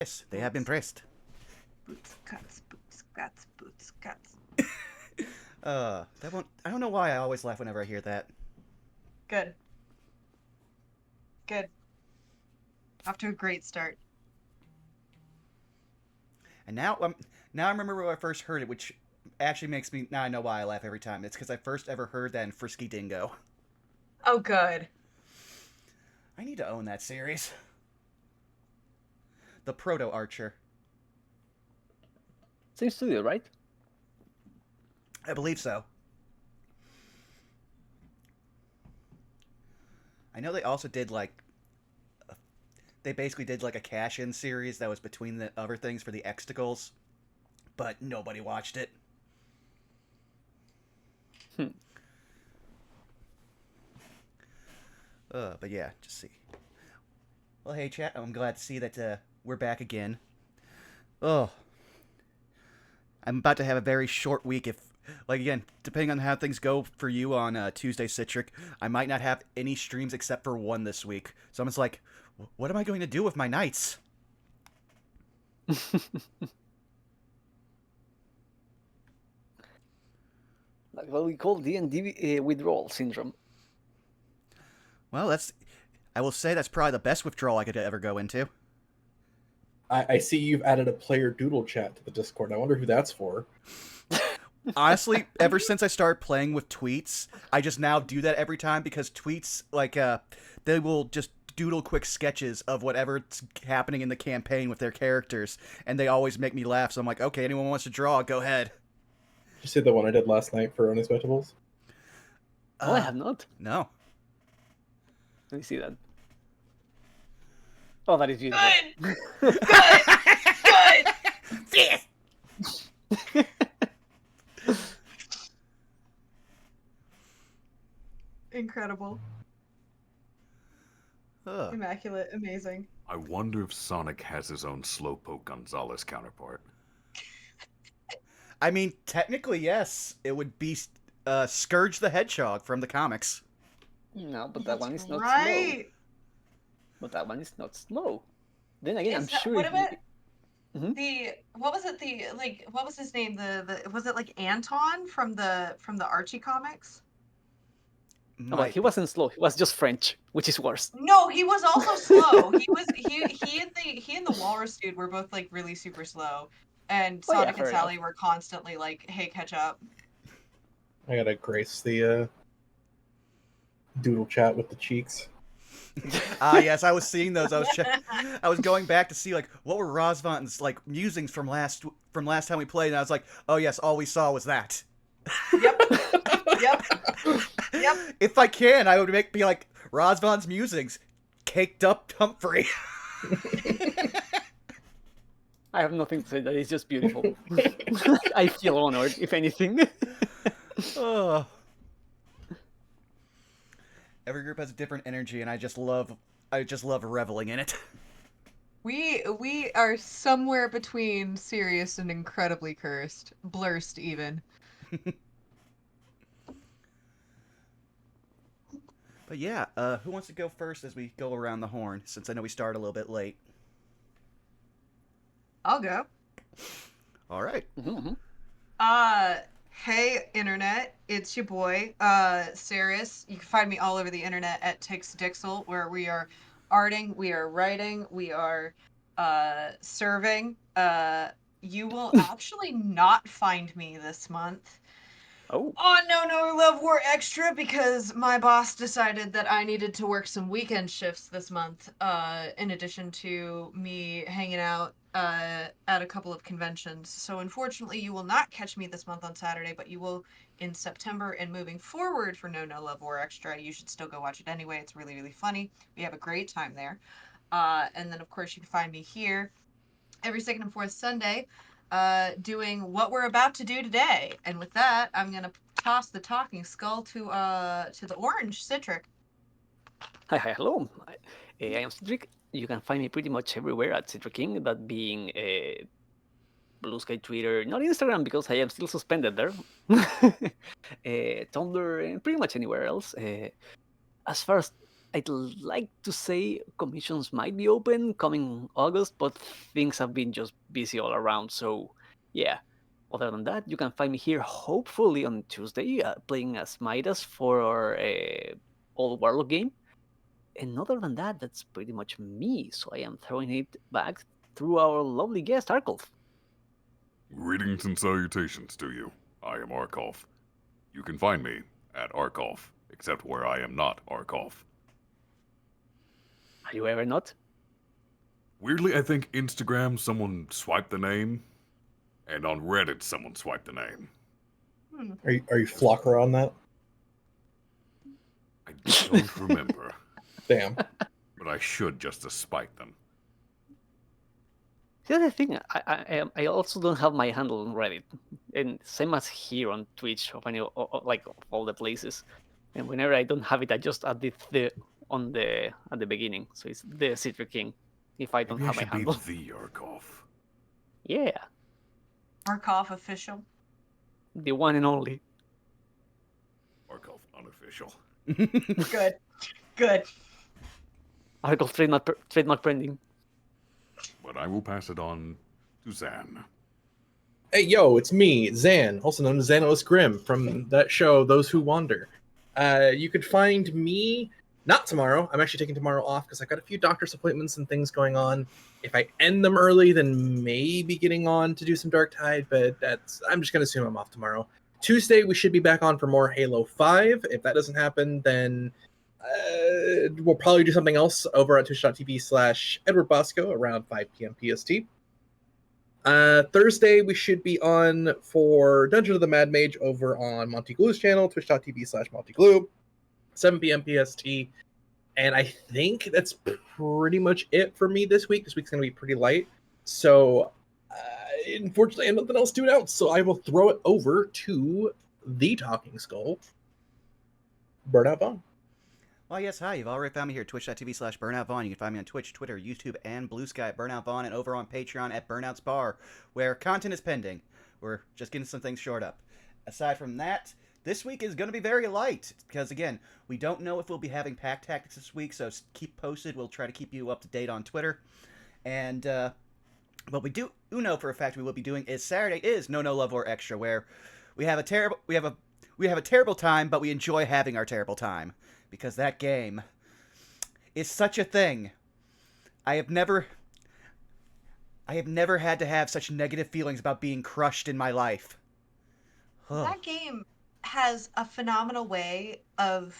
Yes, they have been pressed. Boots, cuts, boots, cuts, boots, cuts. That won't. I don't know why I always laugh whenever I hear that. Good. Good. Off to a great start. And now I remember when I first heard it, which actually makes me now I know why I laugh every time. It's because I first ever heard that in Frisky Dingo. Oh, good. I need to own that series. The Proto Archer. Same studio, right? I believe so. I know they also did they basically did like a cash-in series that was between the other things for the Xtacles, but nobody watched it. But yeah, just see. Well, hey, chat. I'm glad to see that we're back again. Oh, I'm about to have a very short week. If, like, again, depending on how things go for you on Tuesday, Citric, I might not have any streams except for one this week. So I'm just like, what am I going to do with my nights? Like what we call D&D withdrawal syndrome. Well, I will say that's probably the best withdrawal I could ever go into. I see you've added a player doodle chat to the Discord. I wonder who that's for. Honestly, ever since I started playing with tweets, I just now do that every time because tweets, like, they will just doodle quick sketches of whatever's happening in the campaign with their characters, and they always make me laugh. So I'm like, okay, anyone wants to draw, go ahead. Did you see the one I did last night for Onyx Vegetables? Oh, I have not. No. Let me see that. Oh, that is beautiful. Good! Good! Good! Incredible. Immaculate. Amazing. I wonder if Sonic has his own Slowpoke Gonzalez counterpart. I mean, technically, yes. It would be Scourge the Hedgehog from the comics. No, but that one is not right. slow. But that one is not slow. Then again, I'm Is that- sure. what if about Mhm. what was it? What was his name? Was it like Anton from the Archie comics? Oh, well, he wasn't slow. He was just French, which is worse. No, he was also slow. He and the Walrus dude were both like really super slow, and Oh, yeah, Sonic and fair Sally enough. were constantly like, "Hey, catch up." I gotta grace the doodle chat with the cheeks. Yes, I was seeing those. I was going back to see like what were Razvan's like musings from last time we played, and I was like, oh yes, all we saw was that. Yep. Yep. Yep. If I can, I would be like Razvan's musings, caked up Humphrey. I have nothing to say. That is just beautiful. I feel honored, if anything. Oh. Every group has a different energy, and I just love reveling in it. We are somewhere between serious and incredibly cursed, blurst even. But yeah, who wants to go first as we go around the horn? Since I know we started a little bit late. I'll go. All right. Hey internet, it's your boy, Saris. You can find me all over the internet at TixDixel, where we are arting, we are writing, we are serving. You will actually not find me this month on No Love War Extra because my boss decided that I needed to work some weekend shifts this month, in addition to me hanging out at a couple of conventions. So unfortunately, you will not catch me this month on Saturday, but you will in September and moving forward for No Love War Extra. You should still go watch it anyway. It's really, really funny. We have a great time there. And then, of course, you can find me here every second and fourth Sunday doing what we're about to do today. And with that, I'm going to toss the talking skull to the orange Citric. Hi, hello. I am Citric. You can find me pretty much everywhere at Citric King, that being Blue Sky, Twitter, not Instagram because I am still suspended there, Tumblr, and pretty much anywhere else. As far as I'd like to say commissions might be open coming August, but things have been just busy all around. So, yeah. Other than that, you can find me here hopefully on Tuesday playing as Midas for our old Warlock game. And other than that, that's pretty much me. So I am throwing it back through our lovely guest, Arkolf. Greetings and salutations to you. I am Arkolf. You can find me at Arkolf, except where I am not Arkolf. Are you ever not? Weirdly, I think Instagram someone swiped the name, and on Reddit someone swiped the name. Are you Flocker on that? I don't remember, Damn. but I should just to spite them. The other thing, I also don't have my handle on Reddit, and same as here on Twitch, of any like of all the places. And whenever I don't have it, I just add it at the beginning. So it's the Citric King. If I don't Maybe I have my should handle, be the Arkolf. yeah, Arkoff official. the one and only. Arkolf unofficial. Good. Good. Article trademark branding. But I will pass it on to Zan. Hey, yo, it's me, Zan, also known as Xanos Grimm from that show, Those Who Wander. You could find me, not tomorrow. I'm actually taking tomorrow off because I've got a few doctor's appointments and things going on. If I end them early, then maybe getting on to do some Dark Tide, but I'm just going to assume I'm off tomorrow. Tuesday, we should be back on for more Halo 5. If that doesn't happen, then we'll probably do something else over at twitch.tv/Edward Bosco around 5 p.m. PST. Thursday, we should be on for Dungeon of the Mad Mage over on Monty Glue's channel, twitch.tv/Monty Glue, 7 p.m. PST. And I think that's pretty much it for me this week. This week's going to be pretty light. So, unfortunately, I have nothing else to announce. So I will throw it over to the Talking Skull, Burnout Vaughn. Well, yes, hi. You've already found me here at twitch.tv/BurnoutVaughn. You can find me on Twitch, Twitter, YouTube, and Blue Sky at Burnout Vaughn, and over on Patreon at Burnout's Bar, where content is pending. We're just getting some things shored up. Aside from that, this week is going to be very light, because, again, we don't know if we'll be having Pack Tactics this week, so keep posted. We'll try to keep you up to date on Twitter. And what we do know for a fact we will be doing is Saturday is No Love or Extra, where we have a terrible time, but we enjoy having our terrible time. Because that game is such a thing. I have never had to have such negative feelings about being crushed in my life. Ugh. That game has a phenomenal way of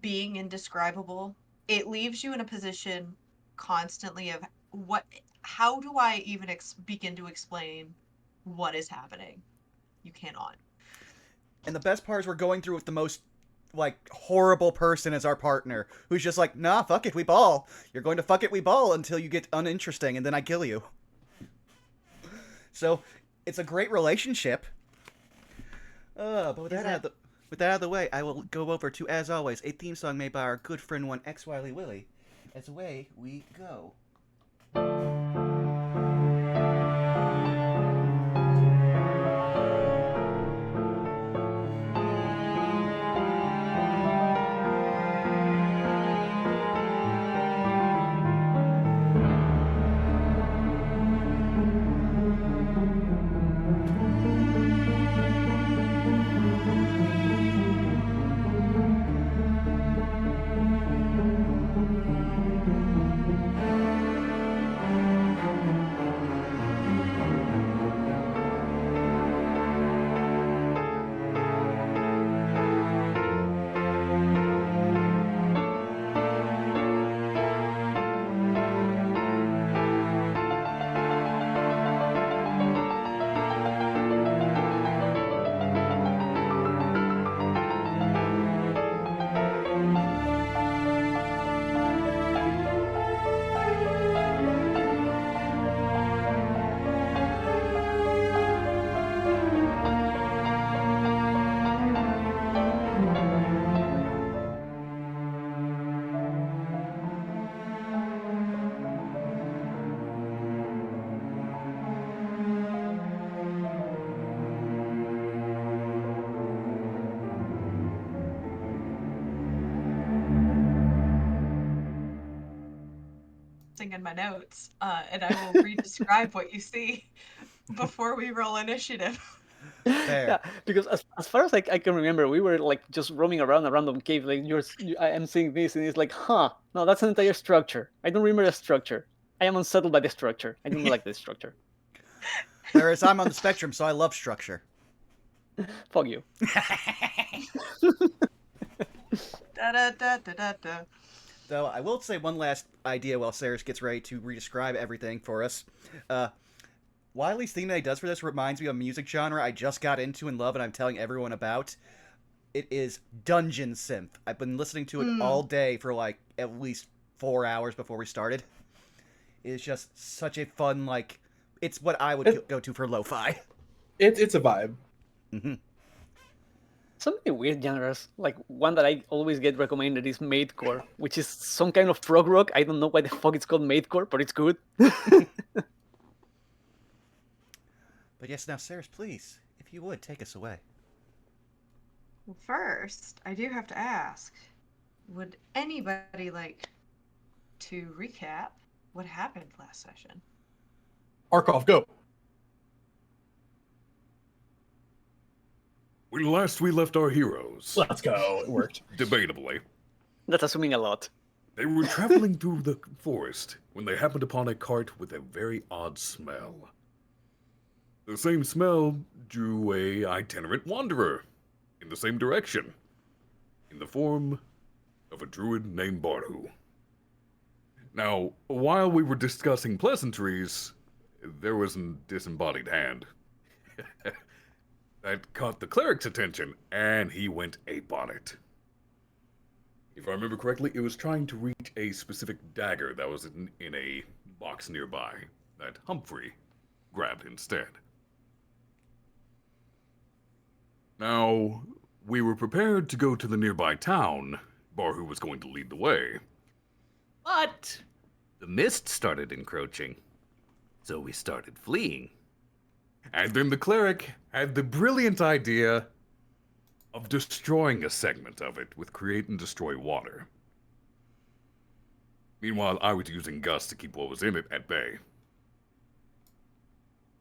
being indescribable. It leaves you in a position constantly of how do I even begin to explain what is happening? You cannot. And the best part is we're going through with the most horrible person as our partner, who's just like, nah, fuck it, we ball. You're going to fuck it, we ball until you get uninteresting, and then I kill you. So, it's a great relationship. But with that out of the way, I will go over to, as always, a theme song made by our good friend one X Wiley Willie. As away we go. in my notes, and I will re-describe what you see before we roll initiative. Fair. Yeah, because as far as I can remember, we were like just roaming around a random cave. Like I am seeing this, and it's like, huh? No, that's an entire structure. I don't remember the structure. I am unsettled by the structure. I don't like this structure. Whereas I'm on the spectrum, so I love structure. Fuck you. Da da da da da da. Though I will say one last idea while Saris gets ready to re-describe everything for us. Wiley's theme that he does for this reminds me of a music genre I just got into and love and I'm telling everyone about. It is Dungeon Synth. I've been listening to it all day for like at least 4 hours before we started. It's just such a fun, like, it's what I would go to for lo-fi. It's a vibe. Mm-hmm. So many weird genres. Like one that I always get recommended is maidcore, which is some kind of prog rock. I don't know why the fuck it's called maidcore, but it's good. But yes, now, Saris, please, if you would, take us away. Well, first, I do have to ask, would anybody like to recap what happened last session? Arkoff, go. Last we left our heroes, Let's go. It worked. debatably, That's assuming a lot. they were traveling through the forest when they happened upon a cart with a very odd smell. The same smell drew a itinerant wanderer in the same direction, in the form of a druid named Barhu. Now, while we were discussing pleasantries, there was a disembodied hand that caught the cleric's attention, and he went ape on it. If I remember correctly, it was trying to reach a specific dagger that was in a box nearby that Humphrey grabbed instead. Now, we were prepared to go to the nearby town. Barhu was going to lead the way. But the mist started encroaching, so we started fleeing. And then the cleric had the brilliant idea of destroying a segment of it with create and destroy water. Meanwhile, I was using Gus to keep what was in it at bay.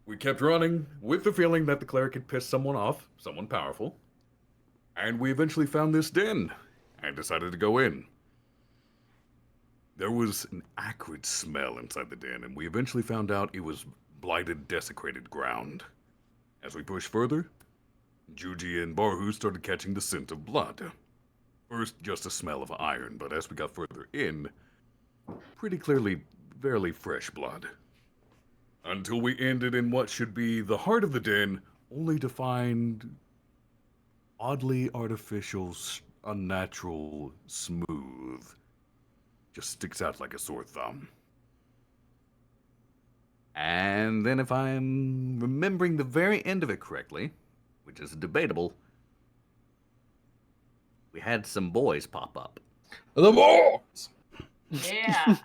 We kept running with the feeling that the cleric had pissed someone off, someone powerful, and we eventually found this den and decided to go in. There was an acrid smell inside the den, and we eventually found out it was blighted, desecrated ground. As we pushed further, Juji and Barhu started catching the scent of blood. First, just a smell of iron, but as we got further in, pretty clearly, fairly fresh blood. Until we ended in what should be the heart of the den, only to find oddly artificial, unnatural, smooth. Just sticks out like a sore thumb. And then if I'm remembering the very end of it correctly, which is debatable, we had some boys pop up. The boys! Yeah.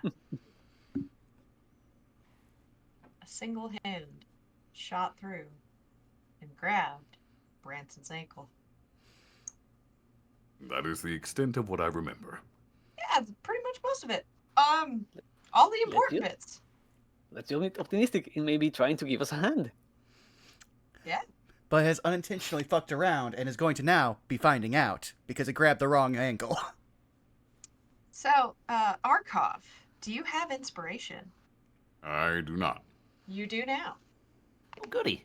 A single hand shot through and grabbed Branson's ankle. That is the extent of what I remember. Yeah, it's pretty much most of it. All the important Legit. bits. Let's be optimistic in maybe trying to give us a hand. Yeah. But has unintentionally fucked around and is going to now be finding out because it grabbed the wrong ankle. So, Arkoff, do you have inspiration? I do not. You do now. Oh, goody.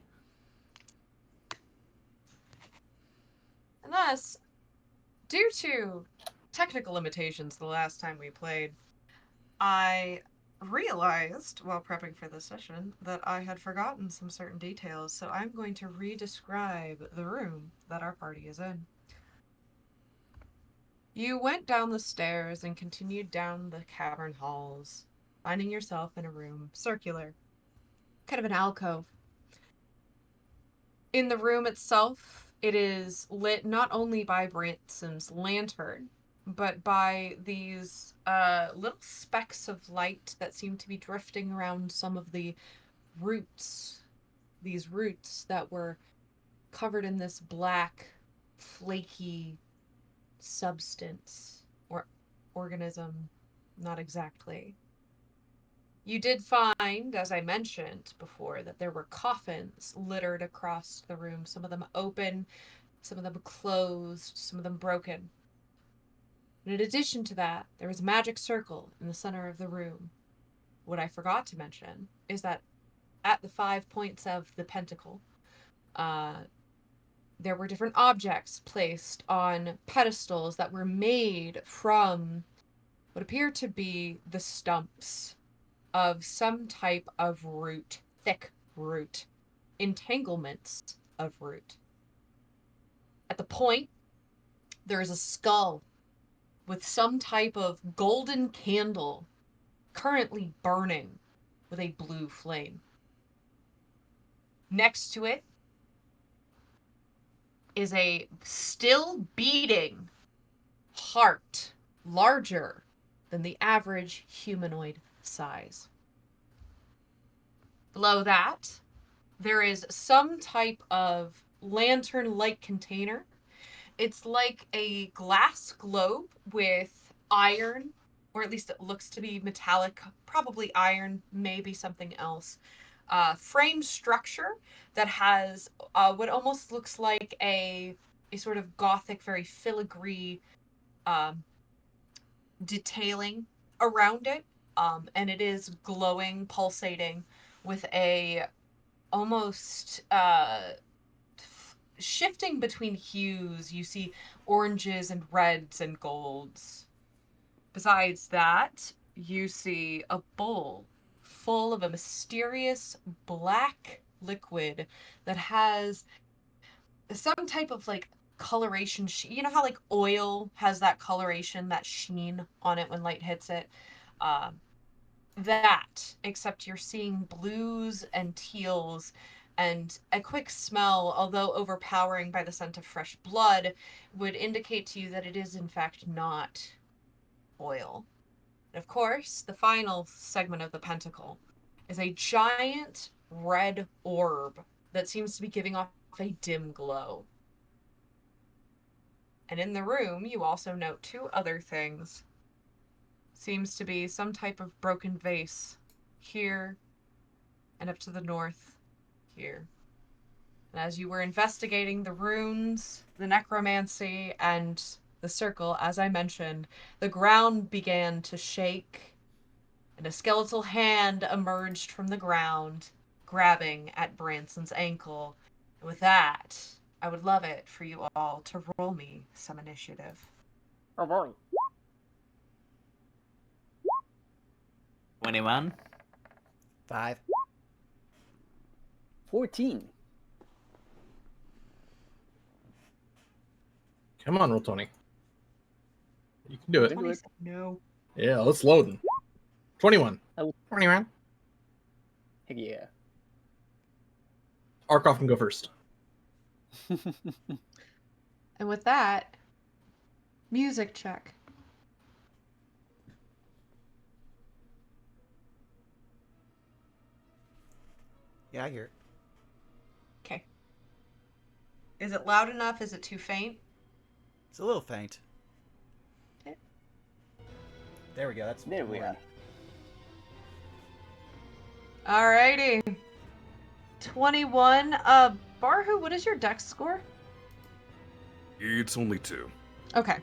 And thus, due to technical limitations the last time we played, I realized while prepping for this session that I had forgotten some certain details, so I'm going to re-describe the room that our party is in. You went down the stairs and continued down the cavern halls, finding yourself in a room, circular, kind of an alcove. In the room itself, it is lit not only by Branson's lantern, but by these little specks of light that seem to be drifting around some of the roots. These roots that were covered in this black, flaky substance or organism, not exactly. You did find, as I mentioned before, that there were coffins littered across the room, some of them open, some of them closed, some of them broken. And in addition to that, there was a magic circle in the center of the room. What I forgot to mention is that at the 5 points of the pentacle, there were different objects placed on pedestals that were made from what appeared to be the stumps of some type of root, thick root, entanglements of root. At the point, there is a skull with some type of golden candle currently burning with a blue flame. Next to it is a still beating heart, larger than the average humanoid size. Below that, there is some type of lantern-like container. It's like a glass globe with iron, or at least it looks to be metallic, probably iron, maybe something else. Frame structure that has what almost looks like a sort of gothic, very filigree um, detailing around it, and it is glowing, pulsating with a almost shifting between hues. You see oranges and reds and golds. Besides that, you see a bowl full of a mysterious black liquid that has some type of like coloration. You know how like oil has that coloration, that sheen on it when light hits it? Um, that, except you're seeing blues and teals, and a quick smell, although overpowering by the scent of fresh blood, would indicate to you that it is in fact not oil. And of course, the final segment of the pentacle is a giant red orb that seems to be giving off a dim glow. And in the room, you also note two other things. Seems to be some type of broken vase here and up to the north here. And as you were investigating the runes, the necromancy, and the circle, as I mentioned, the ground began to shake, and a skeletal hand emerged from the ground, grabbing at Branson's ankle. And with that, I would love it for you all to roll me some initiative. Oh boy. 21. 5. 14. Come on, Roll20. You can do it. 20 said no. Yeah, let's load. 21. Oh. 21. Heck yeah. Arkoff can go first. And with that, music check. Yeah, I hear it. Okay. Is it loud enough? Is it too faint? It's a little faint. Okay. There we go. That's There we more. are. Alrighty. 21. Barhu, what is your dex score? It's only 2. Okay.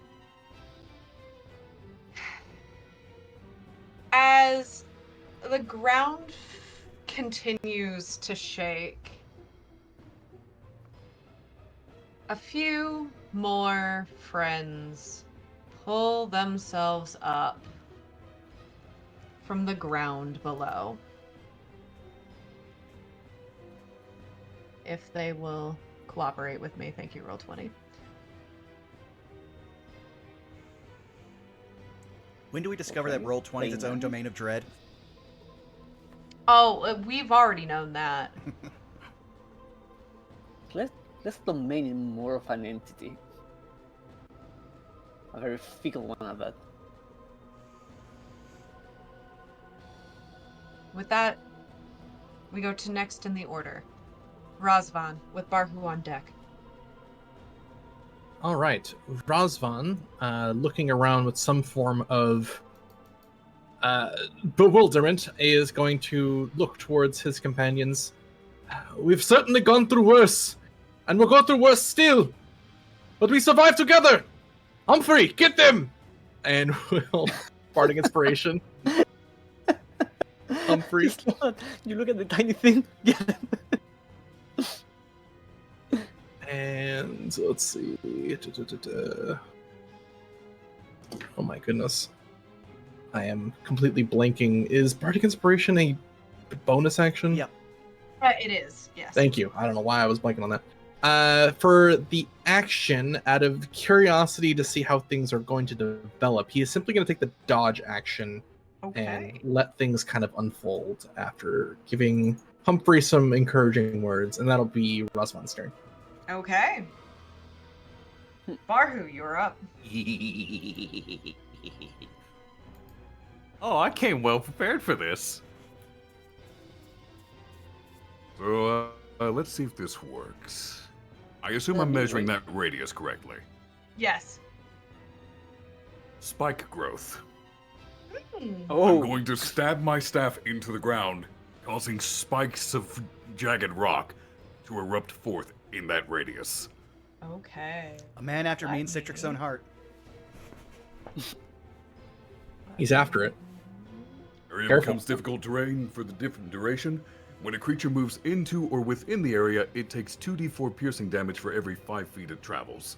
As the ground continues to shake, a few more friends pull themselves up from the ground below. If they will cooperate with me, thank you, Roll20. When do we discover that Okay. Roll20 is its own Layman. domain of dread? Oh, we've already known that. Let's domain it more of an entity. A very fickle one at that. With that, we go to next in the order. Razvan, with Barhu on deck. All right, Razvan, looking around with some form of Bewilderment is going to look towards his companions. We've certainly gone through worse, and we'll go through worse still. But we survived together. Humphrey, get them! And we'll bardic inspiration. Humphrey. You look at the tiny thing. And let's see. Oh my goodness. I am completely blanking. Is bardic inspiration a bonus action? Yep. It is, yes. Thank you. I don't know why I was blanking on that. For the action, out of curiosity to see how things are going to develop, he is simply going to take the dodge action Okay. and let things kind of unfold after giving Humphrey some encouraging words, and that'll be Razvan's turn. Okay. Barhu, you're up. Oh, I came well prepared for this. So, let's see if this works. I assume I'm measuring that radius correctly. Yes. Spike growth. Hmm. Oh, I'm going to stab my staff into the ground, causing spikes of jagged rock to erupt forth in that radius. Okay. A man after me and Let Citrix's me- own heart. He's after it. Area Careful. becomes difficult terrain for the different duration. When a creature moves into or within the area, it takes 2d4 piercing damage for every 5 feet it travels.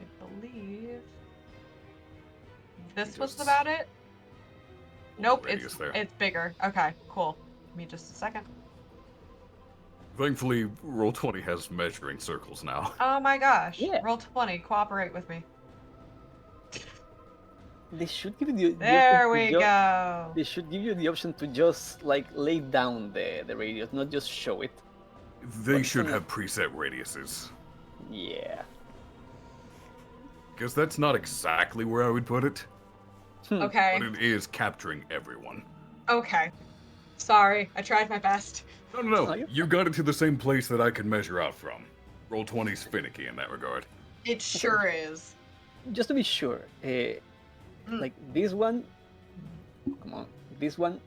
I believe this was Just about it. Nope, radius there. it's bigger. Okay, cool. Give me just a second. Thankfully, Roll20 has measuring circles now. Oh my gosh. Yeah. Roll 20, cooperate with me. they should give you the There option to we ju- go. They should give you the option to just like lay down the radius, not just show it. They But should some have preset radiuses. Yeah. Guess that's not exactly where I would put it, Okay. but it is capturing everyone. Okay. Sorry, I tried my best. No, Oh, you're you got it to the same place that I can measure out from. Roll20's finicky in that regard. It sure is. Just to be sure, like this one. Come on, this one.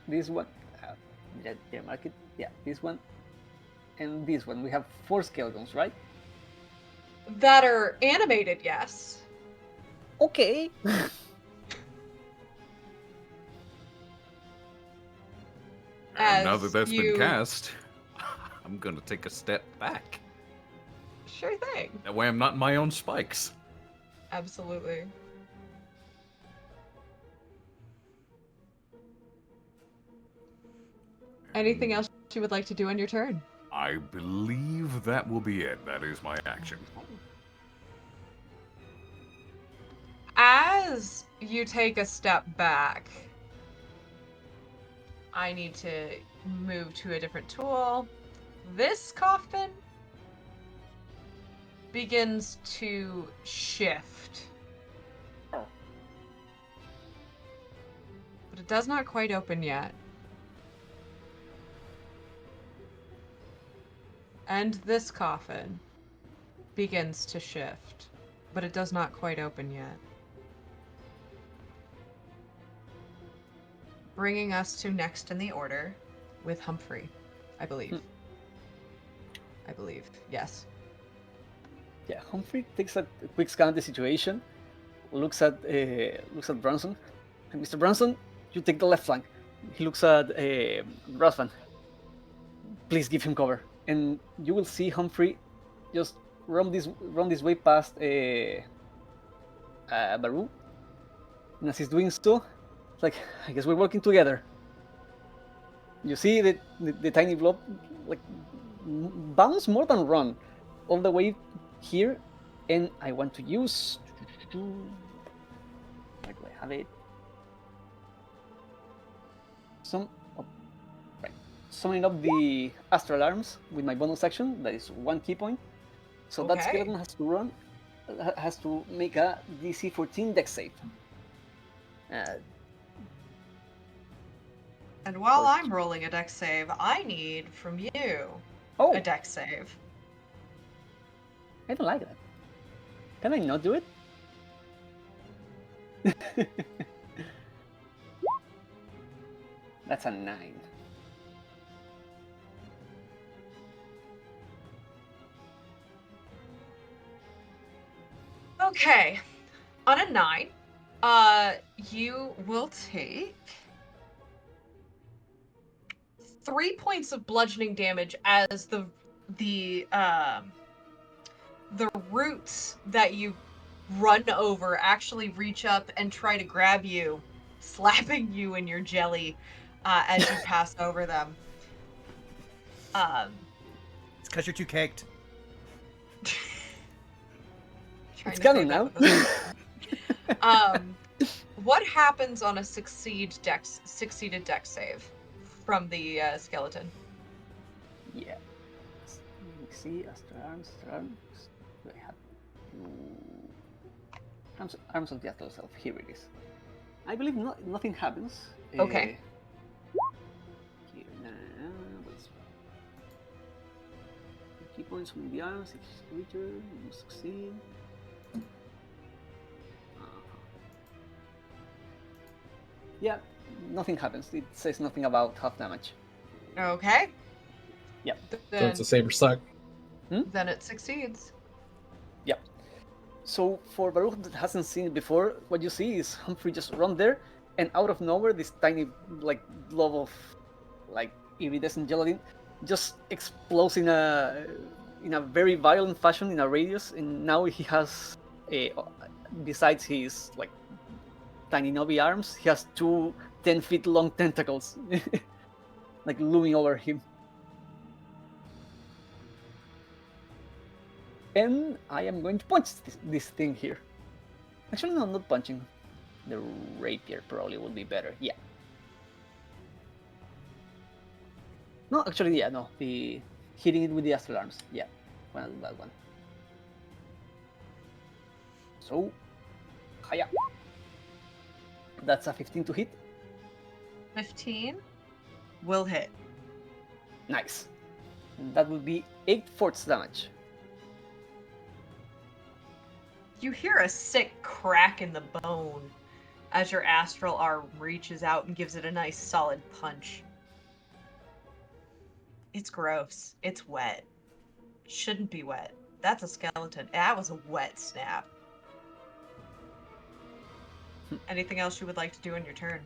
Yeah, mark it. Yeah, this one, and this one. We have 4 skeletons, right? That are animated, yes. Okay. And now As that that's you- been cast, I'm gonna take a step back. Sure thing. That way I'm not in my own spikes. Absolutely. Anything else you would like to do on your turn? I believe that will be it. That is my action. As you take a step back, I need to move to a different tool. This coffin begins to shift. But it does not quite open yet. And this coffin begins to shift, but it does not quite open yet. Bringing us to next in the order with Humphrey, I believe. I believe, yes. Yeah, Humphrey takes a quick scan of the situation, looks at Branson. Mr. Branson, you take the left flank. He looks at Razvan. Please give him cover, and you will see Humphrey just run this way past Baru. And as he's doing so, it's like, I guess we're working together. You see the tiny blob like bounce more than run all the way here, and I want to use. Where do I have it? Summoning up the astral arms with my bonus action. That is 1 key point. So that Okay. skeleton has to make a DC 14 Dex save. And while I'm rolling a dex save, I need from you Oh, a dex save. I don't like that. Can I not do it? That's a 9. Okay. On a 9, you will take 3 points of bludgeoning damage as the roots that you run over actually reach up and try to grab you, slapping you in your jelly as you pass over them. It's because you're too caked. Trying It's to canon save that now. with a what happens on a succeeded dex save from the skeleton? Yeah. Let me see. Astral arms. Do I have arms of the astral self? Here it is. I believe nothing happens. Okay. Here now. Key points from the arms. Each creature you succeed. Yeah, nothing happens. It says nothing about half damage. Okay. Yeah. So Then, it's a saber suck. then it succeeds. Yeah. So for Baruch that hasn't seen it before, what you see is Humphrey just run there, and out of nowhere, this tiny blob of iridescent gelatin just explodes in a very violent fashion in a radius, and now he has besides his tiny knobby arms, he has 2 10-foot long tentacles looming over him. And I am going to punch this thing here. Actually, no, not punching. The rapier probably would be better. Yeah. No, actually, yeah, no. The hitting it with the astral arms. Yeah, well, that one. So, hiya. That's a 15 to hit. 15 will hit. Nice. And that would be 8 force damage. You hear a sick crack in the bone as your astral arm reaches out and gives it a nice solid punch. It's gross. It's wet. Shouldn't be wet. That's a skeleton. That was a wet snap. Anything else you would like to do on your turn?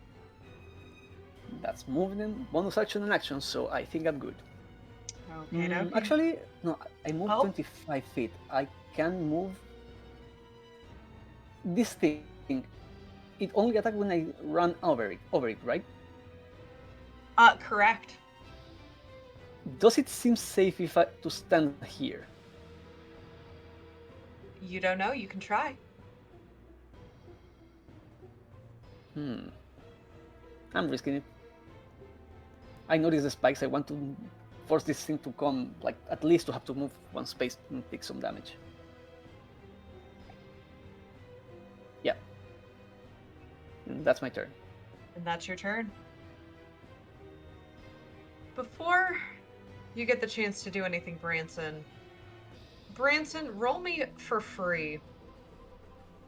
That's movement, bonus action, and action, so I think I'm good. Okay. Actually, no, I moved Oh. 25 feet. I can move this thing. It only attacks when I run over it, right? Correct. Does it seem safe to stand here? You don't know. You can try. I'm risking it. I notice the spikes. I want to force this thing to come, at least to have to move one space and take some damage. Yeah. And that's my turn. And that's your turn. Before you get the chance to do anything, Branson, roll me for free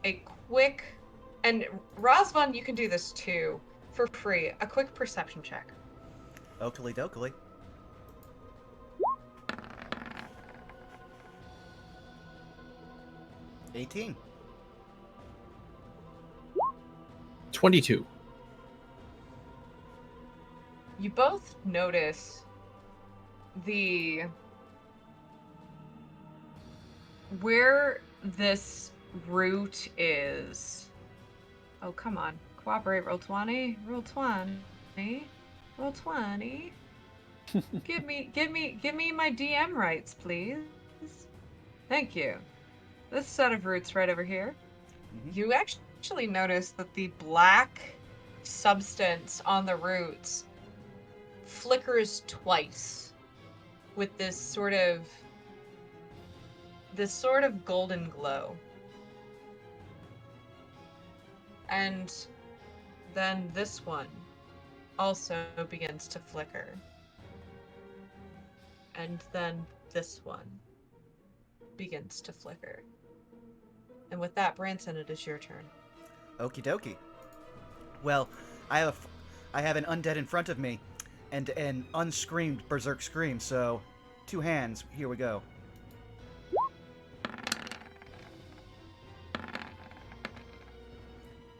a quick, and Razvan, you can do this too, for free, a quick perception check. Oakley dokley. $18. 22. You both notice where this root is. Oh, come on. Cooperate, roll 20. Roll 20. Roll 20. Give me my DM rights, please. Thank you. This set of roots right over here. Mhm. You actually notice that the black substance on the roots flickers twice with this sort of golden glow. And then this one also begins to flicker. And then this one begins to flicker. And with that, Branson, it is your turn. Okie dokie. Well, I have an undead in front of me, and an unscreamed berserk scream. So, 2 hands. Here we go.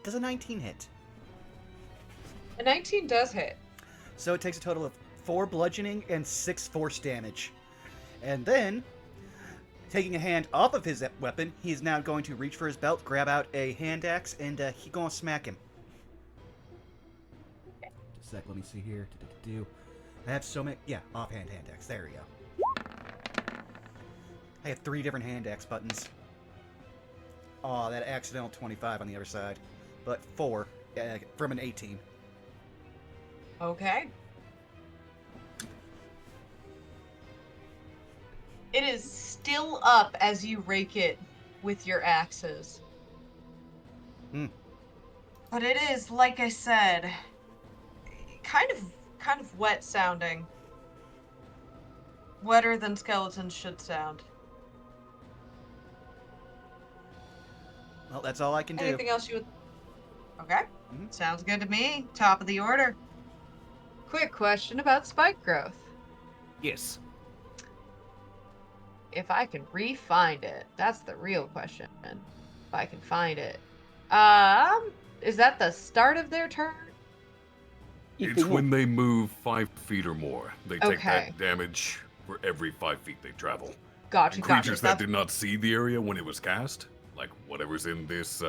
Does a 19 hit? A 19 does hit. So it takes a total of 4 bludgeoning and 6 force damage. And then, taking a hand off of his weapon, he's now going to reach for his belt, grab out a hand axe, and he's going to smack him. Just a sec, let me see here. I have so many. Yeah, offhand hand axe. There we go. I have 3 different hand axe buttons. Aw, that accidental 25 on the other side. But 4 from an 18. Okay. It is still up as you rake it with your axes. But it is, like I said, kind of wet sounding. Wetter than skeletons should sound. Well, that's all I can do. Anything else you would... Okay. Mhm. Sounds good to me. Top of the order. Quick question about spike growth. Yes. If I can re-find it, that's the real question. If I can find it. Is that the start of their turn? If It's they when move. they move 5 feet or more. They take Okay. that damage for every 5 feet they travel. Gotcha, And gotcha. creatures that did not see the area when it was cast, like whatever's in this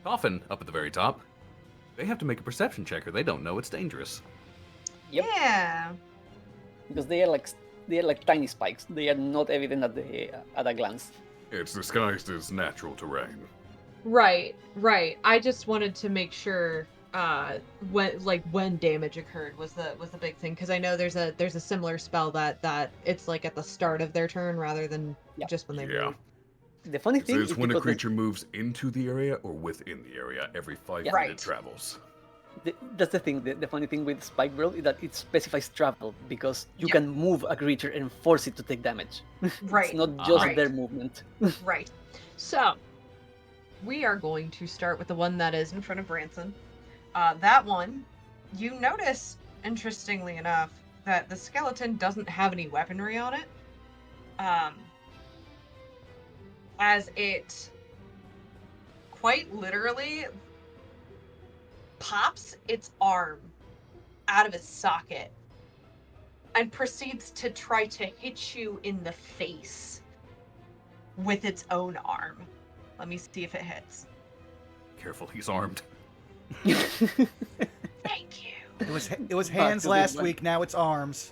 coffin up at the very top, they have to make a perception check or they don't know it's dangerous. Yep. Yeah. Because they are like tiny spikes. They are not evident at a glance. It's disguised as natural terrain. Right. I just wanted to make sure when damage occurred was the big thing, because I know there's a similar spell that it's like at the start of their turn rather than Yeah. just when they Yeah. move. The funny It thing says is when a because creature moves into the area or within the area every 5 Yeah. feet Right. it travels. that's the thing. The funny thing with spike growth is that it specifies travel because you Yeah. can move a creature and force it to take damage. Right. It's not just Right. their movement. Right. So, we are going to start with the one that is in front of Branson. That one, you notice, interestingly enough, that the skeleton doesn't have any weaponry on it. As it quite literally pops its arm out of its socket and proceeds to try to hit you in the face with its own arm. Let me see if it hits. Careful, he's armed. Thank you. It was Back hands to last this one. week, now it's arms.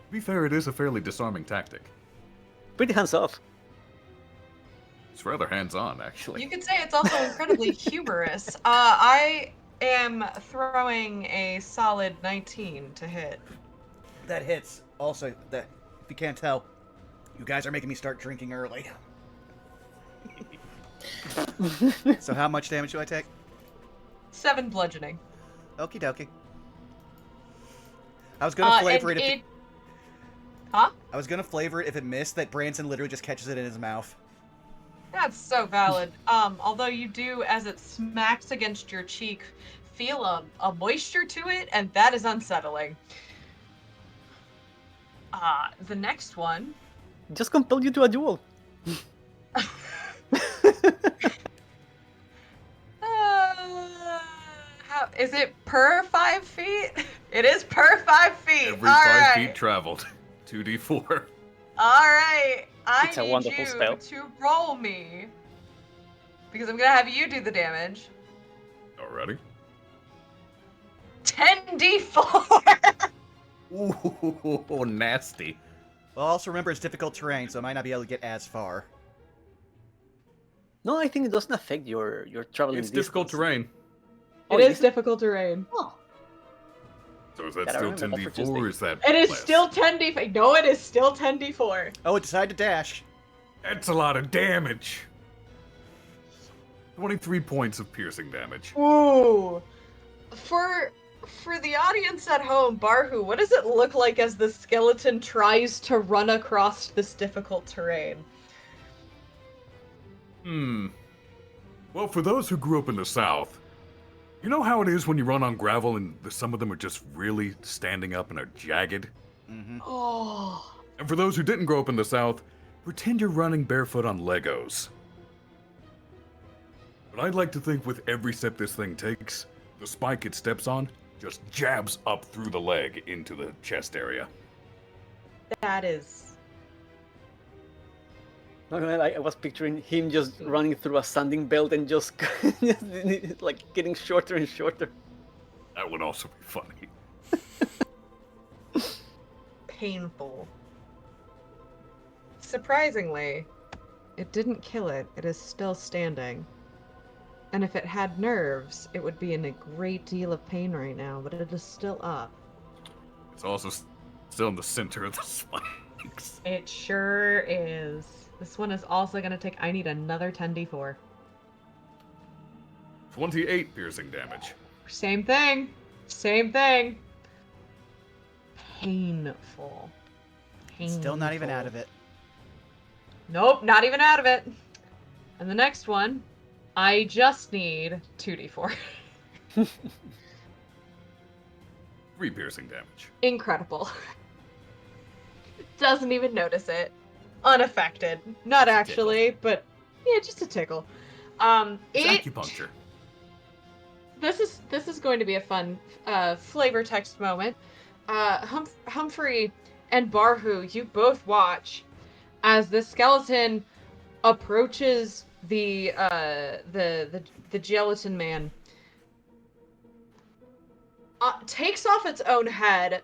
To be fair, it is a fairly disarming tactic. Pretty hands off. It's rather hands-on, actually. You could say it's also incredibly humorous. I am throwing a solid 19 to hit. That hits. Also, that if you can't tell, you guys are making me start drinking early. So how much damage do I take? 7 bludgeoning. Okie dokie. I was gonna flavor and it if Huh? I was gonna flavor it if it missed that Branson literally just catches it in his mouth. That's so valid. Although you do, as it smacks against your cheek, feel a moisture to it, and that is unsettling. The next one. Just compel you to a duel. How is it per 5 feet? It is per 5 feet. Every All 5 right. feet traveled. 2d4. All right. I It's a need wonderful you spell. to roll me, because I'm gonna have you do the damage. Alrighty. 10d4. Ooh, nasty. Well, also remember it's difficult terrain, so I might not be able to get as far. No, I think it doesn't affect your traveling It's difficult distance. terrain. Oh, It is is it? difficult terrain. Oh, So is that That I still remember. 10d4 or is that It is less? still 10d4. No, it is still 10d4. Oh, it decided to dash. That's a lot of damage. 23 points of piercing damage. Ooh. For the audience at home, Barhu, what does it look like as the skeleton tries to run across this difficult terrain? Well, for those who grew up in the South, you know how it is when you run on gravel and some of them are just really standing up and are jagged? Mm-hmm. Oh. And for those who didn't grow up in the South, pretend you're running barefoot on Legos. But I'd like to think with every step this thing takes, the spike it steps on just jabs up through the leg into the chest area. That is. No, I was picturing him just running through a sanding belt and just like getting shorter and shorter. That would also be funny. Painful. Surprisingly, it didn't kill it. It is still standing. And if it had nerves, it would be in a great deal of pain right now, but it is still up. It's also still in the center of the spikes. It sure is. This one is also going to take... I need another 10d4. 28 piercing damage. Same thing. Same thing. Painful. Still not even out of it. Nope, not even out of it. And the next one, I just need 2d4. 3 piercing damage. Incredible. Doesn't even notice it. Unaffected. Not actually, but yeah, just a tickle. It's acupuncture. This is going to be a fun flavor text moment. Humphrey and Barhu, you both watch as the skeleton approaches the gelatin man. Takes off its own head,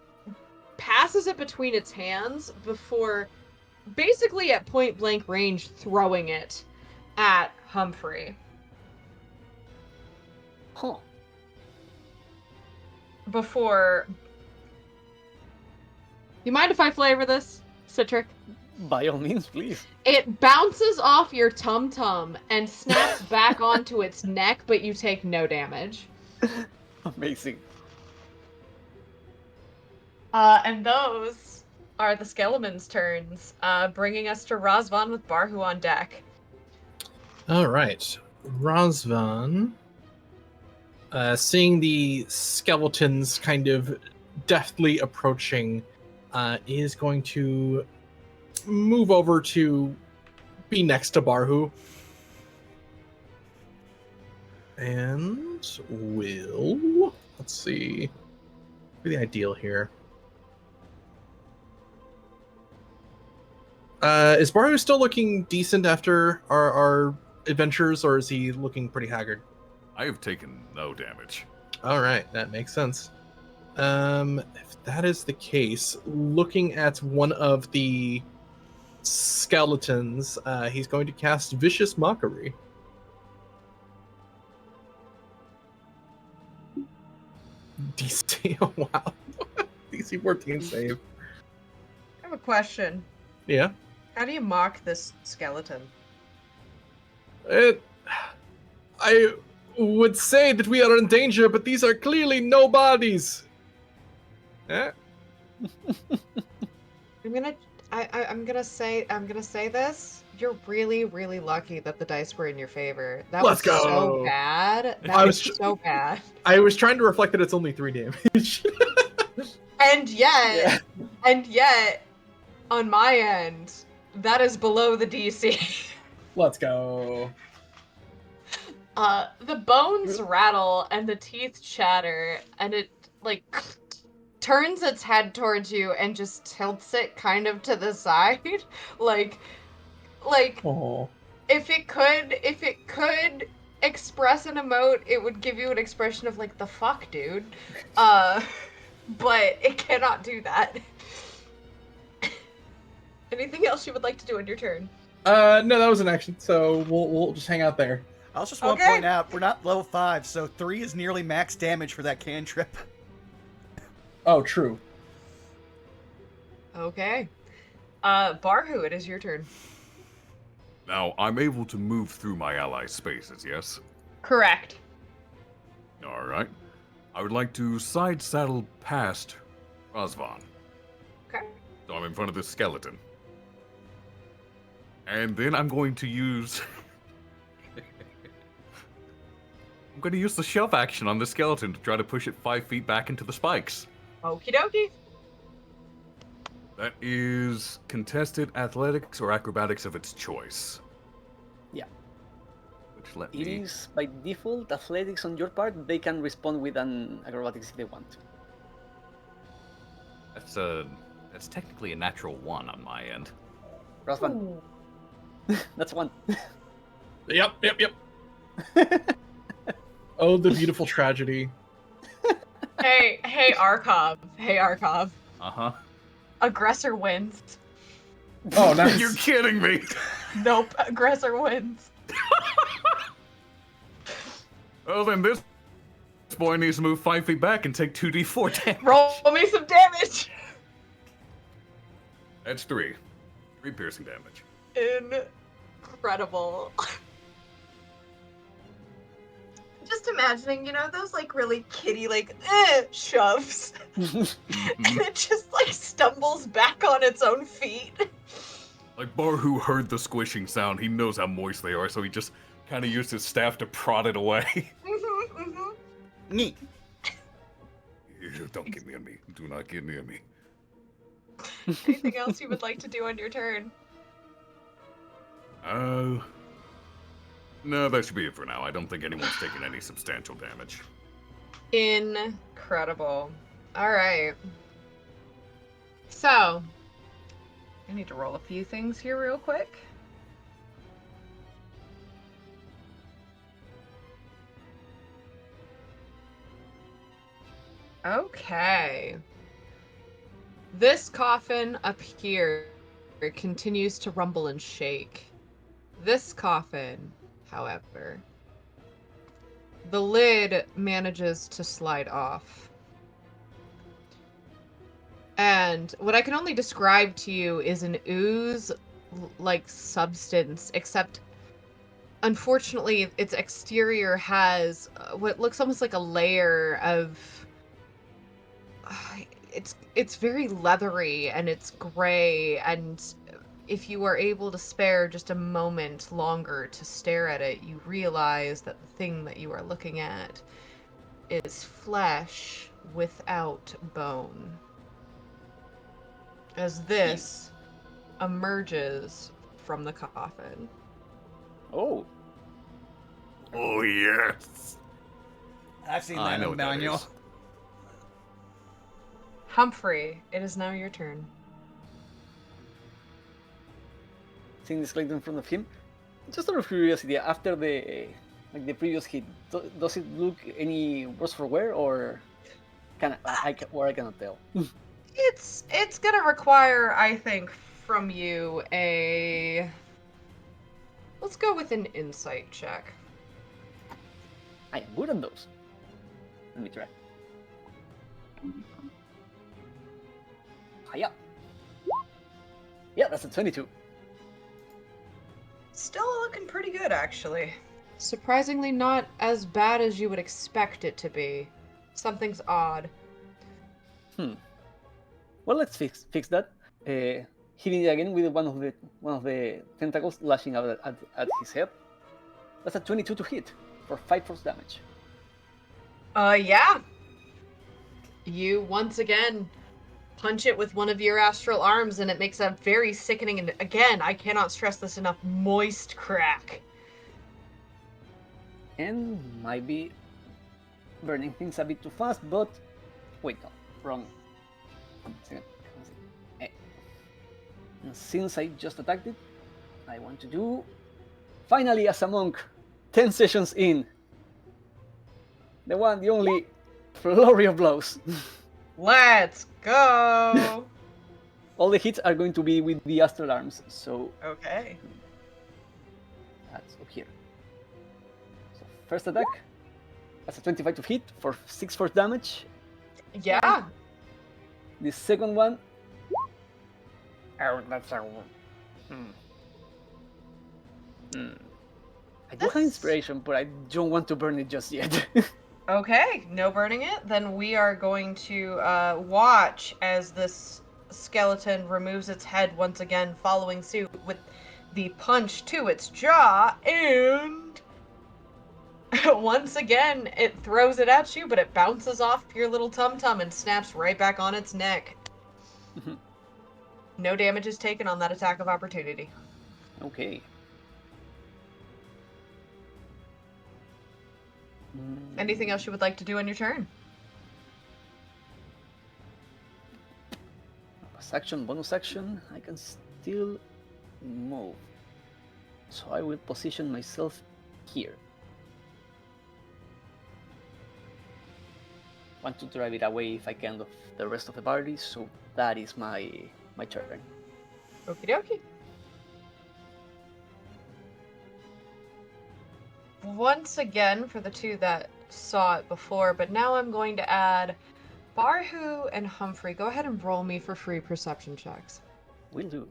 passes it between its hands before, basically at point blank range, throwing it at Humphrey. Huh. Before... You mind if I flavor this, Citric? By all means, please. It bounces off your tum-tum and snaps back onto its neck, but you take no damage. Amazing. And those are the Skeleman's turns, bringing us to Razvan with Barhu on deck. All right, Razvan, seeing the skeletons kind of deftly approaching, is going to move over to be next to Barhu. And will... Let's see. What's the ideal here? Is Barhu still looking decent after our adventures, or is he looking pretty haggard? I have taken no damage. All right, that makes sense. If that is the case, looking at one of the skeletons, he's going to cast Vicious Mockery. DC, oh wow. DC 14 save. I have a question. Yeah. How do you mock this skeleton? I would say that we are in danger, but these are clearly nobodies. Eh? I'm gonna say this. You're really, really lucky that the dice were in your favor. That Let's was go. so bad. That was so bad. I was trying to reflect that it's only 3 damage. And yet, on my end, that is below the DC. Let's go. The bones rattle and the teeth chatter, and it like turns its head towards you and just tilts it kind of to the side, like Oh. if it could express an emote, it would give you an expression of like the fuck, dude. But it cannot do that. Anything else you would like to do on your turn? No, that was an action, so we'll just hang out there. I also just want to point out, we're not level 5, so 3 is nearly max damage for that cantrip. Oh, true. Okay. Barhu, it is your turn. Now, I'm able to move through my ally spaces, yes? Correct. Alright. I would like to side saddle past Razvan. Okay. So I'm in front of this skeleton. And then I'm going to use going to use the shove action on the skeleton to try to push it 5 feet back into the spikes. Okie dokie. That is contested athletics or acrobatics of its choice. Yeah. Which let It me... is by default athletics on your part. They can respond with an acrobatics if they want. That's technically a natural 1 on my end. Razvan, that's 1. Yep. Oh, the beautiful tragedy. Hey, Archov. Hey, Archov. Uh-huh. Aggressor wins. Oh, nice. You're kidding me! Nope, aggressor wins. Well, then this boy needs to move 5 feet back and take 2d4 damage. Roll me some damage. That's 3. 3 piercing damage. Incredible. Just imagining, those like really kitty shoves. And it just like stumbles back on its own feet. Like Barhu heard the squishing sound. He knows how moist they are, so he just kind of used his staff to prod it away. Neat. Don't get near me. Do not get near me. Anything else you would like to do on your turn? No, that should be it for now. I don't think anyone's taken any substantial damage. Incredible. Alright. So, I need to roll a few things here real quick. Okay. This coffin up here continues to rumble and shake. This coffin, however, the lid manages to slide off. And what I can only describe to you is an ooze-like substance, except unfortunately its exterior has what looks almost like a layer of... It's very leathery and it's gray, and if you are able to spare just a moment longer to stare at it, you realize that the thing that you are looking at is flesh without bone. As this emerges from the coffin. Oh. Oh, yes! I've seen I that know in what the that manual. is. Humphrey, it is now your turn. Seeing the skeleton in front of him. Just out of curiosity, after the previous hit, does it look any worse for wear, or I cannot tell? It's gonna require, I think, from you a... Let's go with an insight check. I am good at those. Let me try. Yeah. Yeah, that's a 22. Still looking pretty good, actually. Surprisingly not as bad as you would expect it to be. Something's odd. Well, let's fix that. Hitting it again with one of the tentacles lashing out at his head. That's a 22 to hit for 5 force damage. Yeah. You once again punch it with one of your astral arms, and it makes a very sickening, and again, I cannot stress this enough, moist crack. And might be burning things a bit too fast, but wait, no, wrong. Second. And since I just attacked it, I want to do finally as a monk, 10 sessions in. The one, the only flurry of blows. Let's go! All the hits are going to be with the astral arms, so Okay. that's up here. So first attack, that's a 25 to hit for 6 force damage. Yeah. The second one, oh, that's a... I do have inspiration, but I don't want to burn it just yet. Okay, no burning it. Then we are going to watch as this skeleton removes its head once again, following suit with the punch to its jaw, and Once again, it throws it at you, but it bounces off your little tum-tum and snaps right back on its neck. Mhm. No damage is taken on that attack of opportunity. Okay. Anything else you would like to do on your turn? Bonus action, I can still move. So I will position myself here. Want to drive it away if I can of the rest of the party, so that is my turn. Okie dokie. Once again, for the two that saw it before, but now I'm going to add Barhu and Humphrey. Go ahead and roll me for free perception checks. Will do.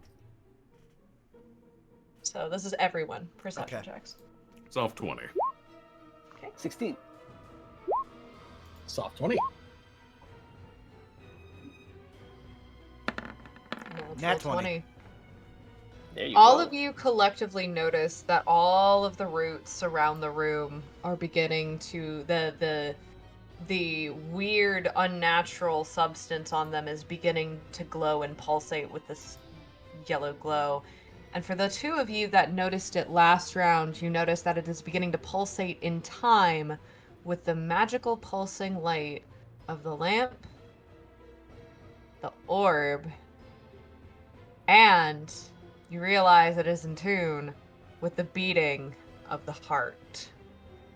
So this is everyone. Perception Okay. checks. Soft 20. 16. Soft 20. No, it's Nat roll 20. There you All go. of you collectively notice that all of the roots around the room are beginning to the weird unnatural substance on them is beginning to glow and pulsate with this yellow glow. And for the two of you that noticed it last round, you notice that it is beginning to pulsate in time with the magical pulsing light of the lamp, the orb, and you realize it is in tune with the beating of the heart.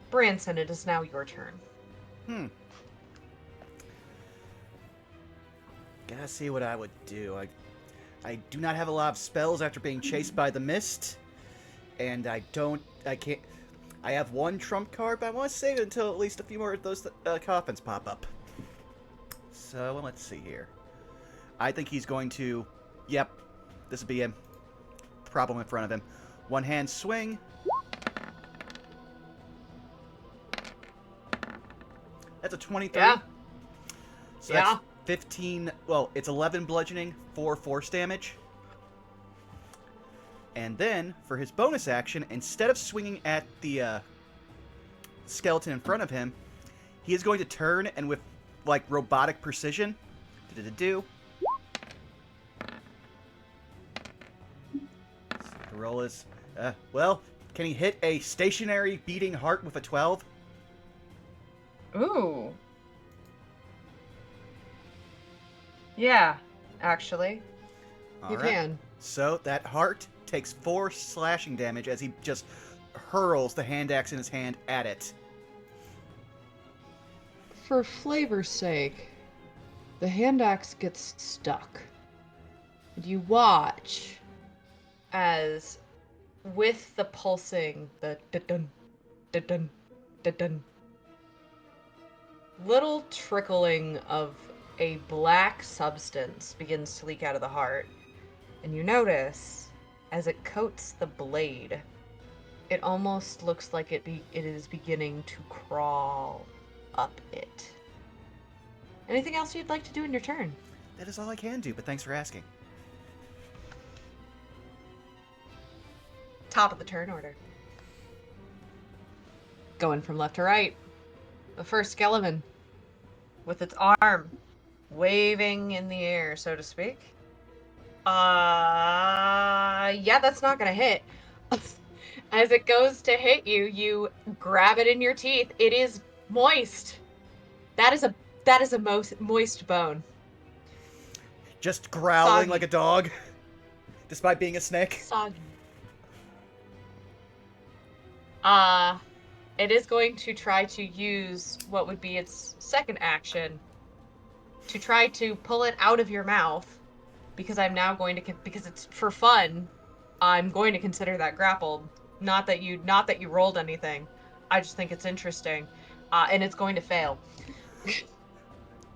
Branson, it is now your turn. Gotta see what I would do. I do not have a lot of spells after being chased by the mist, and I have one trump card, but I want to save it until at least a few more of those coffins pop up. So, let's see here. I think he's going to... Yep, this will be a problem in front of him. One hand swing. That's a 23. Yeah. So Yeah. that's 15... Well, it's 11 bludgeoning, 4 force damage. And then, for his bonus action, instead of swinging at the skeleton in front of him, he is going to turn and with, like, robotic precision... The roll is... well, can he hit a stationary beating heart with a 12? Ooh. Yeah, actually. You Alright. can. So, that heart takes 4 slashing damage as he just hurls the hand axe in his hand at it. For flavor's sake, the hand axe gets stuck. And you watch as, with the pulsing, the dun dun dun, little trickling of a black substance begins to leak out of the heart. And you notice, as it coats the blade, it almost looks like it is beginning to crawl up it. Anything else you'd like to do in your turn? That is all I can do, but thanks for asking. Top of the turn order. Going from left to right. The first skeleton, with its arm waving in the air, so to speak. Yeah, that's not gonna hit. As it goes to hit you, you grab it in your teeth. It is moist. That is a moist bone. Just growling Soggy. like a dog, despite being a snake. Soggy. It is going to try to use what would be its second action to try to pull it out of your mouth, because I'm now going to because it's for fun. I'm going to consider that grappled. Not that you rolled anything. I just think it's interesting, and it's going to fail.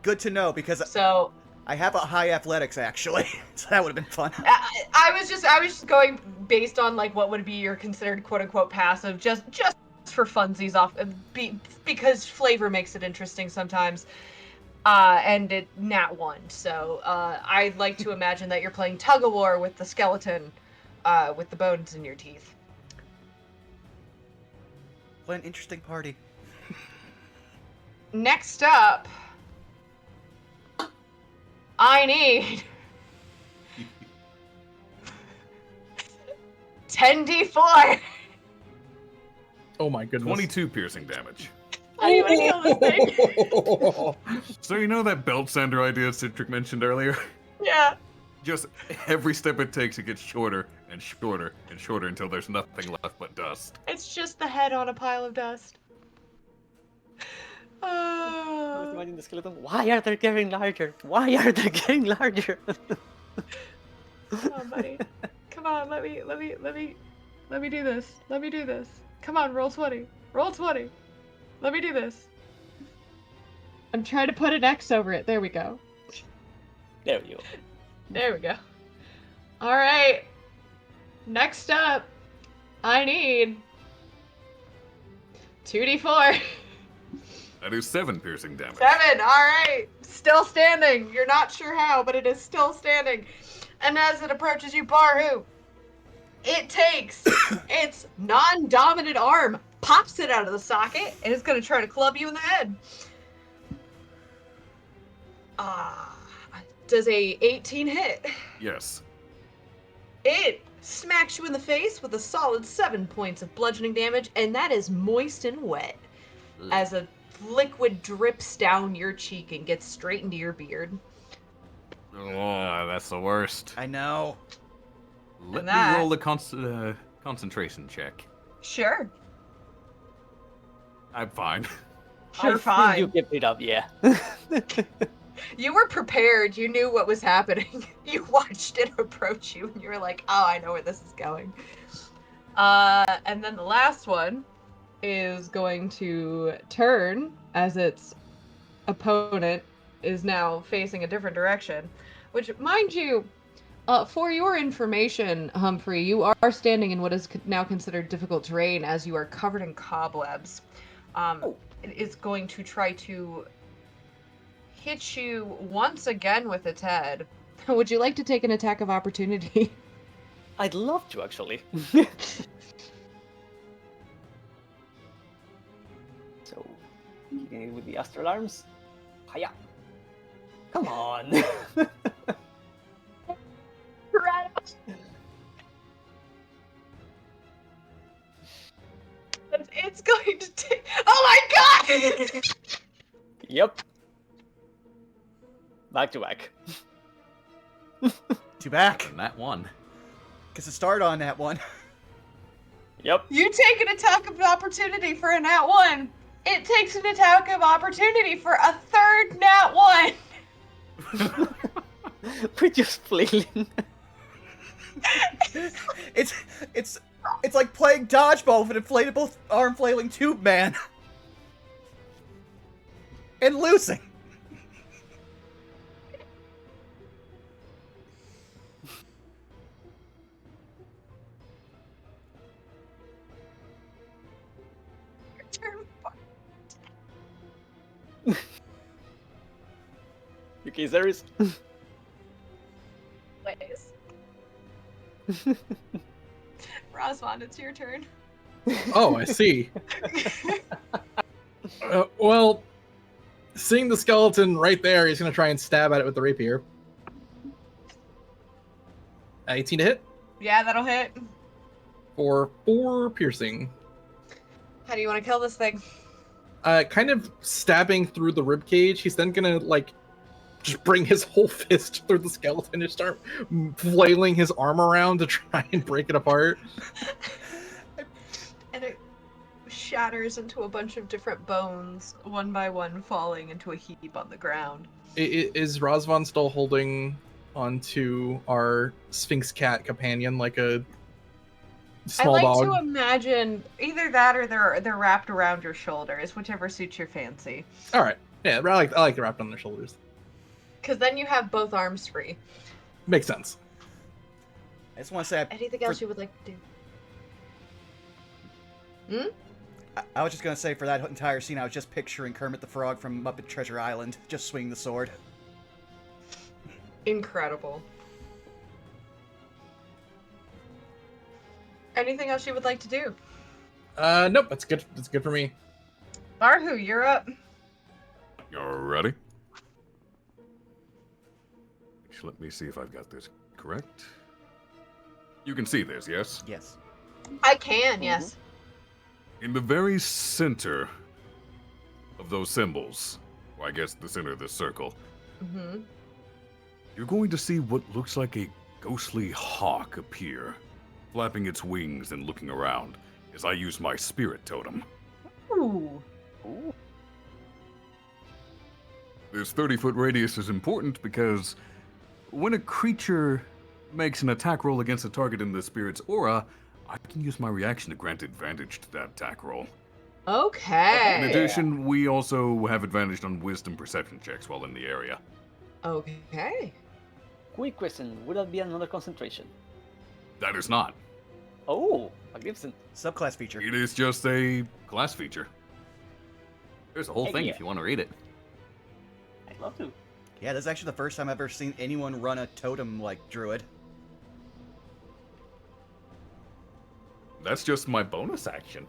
Good to know, because So I have a high athletics, actually. So that would have been fun. I was just going based on like what would be your considered quote unquote passive, just for funsies off, because flavor makes it interesting sometimes. And it nat 1. So I'd like to imagine that you're playing tug of war with the skeleton, with the bones in your teeth. What an interesting party. Next up, I need 10d4. Oh my goodness. 22 piercing damage. How do you want to kill this thing? So you know that belt sander idea Citric mentioned earlier? Yeah. Just every step it takes, it gets shorter and shorter and shorter until there's nothing left but dust. It's just the head on a pile of dust. I was imagining the skeleton. Why are they getting larger? Why are they getting larger? Come on, buddy. Come on, let me do this. Let me do this. Come on, roll 20. Roll 20. Let me do this. I'm trying to put an X over it. There we go. There you go. There we go. Alright. Next up, I need 2d4. That is 7 piercing damage. 7, alright. Still standing. You're not sure how, but it is still standing. And as it approaches you, Barhu, it takes its non-dominant arm, pops it out of the socket, and it's going to try to club you in the head. Does a 18 hit? Yes. It smacks you in the face with a solid 7 points of bludgeoning damage, and that is moist and wet as a liquid drips down your cheek and gets straight into your beard. Oh, that's the worst. I know. Let And me that- roll the concentration check. Sure. I'm fine. You're I think fine. You kept it up, yeah. You were prepared. You knew what was happening. You watched it approach you, and you were like, oh, I know where this is going. And then the last one is going to turn as its opponent is now facing a different direction. Which, mind you, for your information, Humphrey, you are standing in what is now considered difficult terrain as you are covered in cobwebs. It is going to try to hit you once again with its head. Would you like to take an attack of opportunity? I'd love to, actually. So, hitting it with the astral arms. Hiya. Come on. It's going to take. Oh my god! Yep. Back to back. Too back. And that one. Gets a start on that one. Yep. You take an attack of opportunity for a nat 1. It takes an attack of opportunity for a third nat 1. We're just flailing. It's like playing dodgeball with an inflatable arm flailing tube man. And losing. Okay, Zeris. Ways. Razvan, it's your turn. Oh, I see. Well, seeing the skeleton right there, he's going to try and stab at it with the rapier. 18 to hit Yeah, that'll hit. for 4 piercing. How do you want to kill this thing? Kind of stabbing through the rib cage. He's then going to, like, just bring his whole fist through the skeleton and start flailing his arm around to try and break it apart. And it shatters into a bunch of different bones, one by one falling into a heap on the ground. Is Razvan still holding onto our Sphinx cat companion like a small I like dog? to imagine either that or they're wrapped around your shoulders, whichever suits your fancy. All right. Yeah, I like the wrapped on their shoulders. Because then you have both arms free. Makes sense. I just want to say, Anything else you would like to do? I was just going to say for that entire scene, I was just picturing Kermit the Frog from Muppet Treasure Island, just swinging the sword. Incredible. Anything else you would like to do? Nope, that's good. That's good for me. Barhu, you're up. You're ready? Let me see if I've got this correct. You can see this, yes? Yes. I can, yes. In the very center of those symbols, or I guess the center of this circle, Mm-hmm. you're going to see what looks like a ghostly hawk appear, flapping its wings and looking around as I use my spirit totem. Ooh. Ooh. This 30-foot radius is important because when a creature makes an attack roll against a target in the spirit's aura, I can use my reaction to grant advantage to that attack roll. Okay. In addition, we also have advantage on wisdom perception checks while in the area. Okay. Quick question: would that be another concentration? That is not. Oh, magnificent! Subclass feature. It is just a class feature. There's a whole Heck thing yeah. if you want to read it. I'd love to. Yeah, this is actually the first time I've ever seen anyone run a totem like druid. That's just my bonus action.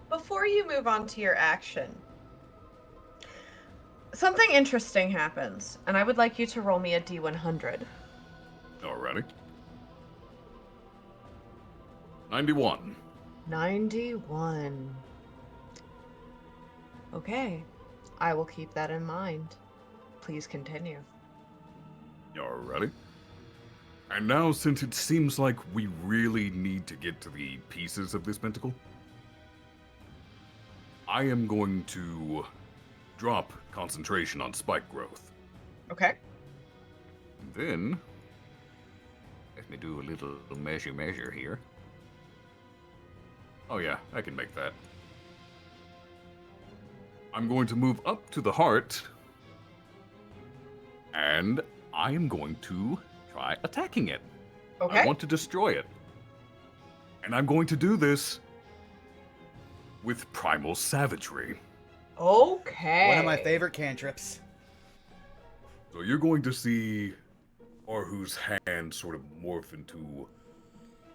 Before you move on to your action, something interesting happens, and I would like you to roll me a D100. Alrighty. 91. 91. Okay. I will keep that in mind. Please continue. Alrighty. And now, since it seems like we really need to get to the pieces of this pentacle, I am going to drop concentration on spike growth. Okay. Then, Let me do a little measure here. oh yeah, I can make that. I'm going to move up to the heart, and I am going to try attacking it. Okay. I want to destroy it. And I'm going to do this with primal savagery. Okay. One of my favorite cantrips. So you're going to see Arhu's hand sort of morph into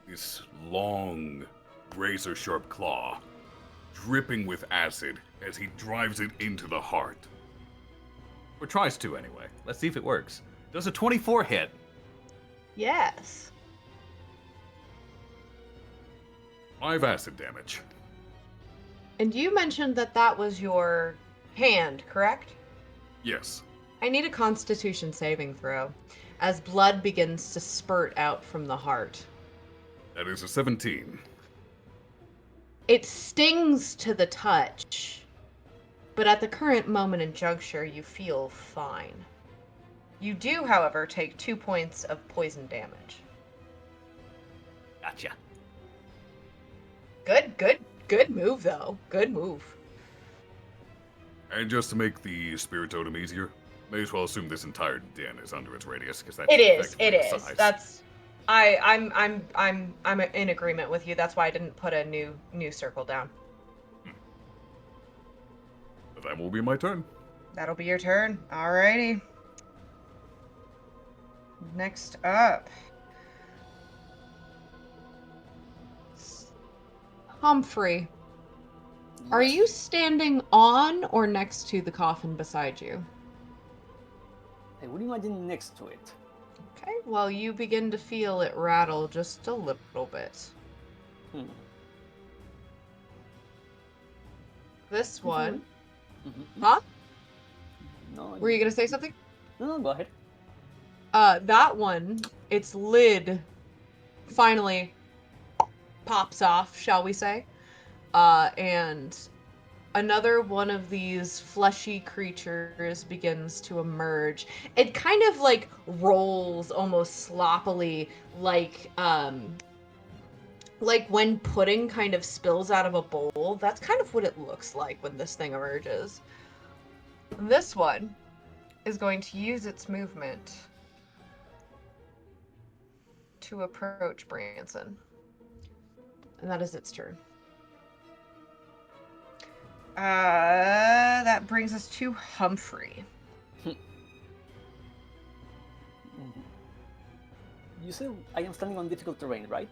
this long, razor-sharp claw, dripping with acid as he drives it into the heart. Or tries to, anyway. Let's see if it works. Does a 24 hit? Yes. 5 acid damage. And you mentioned that that was your hand, correct? Yes. I need a constitution saving throw as blood begins to spurt out from the heart. That is a 17. It stings to the touch, but at the current moment and juncture, you feel fine. You do, however, take 2 points of poison damage. Gotcha. Good move, though. Good move. And just to make the spirit totem easier, may as well assume this entire den is under its radius, because that's It is. effectively It the is. size. That's. I'm in agreement with you. That's why I didn't put a new circle down. But that will be my turn. That'll be your turn. Alrighty. Next up. Humphrey. Are you standing on or next to the coffin beside you? I would imagine next to it. Okay, well, you begin to feel it rattle just a little bit. Hmm. This one. Mm-hmm. Huh? No. Were you gonna say something? No, go ahead. That one, its lid finally pops off, shall we say. And another one of these fleshy creatures begins to emerge. It kind of like rolls almost sloppily, like when pudding kind of spills out of a bowl. That's kind of what it looks like when this thing emerges. This one is going to use its movement to approach Branson. And that is its turn. That brings us to Humphrey. You said I am standing on difficult terrain, right?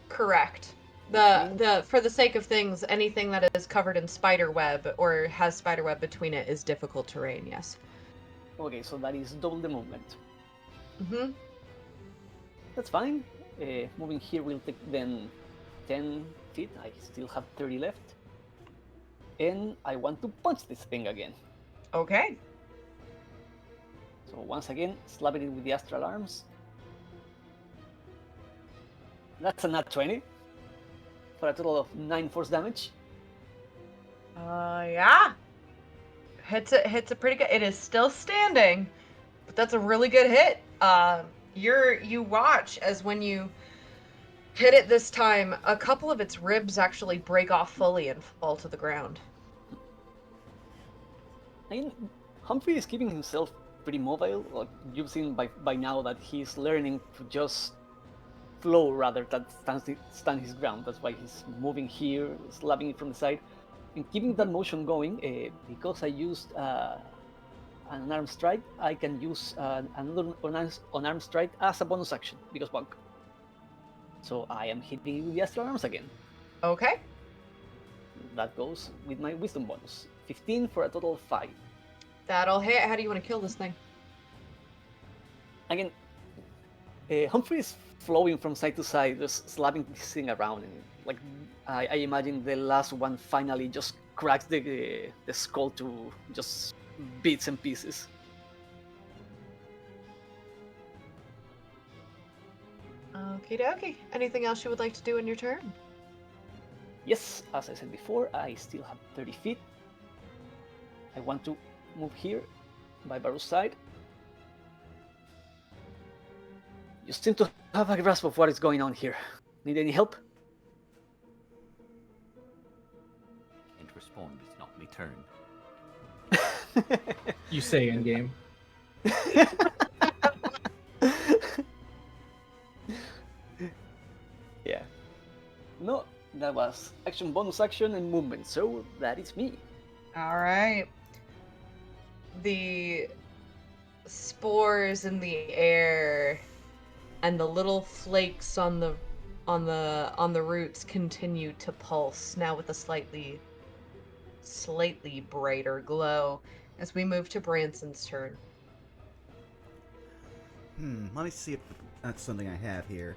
Correct. For the sake of things, anything that is covered in spider web or has spider web between it is difficult terrain. Yes. Okay, so that is double the movement. Mm-hmm. That's fine. Moving here will take then 10 feet. I still have 30 left. And I want to punch this thing again. Okay. So once again, slapping it with the astral arms. That's a nat 20 for a total of 9 force damage. Yeah. Hits it pretty good. It is still standing, but that's a really good hit. You watch as when you hit it this time, a couple of its ribs actually break off fully and fall to the ground. I mean, Humphrey is keeping himself pretty mobile. Like you've seen by now that he's learning to just flow rather than stand his ground. That's why he's moving here, slapping it from the side, and keeping that motion going. Because I used an unarmed strike, I can use another unarmed strike as a bonus action because bug. So I am hitting with the astral arms again. Okay. That goes with my wisdom bonus. 15 for a total of 5. That'll hit. How do you want to kill this thing? Again, Humphrey is flowing from side to side, just slapping this thing around. And like I imagine the last one finally just cracks the skull to just bits and pieces. Okie dokie. Anything else you would like to do in your turn? Yes, as I said before, I still have 30 feet. I want to move here by Baru's side. You seem to have a grasp of what is going on here. Need any help? And respond, it's not me turn. You say in game. Yeah. No, that was action, bonus action, and movement, so that is me. All right. The spores in the air and the little flakes on the roots continue to pulse, now with a slightly brighter glow as we move to Branson's turn. Let me see if that's something I have here.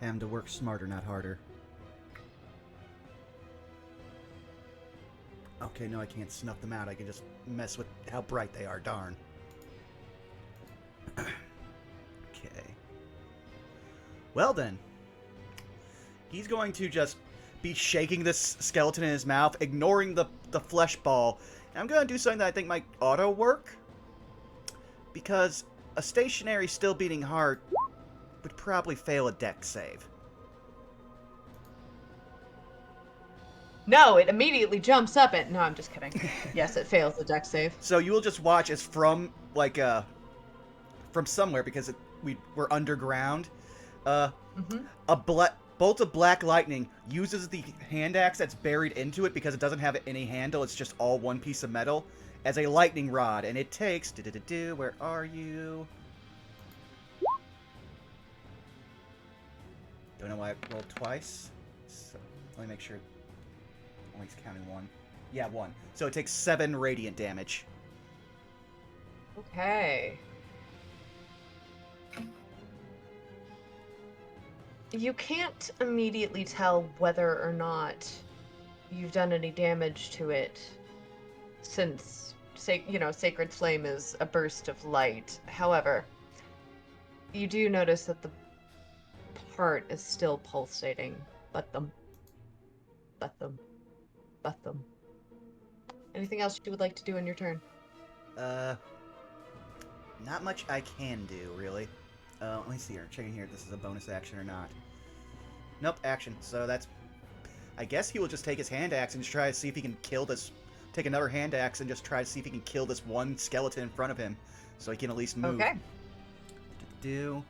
Having to work smarter, not harder. Okay, no, I can't snuff them out. I can just mess with how bright they are, darn. Okay. Well then. He's going to just be shaking this skeleton in his mouth, ignoring the flesh ball. And I'm going to do something that I think might auto-work. Because a stationary still beating heart would probably fail a dex save. No, it immediately jumps up at... No, I'm just kidding. Yes, it fails the dex save. So you will just watch as from, like, from somewhere, because we're underground, a bolt of black lightning uses the hand axe that's buried into it because it doesn't have any handle, it's just all one piece of metal, as a lightning rod, and it takes... Where are you? Don't know why I rolled twice. So, let me make sure... Only counting one. Yeah, 1. So it takes 7 radiant damage. Okay. You can't immediately tell whether or not you've done any damage to it, since, Sacred Flame is a burst of light. However, you do notice that the part is still pulsating. Let them. Anything else you would like to do in your turn? Not much I can do, really. Let me see here. Checking here if this is a bonus action or not. Nope, action. So that's... I guess he will just take his hand axe and just try to see if he can kill this... Take another hand axe and just try to see if he can kill this one skeleton in front of him. So he can at least move. Okay. Do...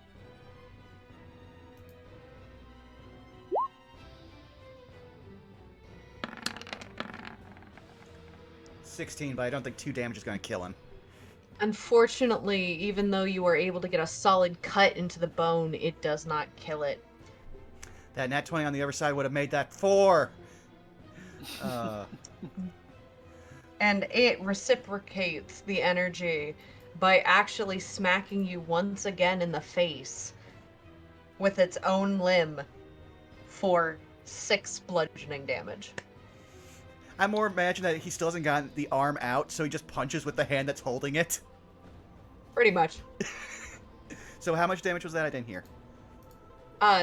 16, but I don't think 2 damage is going to kill him. Unfortunately, even though you are able to get a solid cut into the bone, it does not kill it. That nat 20 on the other side would have made that 4. And it reciprocates the energy by actually smacking you once again in the face with its own limb for 6 bludgeoning damage. I more imagine that he still hasn't gotten the arm out, so he just punches with the hand that's holding it. Pretty much. So how much damage was that? I didn't hear.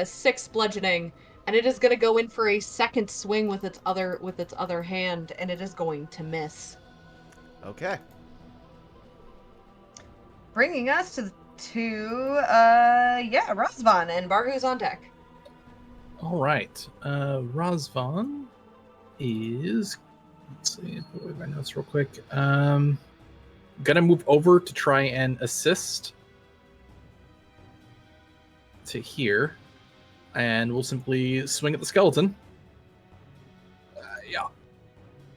6 bludgeoning, and it is going to go in for a second swing with its other hand, and it is going to miss. Okay. Bringing us to Razvan and Barhu's on deck. All right. Razvan is. Let's see. Pull away my notes real quick. Gonna move over to try and assist to here, and we'll simply swing at the skeleton. Yeah.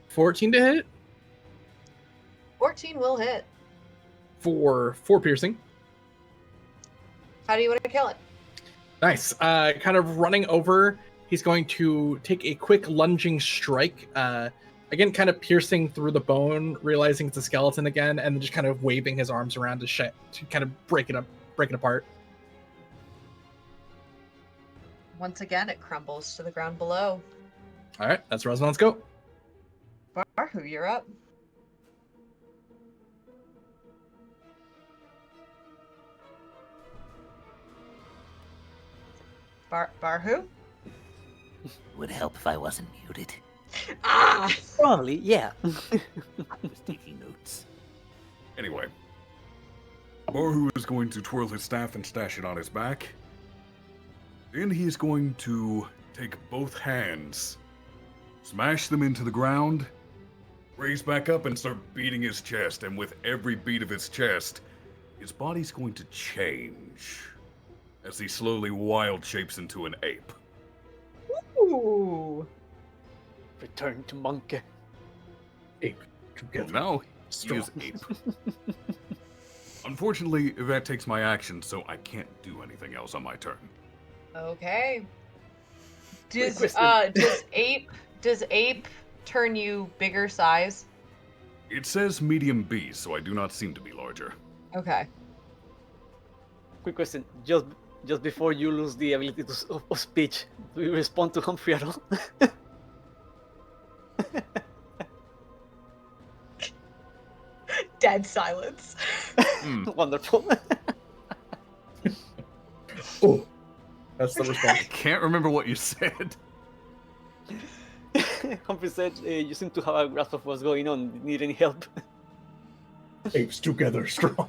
14 to hit 14 will hit. for 4 piercing. How do you want to kill it? Nice. Kind of running over, he's going to take a quick lunging strike. Again, kind of piercing through the bone, realizing it's a skeleton again, and then just kind of waving his arms around to kind of break it apart. Once again, it crumbles to the ground below. All right, that's Razvan. Let's go. Barhu, you're up. Barhu? Would help if I wasn't muted. Ah! Probably, yeah. I was taking notes. Anyway, Barhu is going to twirl his staff and stash it on his back. Then he is going to take both hands, smash them into the ground, raise back up and start beating his chest. And with every beat of his chest, his body's going to change as he slowly wild shapes into an ape. Ooh. Return to monkey. Ape. Well, now he is ape. Unfortunately, that takes my action, so I can't do anything else on my turn. Okay. Quick Does ape turn you bigger size? It says medium beast, so I do not seem to be larger. Okay. Quick question. Just before you lose the ability of speech, do you respond to Humphrey at all? Dead silence. Wonderful. Oh, that's the I response. can't remember what you said. Humphrey said, you seem to have a grasp of what's going on. Need any help? Apes together strong.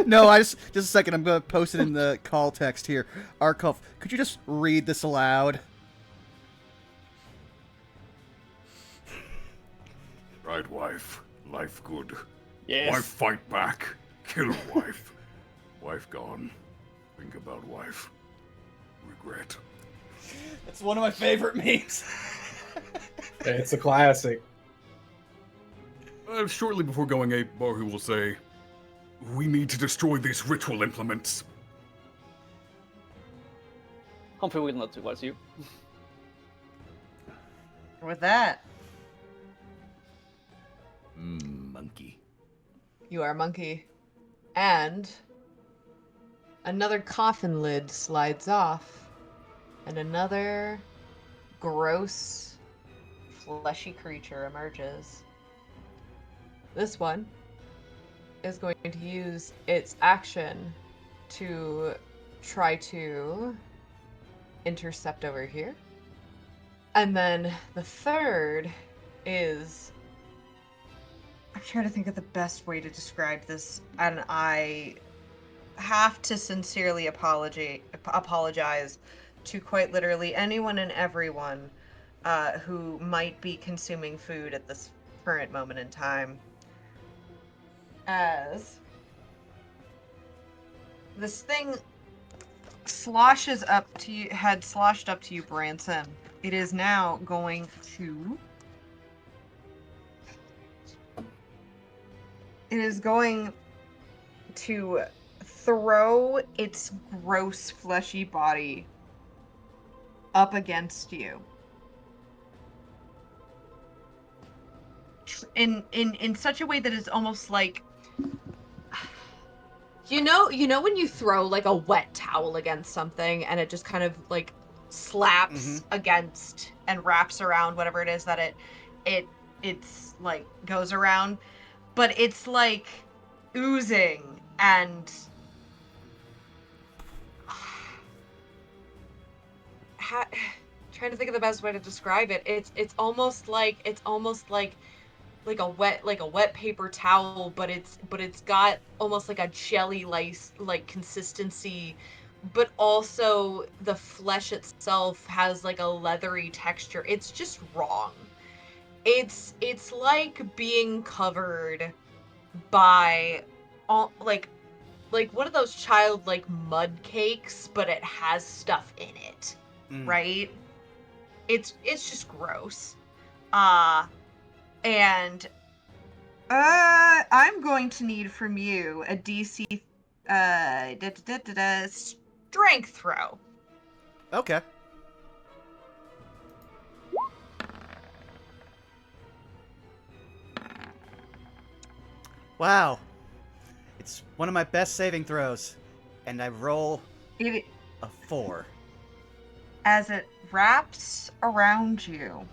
No, just a second. I'm going to post it in the call text here. Arkov, could you just read this aloud? Right, wife. Life good. Yes. Wife fight back. Kill wife. Wife gone. Think about wife. Regret. It's one of my favorite memes. It's a classic. Shortly before going ape, Barhu will say, "We need to destroy these ritual implements." Humphrey will not towards you. With that, Monkey. you are a monkey. And another coffin lid slides off. And another gross, fleshy creature emerges. This one is going to use its action to try to intercept over here. And then the third is... I'm trying to think of the best way to describe this, and I have to sincerely apologize to quite literally anyone and everyone who might be consuming food at this current moment in time. As this thing had sloshed up to you, Branson. It is now going to... It is going to throw its gross, fleshy body up against you. In such a way that is almost like, you know when you throw like a wet towel against something and it just kind of like slaps against and wraps around whatever it is that it's like goes around, but it's like oozing and trying to think of the best way to describe it. It's almost like a wet paper towel, but it's got almost like a jelly like consistency, but also the flesh itself has like a leathery texture. It's just wrong. It's like being covered by all like one of those child like mud cakes, but it has stuff in it, right? It's just gross. And I'm going to need from you a DC strength throw. Okay. Wow. It's one of my best saving throws. And I roll It, a 4. as it wraps around you,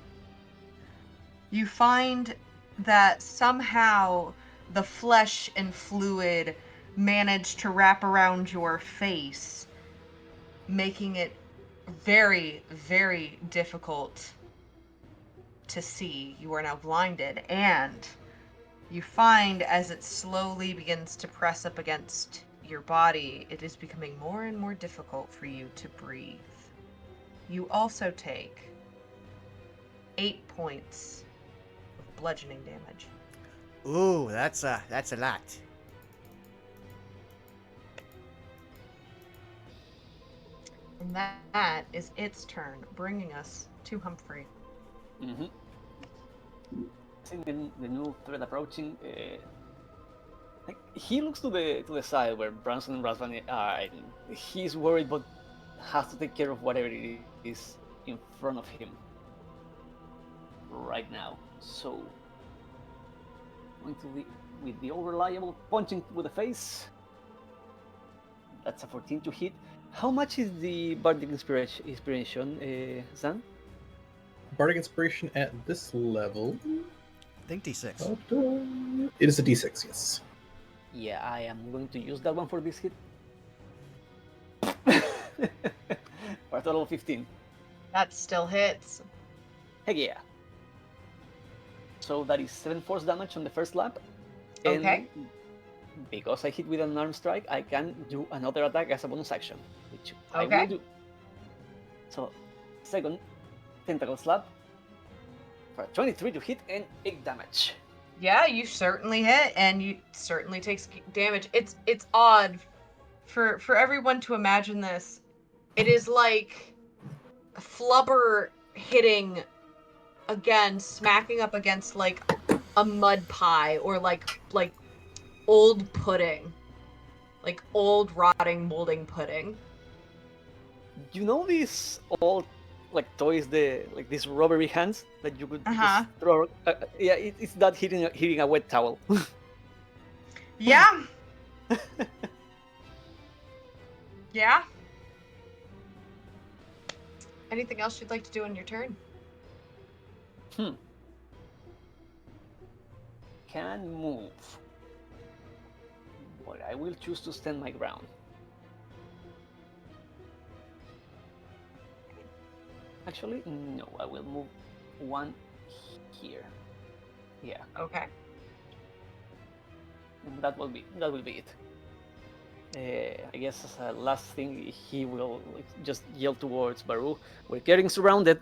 you find that somehow the flesh and fluid manage to wrap around your face, making it very, very difficult to see. You are now blinded, and you find as it slowly begins to press up against your body, it is becoming more and more difficult for you to breathe. You also take 8 points of bludgeoning damage. Ooh, that's a lot. And that is its turn, bringing us to Humphrey. Mm-hmm. Seeing the new threat approaching, like, he looks to the side where Branson and Razvan are. And he's worried, but has to take care of whatever it is in front of him right now. So, going to with the unreliable punching with the face. That's a 14 to hit. How much is the bardic inspiration, Zan? Bardic Inspiration at this level. I think D6. It is a D6, yes. Yeah, I am going to use that one for this hit. For a total of 15. That still hits. Heck yeah. So that is 7 force damage on the first lap. And Okay. because I hit with an arm strike, I can do another attack as a bonus action, which I Okay. will do. So, second tentacle slap for 23 to hit and 8 damage. Yeah, you certainly hit, and you certainly takes damage. It's odd for everyone to imagine this. It is like a flubber hitting again, smacking up against like a mud pie or like old pudding, like old rotting molding pudding. You know these old like toys, like these rubbery hands that you could just throw? Yeah, it's that hitting a wet towel. Yeah. Yeah. Anything else you'd like to do on your turn? Can move, but I will choose to stand my ground. Actually, no, I will move one here. Yeah. Okay. And that will be it. I guess as a last thing, he will just yell towards Baru. We're getting surrounded.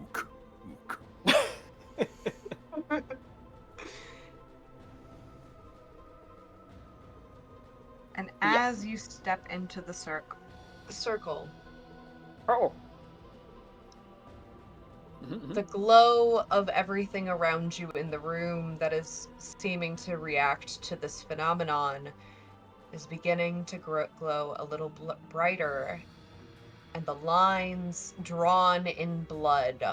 Ook, ook. And as you step into the circle, Oh. the glow of everything around you in the room that is seeming to react to this phenomenon is beginning to glow a little brighter and the lines drawn in blood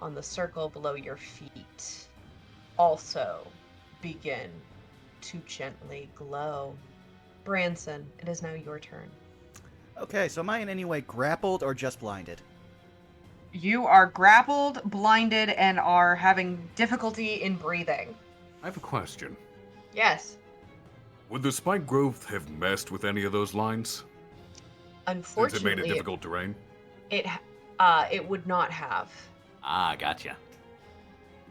on the circle below your feet also begin to gently glow. Branson, it is now your turn. Okay, so am I in any way grappled or just blinded? You are grappled, blinded, and are having difficulty in breathing. I have a question. Yes. Would the spike growth have messed with any of those lines? Since it made it Unfortunately, difficult terrain? it would not have. Ah, gotcha.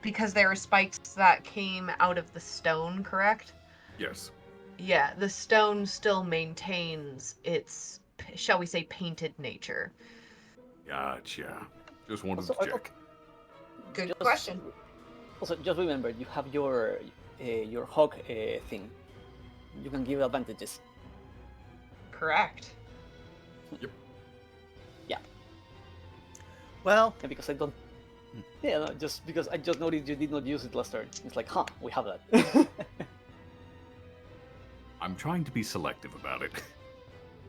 Because there are spikes that came out of the stone, correct? Yes. Yeah, the stone still maintains its, shall we say, painted nature. Gotcha. Just wanted Also, to check. Good Just- question. Also, just remember, you have your hog thing. You can give advantages. Correct. Well, And because I don't... Yeah, no, just because I just noticed you did not use it last turn. It's like, huh, we have that. I'm trying to be selective about it.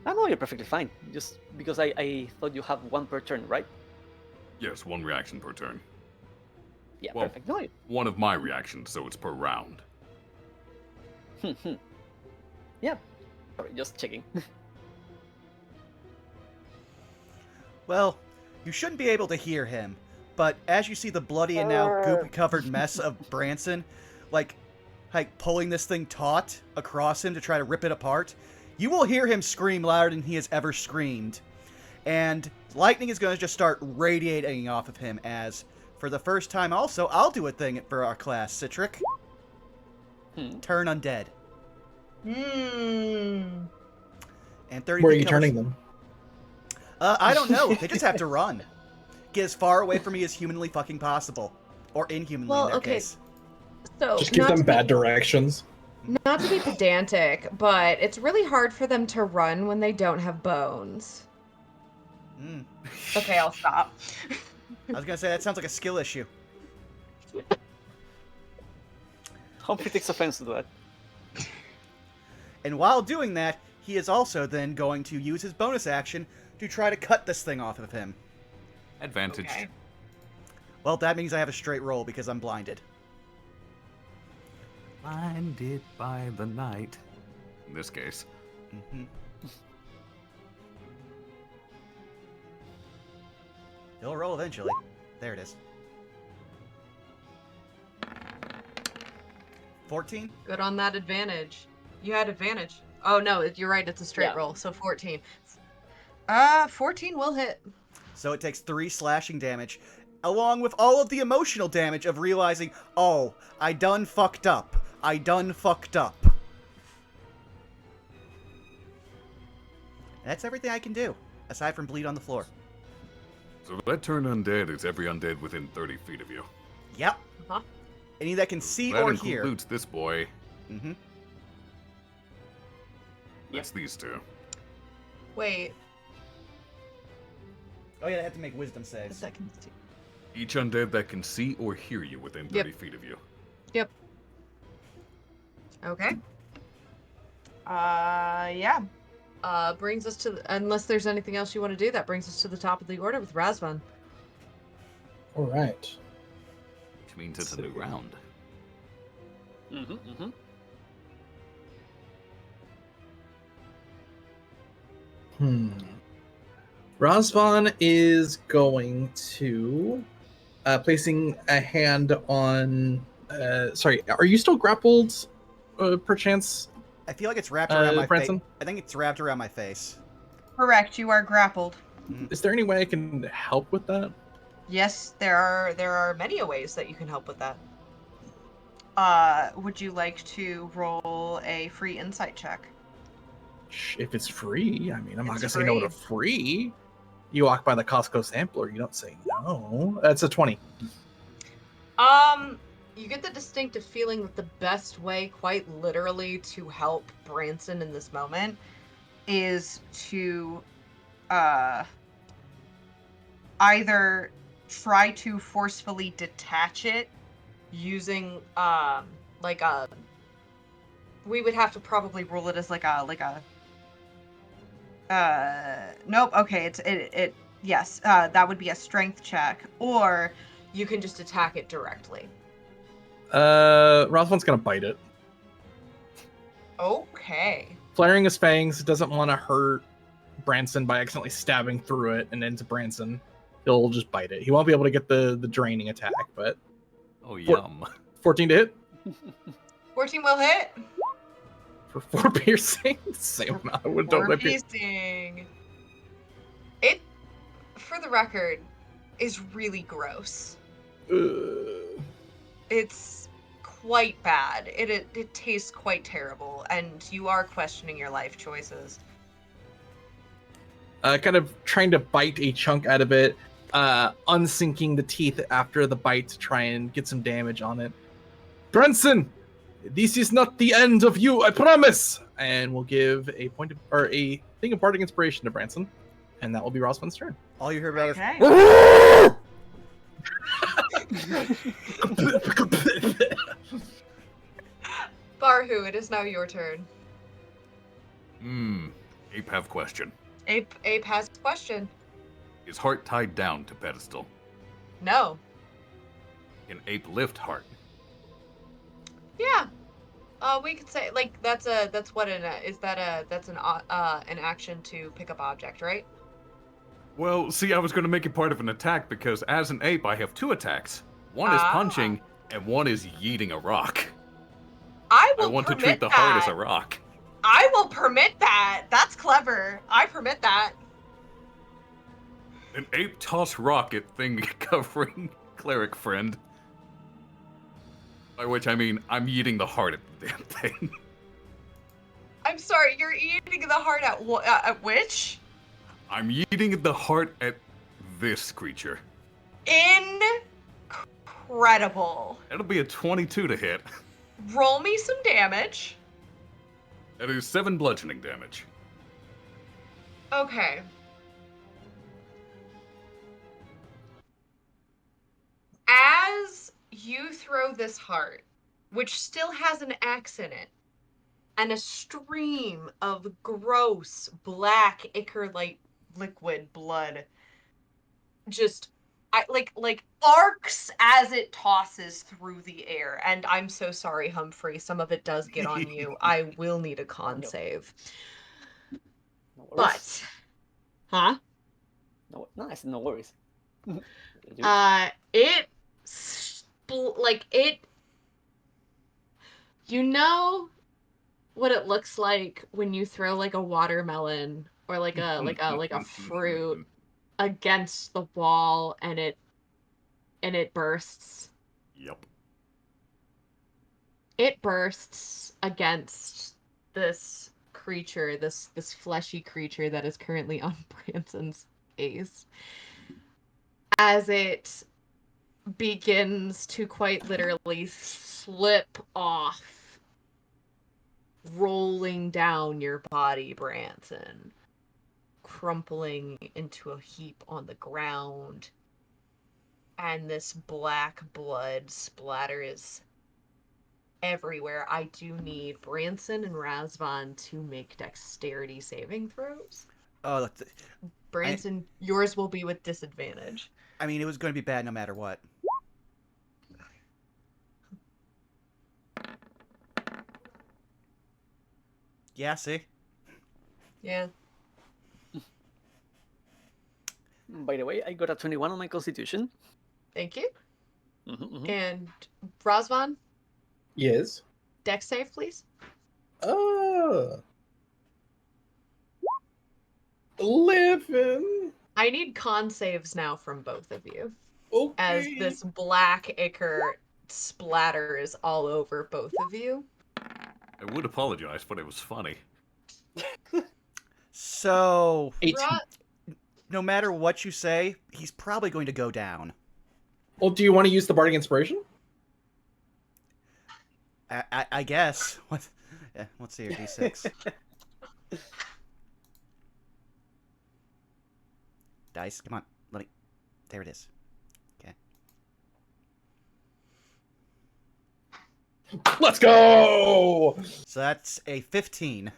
I know you're perfectly fine. Just because I thought you have one per turn, right? Yes, one reaction per turn. Yeah, Well- perfect. No, One of my reactions, so it's per round. yeah. Sorry, just checking. well, you shouldn't be able to hear him, but as you see the bloody and now goop-covered mess of Branson, like pulling this thing taut across him to try to rip it apart, you will hear him scream louder than he has ever screamed. And lightning is going to just start radiating off of him as, for the first time also, I'll do a thing for our class, Citric. Turn undead. Hmm. And 30 Where are feet you covers- turning them? I don't know. They just have to run. Get as far away from me as humanly fucking possible. Or inhumanly Well, in their okay. case. So, Just give them bad directions. Not to be pedantic, but it's really hard for them to run when they don't have bones. Mm. Okay, I'll stop. I was going to say, that sounds like a skill issue. Humphrey takes offense to that. And while doing that, he is also then going to use his bonus action to try to cut this thing off of him. Advantage. Okay. Well, that means I have a straight roll because I'm blinded. Blinded by the night. In this case. Mm-hmm. He'll roll eventually. There it is. 14? Good on that advantage. You had advantage. Oh no, you're right, it's a straight Yeah. roll, so 14. 14 will hit. So it takes 3 slashing damage, along with all of the emotional damage of realizing, oh, I done fucked up. I done fucked up. That's everything I can do, aside from bleed on the floor. So that turn undead is every undead within 30 feet of you. Yep. Uh-huh. Any that can see That or hear. includes this boy. Mm-hmm. That's these two. Wait, Oh yeah, they have to make wisdom saves. second. Each undead that can see or hear you within 30 feet of you. Yep. Okay. Yeah. Brings us to, unless there's anything else you want to do, that brings us to the top of the order with Razvan. All right. Which means it's a new round. Mm-hmm. Razvan is going to placing a hand on. Sorry, are you still grappled? Perchance, I feel like it's wrapped around my face. Branson? I think it's wrapped around my face. Correct, you are grappled. Is there any way I can help with that? Yes, there are many ways that you can help with that. Would you like to roll a free insight check? If it's free, I mean, I'm not It's gonna say no to free. You walk by the Costco sampler, you don't say no. That's a 20. You get the distinctive feeling that the best way, quite literally, to help Branson in this moment is to either try to forcefully detach it using like a, we would have to probably roll it as like a Nope. Okay, it. Yes, that would be a strength check, or you can just attack it directly. Razvan's gonna bite it. Okay. Flaring his fangs, doesn't want to hurt Branson by accidentally stabbing through it and into Branson. He'll just bite it. He won't be able to get the draining attack, but Oh, yum. 14 to hit 14 will hit. for 4 piercing. Same amount. I would don't Four let me. piecing. It, for the record, is really gross. It's quite bad. It tastes quite terrible, and you are questioning your life choices. Kind of trying to bite a chunk out of it, unsinking the teeth after the bite to try and get some damage on it. Branson, this is not the end of you, I promise. And we'll give a point of, or a thing of bardic inspiration to Branson, and that will be Razvan's turn. All you hear about Okay. Barhu, it is now your turn. Ape have question. Ape has a question. Is Heart tied down to pedestal? No. Can Ape lift Heart? Yeah. We could say like that's an action to pick up object, right? Well, see, I was going to make it part of an attack because as an ape, I have 2 attacks. One is punching, and one is yeeting a rock. I I will want to permit treat the that. heart as a rock. I will permit that. That's clever. I permit that. An ape toss rocket thing covering cleric friend. By which I mean, I'm eating the heart at the damn thing. I'm sorry, you're eating the heart at which? I'm eating the heart at this creature. Incredible. That'll be a 22 to hit. Roll me some damage. That is 7 bludgeoning damage. Okay. As you throw this heart, which still has an axe in it, and a stream of gross black ichor-like liquid blood just arcs as it tosses through the air. And I'm so sorry, Humphrey, some of it does get on you. I will need a con save. No worries. But huh? No, I said no worries. You know what it looks like when you throw like a watermelon or like a fruit against the wall and it bursts. Yep. It bursts against this creature, this fleshy creature that is currently on Branson's face, as it begins to quite literally slip off, rolling down your body, Branson, crumpling into a heap on the ground, and this black blood splatters everywhere. I do need Branson and Razvan to make dexterity saving throws. Oh, Branson, yours will be with disadvantage. I mean, it was going to be bad no matter what. Yeah, see? Yeah. By the way, I got a 21 on my constitution. Thank you. Mm-hmm. And Razvan, Yes. dex save, please. 11. I need con saves now from both of you. Okay. As this black ichor splatters all over both of you. I would apologize, but it was funny. So, 18. no matter what you say, he's probably going to go down. Well, do you want to use the bardic inspiration? I guess. What? Yeah, let's see here, D6. Dice, come on. Let me. There it is. Okay. Let's go! So that's a 15.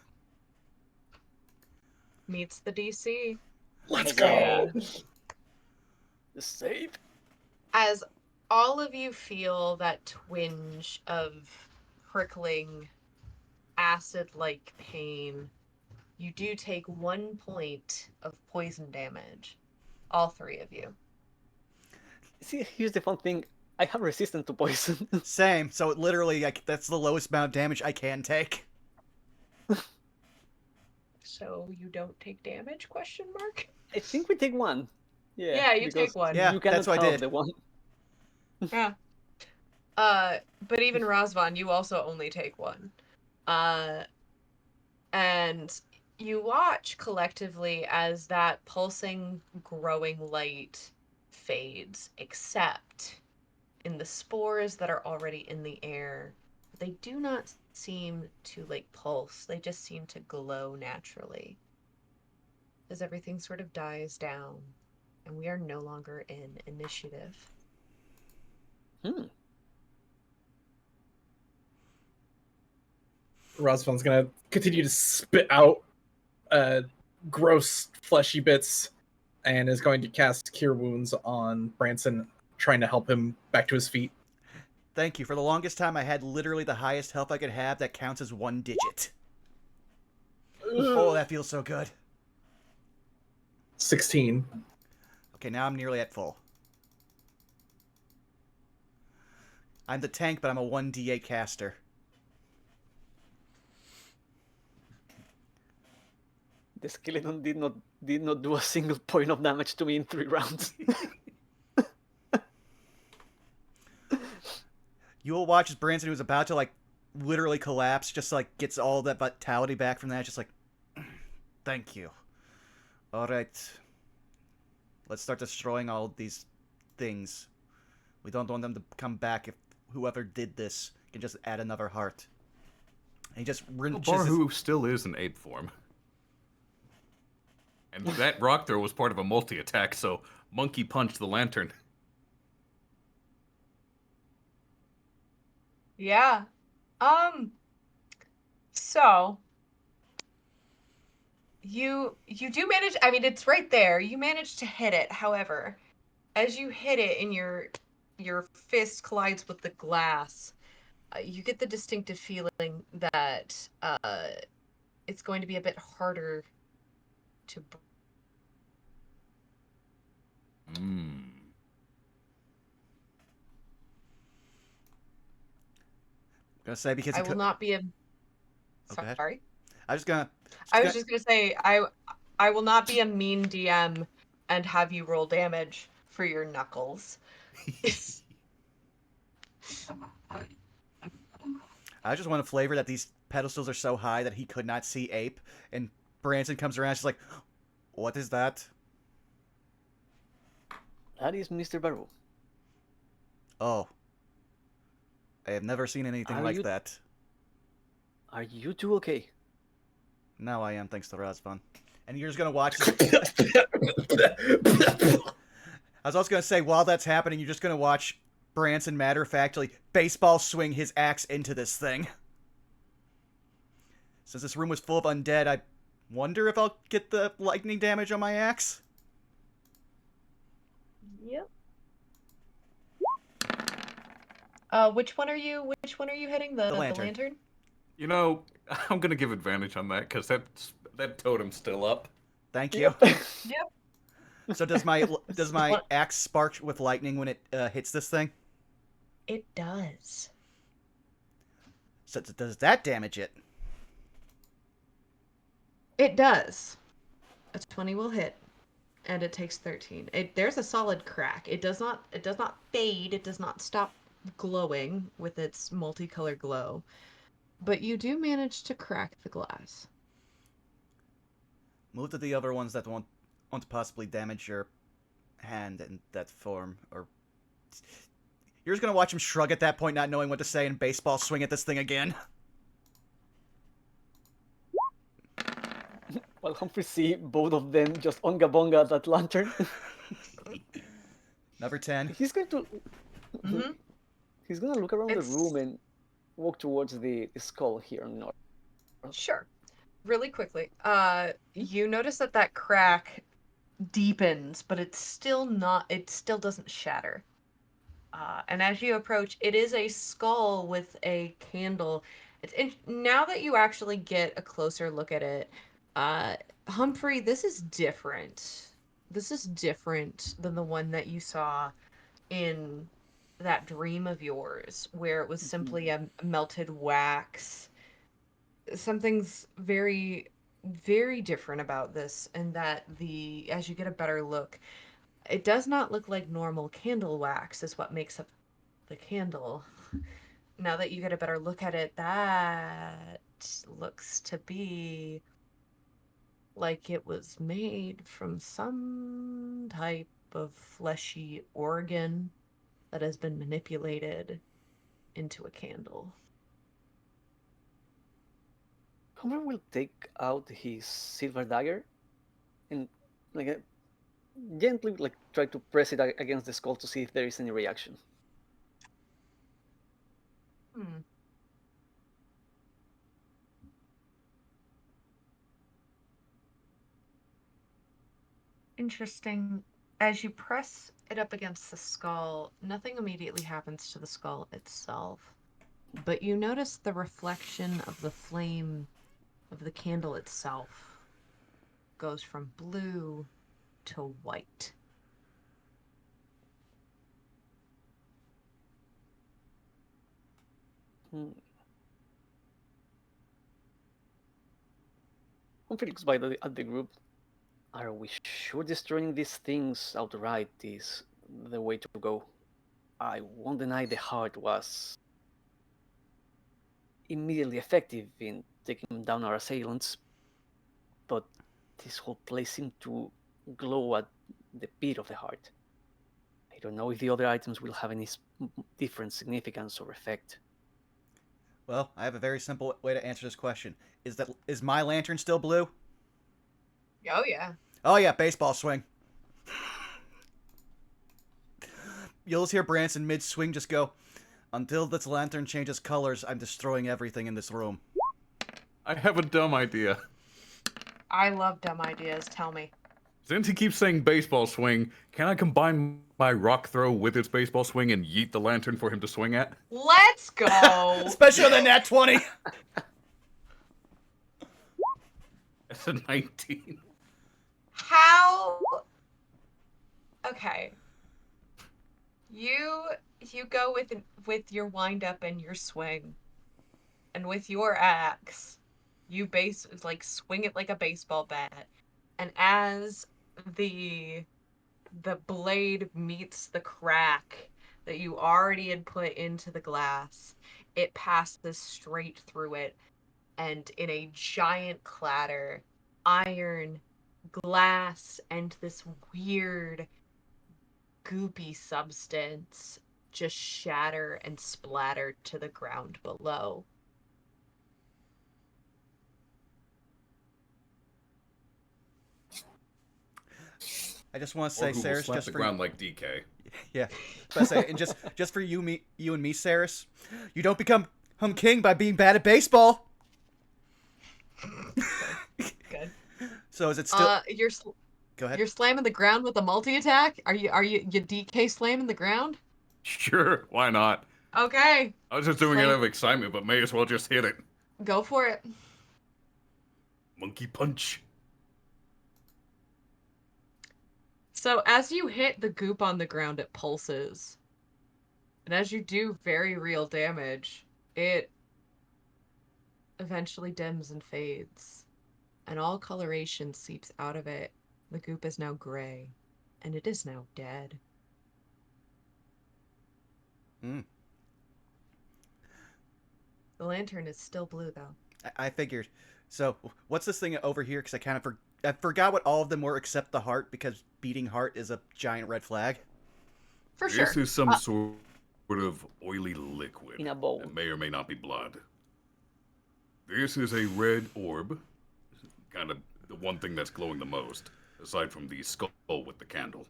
meets the DC. Let's Yeah. go. The save. As all of you feel that twinge of prickling acid-like pain, you do take 1 point of poison damage. All 3 of you. See, here's the fun thing. I have resistance to poison. Same. So it literally, that's the lowest amount of damage I can take. So you don't take damage? Question mark. I think we take 1. Yeah, you because take 1. Yeah, you cannot that's what I help did. the one. Yeah. But even Razvan, you also only take 1. And you watch collectively as that pulsing, growing light fades, except in the spores that are already in the air. They do not seem to pulse. They just seem to glow naturally. As everything sort of dies down, and we are no longer in initiative. Razvan's gonna continue to spit out gross fleshy bits and is going to cast Cure Wounds on Branson, trying to help him back to his feet. Thank you. For the longest time, I had literally the highest health I could have that counts as 1 digit. Oh, that feels so good. 16. Okay, now I'm nearly at full. I'm the tank, but I'm a 1d8 caster. The skeleton did not do a single point of damage to me in 3 rounds. You will watch as Branson, who's about to literally collapse, just gets all that vitality back from that. Just thank you. All right, let's start destroying all these things. We don't want them to come back. If whoever did this can just add another heart. And he just wrenches Barhu still is an ape form. And that rock throw was part of a multi-attack, so monkey punched the lantern. Yeah. So you do manage, I mean, it's right there. You manage to hit it. However, as you hit it and your fist collides with the glass, you get the distinctive feeling that it's going to be a bit harder to gonna say because I will not be a go ahead. sorry. I was just gonna say I will not be a mean DM and have you roll damage for your knuckles. I just want to flavor that these pedestals are so high that he could not see ape, and Branson comes around. She's like, "What is that?" That is Mr. Barrow. Oh, I have never seen anything like that. Are you two okay? Now I am, thanks to Razvan. And you're just gonna watch. I was also gonna say, while that's happening, you're just gonna watch Branson matter-of-factly baseball swing his axe into this thing. Since this room was full of undead, I wonder if I'll get the lightning damage on my axe. Yep. Which one are you hitting? The lantern? You know, I'm gonna give advantage on that because that totem's still up. Thank you. Yep. So does my axe spark with lightning when it hits this thing? It does. So does that damage it? It does. A 20 will hit, and it takes 13. There's a solid crack. It does not fade. It does not stop glowing with its multicolored glow, but you do manage to crack the glass. Move to the other ones that won't possibly damage your hand in that form, or you're just gonna watch him shrug at that point, not knowing what to say, and baseball swing at this thing again. While Humphrey see both of them just onga bonga that lantern. Number 10. He's going to. Mm-hmm. He's gonna look around the room and walk towards the skull here on north. Sure. really quickly, you notice that crack deepens, but it's still not. It still doesn't shatter. And as you approach, it is a skull with a candle. Now that you actually get a closer look at it, uh, Humphrey, this is different. This is different than the one that you saw in that dream of yours, where it was simply a melted wax. Something's very, very different about this, and that as you get a better look, it does not look like normal candle wax is what makes up the candle. Now that you get a better look at it, that looks to be like it was made from some type of fleshy organ that has been manipulated into a candle. Homer will take out his silver dagger and like gently like try to press it against the skull to see if there is any reaction. Hmm. Interesting. As you press it up against the skull, nothing immediately happens to the skull itself. But you notice the reflection of the flame of the candle itself goes from blue to white. Hmm. Humphrey looks by at the group. Are we sure destroying these things outright is the way to go? I won't deny the heart was immediately effective in taking down our assailants, but this whole place seemed to glow at the beat of the heart. I don't know if the other items will have any different significance or effect. Well, I have a very simple way to answer this question. Is my lantern still blue? Oh, yeah. Oh yeah, baseball swing. You'll just hear Branson mid-swing just go, "Until this lantern changes colors, I'm destroying everything in this room." I have a dumb idea. I love dumb ideas. Tell me. Since he keeps saying baseball swing, can I combine my rock throw with its baseball swing and yeet the lantern for him to swing at? Let's go. Especially on the nat 20. That's a 19. How? Okay. You go with your wind up and your swing, and with your axe, you swing it like a baseball bat, and as the blade meets the crack that you already had put into the glass, it passes straight through it, and in a giant clatter, iron, glass, and this weird goopy substance just shatter and splatter to the ground below. I just want to Or say, who will Saris, slap just the for ground like DK. yeah, but I say, and just for you and me, Saris, you don't become king by being bad at baseball. Good. So is it still? Go ahead. You're slamming the ground with a multi attack. Are you DK slamming the ground? Sure, why not? Okay. I was just doing it out of excitement, but may as well just hit it. Go for it. Monkey punch. So as you hit the goop on the ground, it pulses. And as you do very real damage, it eventually dims and fades. And all coloration seeps out of it. The goop is now gray. And it is now dead. Mm. The lantern is still blue, though. I figured. So what's this thing over here? Because I forgot what all of them were except the heart, because beating heart is a giant red flag. For sure. This is some sort of oily liquid. In a bowl. It may or may not be blood. This is a red orb. Kind of the one thing that's glowing the most, aside from the skull with the candle.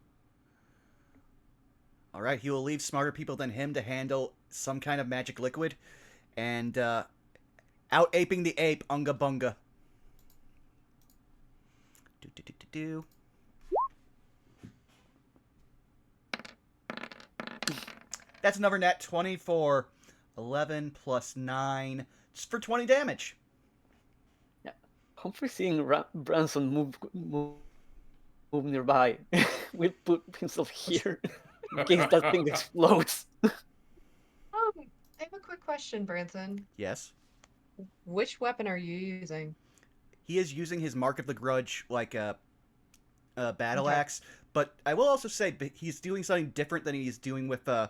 All right, he will leave smarter people than him to handle some kind of magic liquid, and out aping the ape, Unga Bunga. Do. That's another nat 20 for 11 plus 9, just for 20 damage. Yeah. Humphrey seeing Branson move nearby will put himself here in case that thing explodes. I have a quick question, Branson. Yes. Which weapon are you using? He is using his Mark of the Grudge like a battle Okay. axe, but I will also say he's doing something different than he's doing with the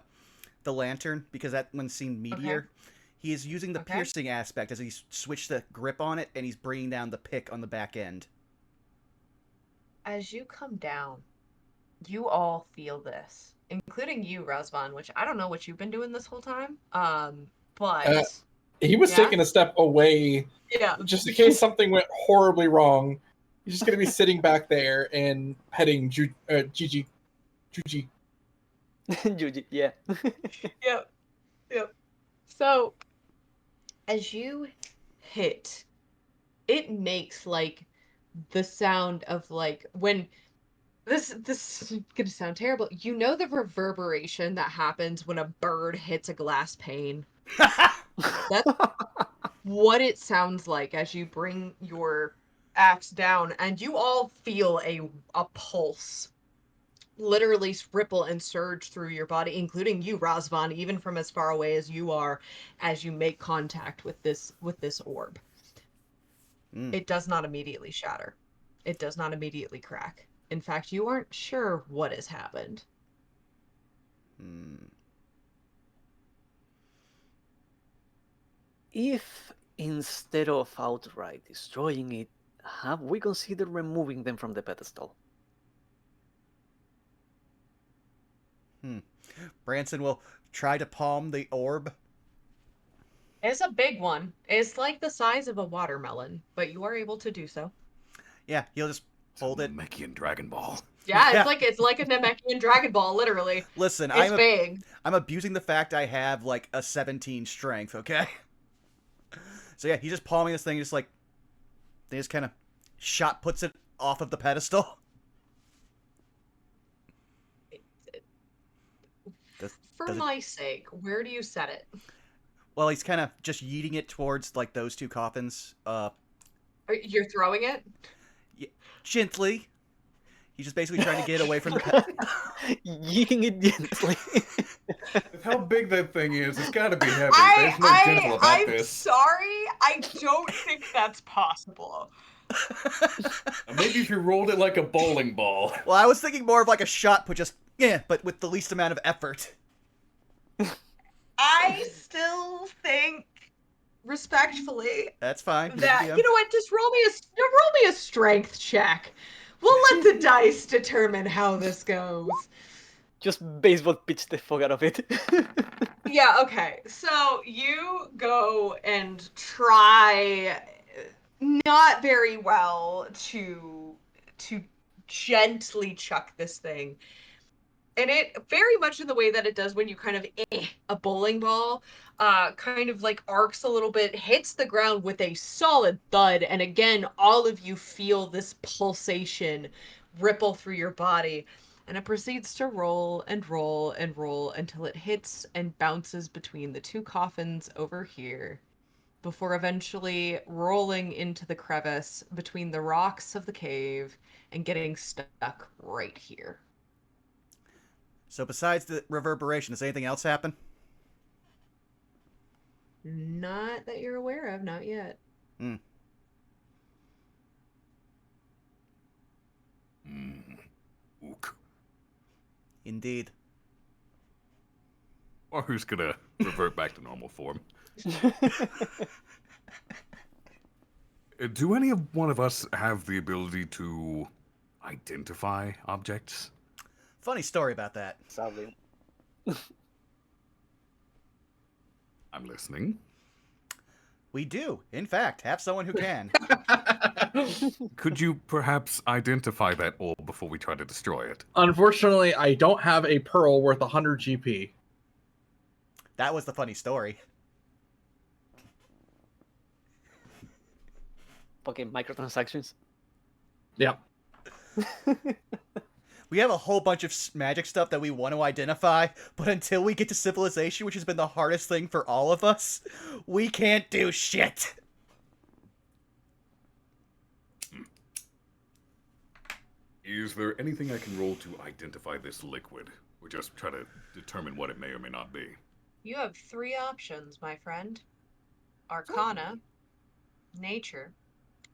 lantern, because that one's seen meteor. He is using the piercing aspect as he's switched the grip on it, and he's bringing down the pick on the back end. As you come down, you all feel this, including you, Razvan, which I don't know what you've been doing this whole time. But he was Yeah? taking a step away yeah, just in case something went horribly wrong. He's just going to be sitting back there and petting Gigi. Yuji, yeah. Yep. So, as you hit, it makes like the sound of like when this is gonna sound terrible. You know the reverberation that happens when a bird hits a glass pane? That's what it sounds like as you bring your axe down, and you all feel a pulse literally ripple and surge through your body, including you, Razvan, even from as far away as you are, as you make contact with this orb. It does not immediately shatter. It does not immediately crack. In fact, you aren't sure what has happened. If instead of outright destroying it, have we considered removing them from the pedestal? Branson will try to palm the orb. It's a big one. It's like the size of a watermelon, but you are able to do so. Yeah, he'll just hold it. Namekian Dragon Ball. Yeah, Yeah. it's like a Namekian Dragon Ball, literally. Listen, It's big. I'm abusing the fact I have like a 17 strength, okay? So yeah, he's just palming this thing, just like they just kind of shot puts it off of the pedestal. For my sake, where do you set it? Well, he's kind of just yeeting it towards like those two coffins. You're throwing it? Gently. He's just basically trying to get away from the Yeeting it gently. With how big that thing is, it's got to be heavy. There's no gentle about I'm this. sorry. I don't think that's possible. Maybe if you rolled it like a bowling ball. Well, I was thinking more of like a shot put, just but with the least amount of effort. I still think, respectfully, That's fine. that you know what? Just roll me a strength check. We'll let the dice determine how this goes. Just baseball pitch the fuck out of it. Yeah, okay. So you go and try not very well to gently chuck this thing. And it very much in the way that it does when you kind of a bowling ball, kind of like arcs a little bit, hits the ground with a solid thud, and again, all of you feel this pulsation ripple through your body, and it proceeds to roll and roll and roll until it hits and bounces between the two coffins over here, before eventually rolling into the crevice between the rocks of the cave and getting stuck right here. So besides the reverberation, does anything else happen? Not that you're aware of, not yet. Ook. Indeed. Or who's gonna revert back to normal form? Do any of one of us have the ability to identify objects? Funny story about that. Sadly. I'm listening. We do, in fact, have someone who can. Could you perhaps identify that orb before we try to destroy it? Unfortunately, I don't have a pearl worth 100 GP. That was the funny story. Fucking microtransactions. Yeah. We have a whole bunch of magic stuff that we want to identify, but until we get to civilization, which has been the hardest thing for all of us, we can't do shit. Is there anything I can roll to identify this liquid? Or just try to determine what it may or may not be? You have 3 options, my friend. Arcana, nature,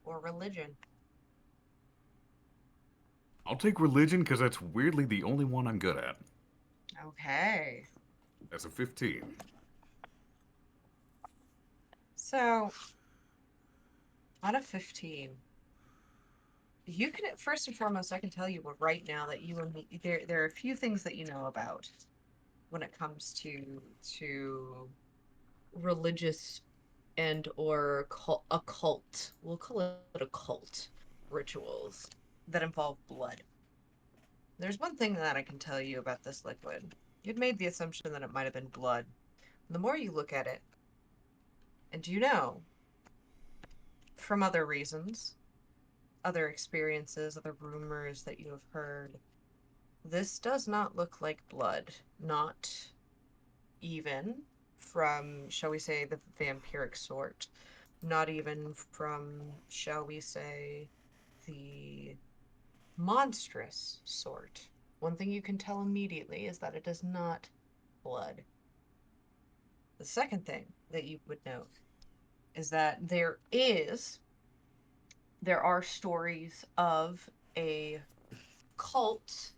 or religion. I'll take religion because that's weirdly the only one I'm good at. Okay. That's a 15. So, out of 15, you can, first and foremost, I can tell you right now that you and me, there are a few things that you know about when it comes to religious and or occult, we'll call it occult rituals that involve blood. There's one thing that I can tell you about this liquid. You'd made the assumption that it might have been blood. The more you look at it, and you know, from other reasons, other experiences, other rumors that you have heard, this does not look like blood. Not even from, shall we say, the vampiric sort. Not even from, shall we say, the monstrous sort. One thing you can tell immediately is that it is not blood. The second thing that you would note is that there are stories of a cult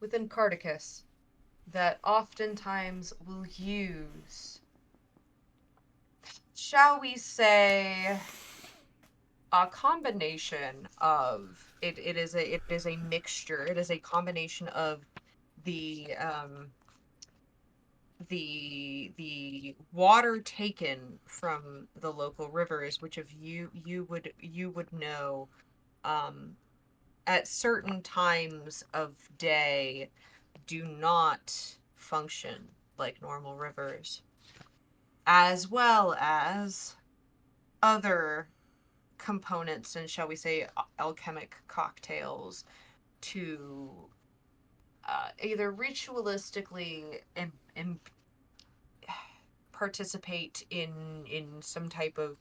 within Cardicus that oftentimes will use, shall we say, a combination of it is a mixture. It is a combination of the the water taken from the local rivers, which of you would know at certain times of day do not function like normal rivers, as well as other components and, shall we say, alchemic cocktails to either ritualistically participate in some type of,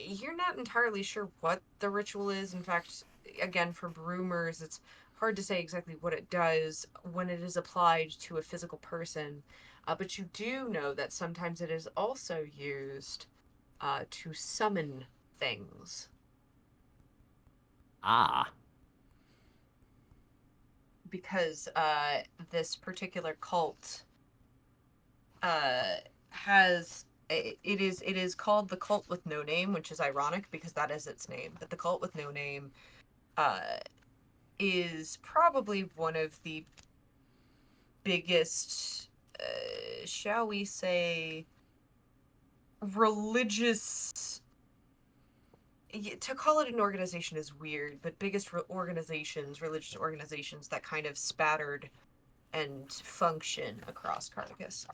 you're not entirely sure what the ritual is. In fact, again, from rumors, it's hard to say exactly what it does when it is applied to a physical person, but you do know that sometimes it is also used to summon things. Ah. Because this particular cult has it is called the Cult with No Name, which is ironic because that is its name. But the Cult with No Name uh, is probably one of the biggest, shall we say, religious. To call it an organization is weird, but biggest religious organizations that kind of spattered and function across Cardicus.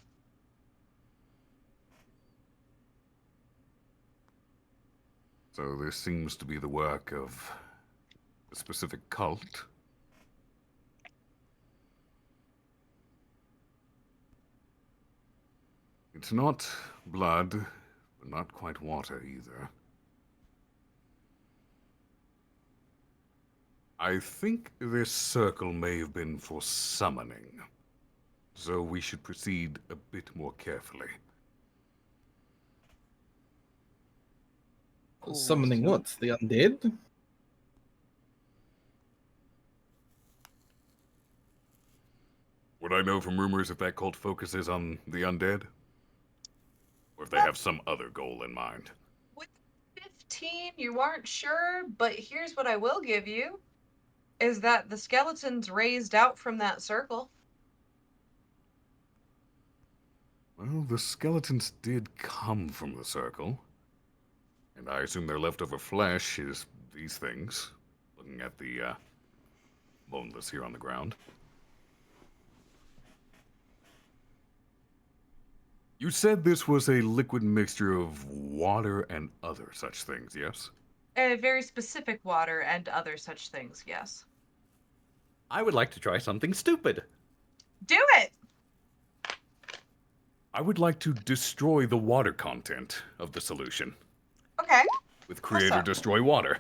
So this seems to be the work of a specific cult. It's not blood, but not quite water either. I think this circle may have been for summoning, so we should proceed a bit more carefully. Summoning what? The undead? Would I know from rumors if that cult focuses on the undead? Or if they have some other goal in mind? With 15, you aren't sure, but here's what I will give you, is that the skeletons raised out from that circle. Well, the skeletons did come from the circle. And I assume their leftover flesh is these things. Looking at the, boneless here on the ground. You said this was a liquid mixture of water and other such things, yes? Very specific water and other such things, yes. I would like to try something stupid. Do it! I would like to destroy the water content of the solution Okay, with creator Awesome. destroy water.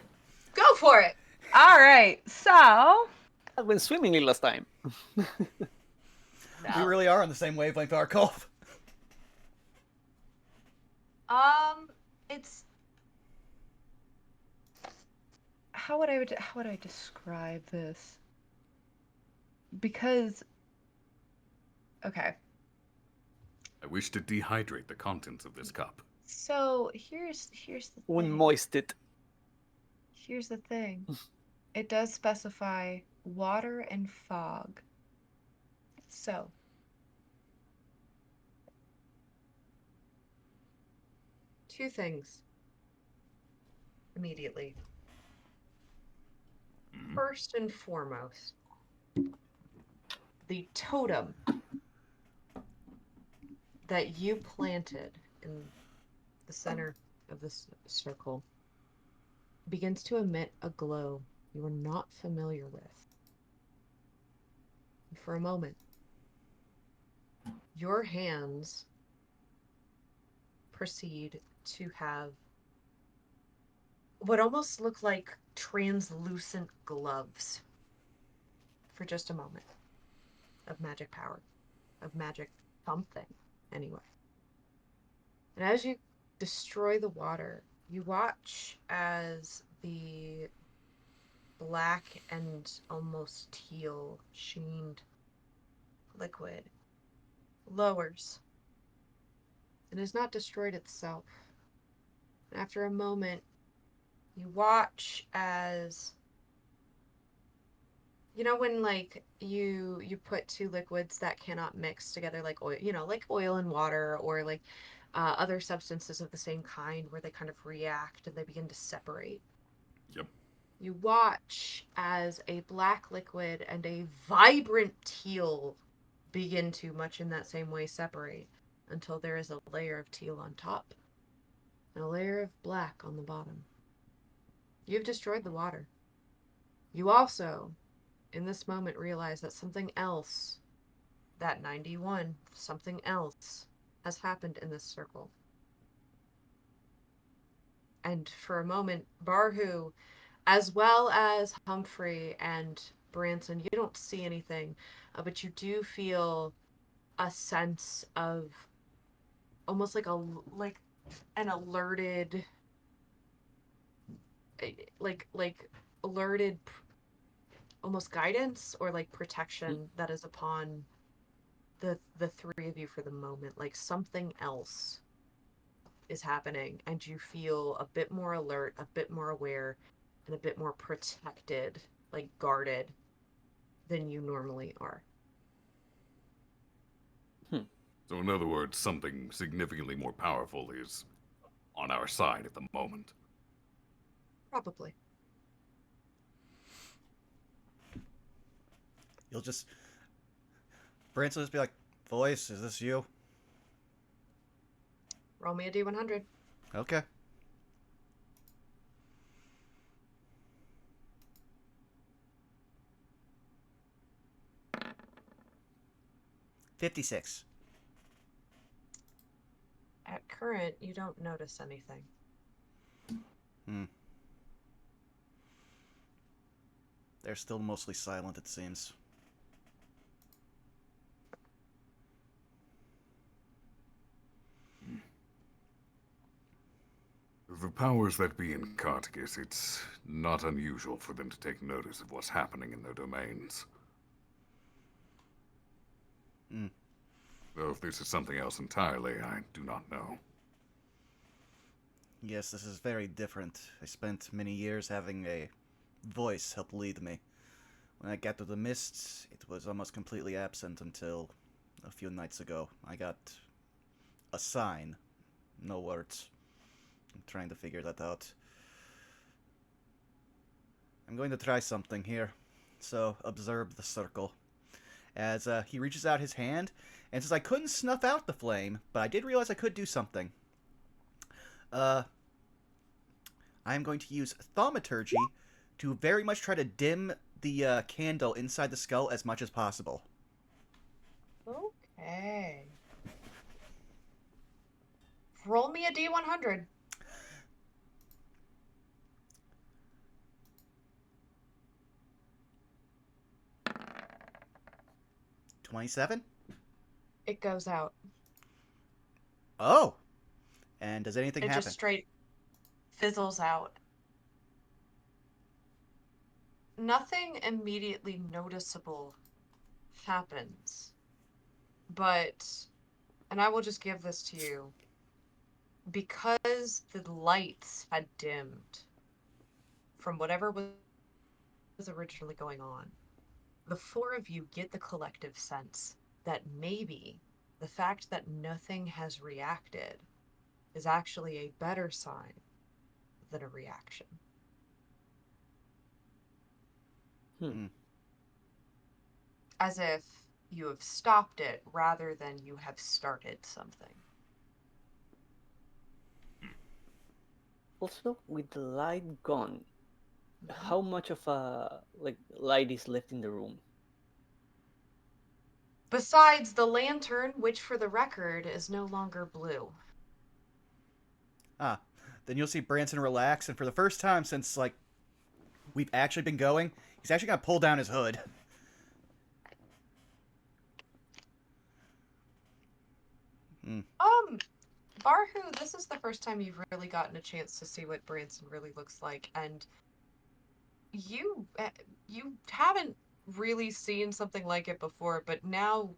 go for it. All right, so That went swimmingly last time. We really are on the same wavelength, Arkolf. it's how would I describe this? Because okay, I wish to dehydrate the contents of this cup. so here's the thing. Unmoist it. Here's the thing. It does specify water and fog. So, two things immediately. First and foremost, the totem that you planted in the center of this circle begins to emit a glow you are not familiar with. For a moment, your hands proceed to have what almost look like translucent gloves for just a moment of magic power, of magic something, anyway. And as you destroy the water, you watch as the black and almost teal sheened liquid lowers and is not destroyed itself. And after a moment, you watch as, you know, when like you put two liquids that cannot mix together, like oil, you know, like oil and water, or like other substances of the same kind, where they kind of react and they begin to separate. Yep. You watch as a black liquid and a vibrant teal begin to, much in that same way, separate until there is a layer of teal on top and a layer of black on the bottom. You've destroyed the water. You also, in this moment, realize that something else, that 91, something else has happened in this circle. And for a moment, Barhu, as well as Humphrey and Branson, you don't see anything, but you do feel a sense of almost like an alerted, like alerted almost guidance or like protection that is upon the three of you for the moment. Like something else is happening and you feel a bit more alert, a bit more aware, and a bit more protected, like guarded than you normally are. So in other words, something significantly more powerful is on our side at the moment. Probably. You'll just... Branson will just be like, voice, is this you? Roll me a D100. Okay. $56. At current, you don't notice anything. They're still mostly silent, it seems. The powers that be in Cartagis, it's not unusual for them to take notice of what's happening in their domains. Though if this is something else entirely, I do not know. Yes, this is very different. I spent many years having a voice help lead me. When I got to the mists, it was almost completely absent until a few nights ago. I got a sign. No words. I'm trying to figure that out. I'm going to try something here. So, observe the circle. As he reaches out his hand, and says I couldn't snuff out the flame, but I did realize I could do something. I'm going to use thaumaturgy to very much try to dim the candle inside the skull as much as possible. Okay. Roll me a D100. $27? It goes out. Oh! And does anything It happen? just straight fizzles out. Nothing immediately noticeable happens. But, and I will just give this to you, because the lights had dimmed from whatever was originally going on, the four of you get the collective sense that maybe the fact that nothing has reacted is actually a better sign than a reaction. As if you have stopped it rather than you have started something. Also, with the light gone, how much of a light is left in the room? Besides the lantern, which for the record is no longer blue. Ah, then you'll see Branson relax, and for the first time since, like, we've actually been going, he's actually gonna pull down his hood. Barhu, this is the first time you've really gotten a chance to see what Branson really looks like, and you haven't really seen something like it before, but now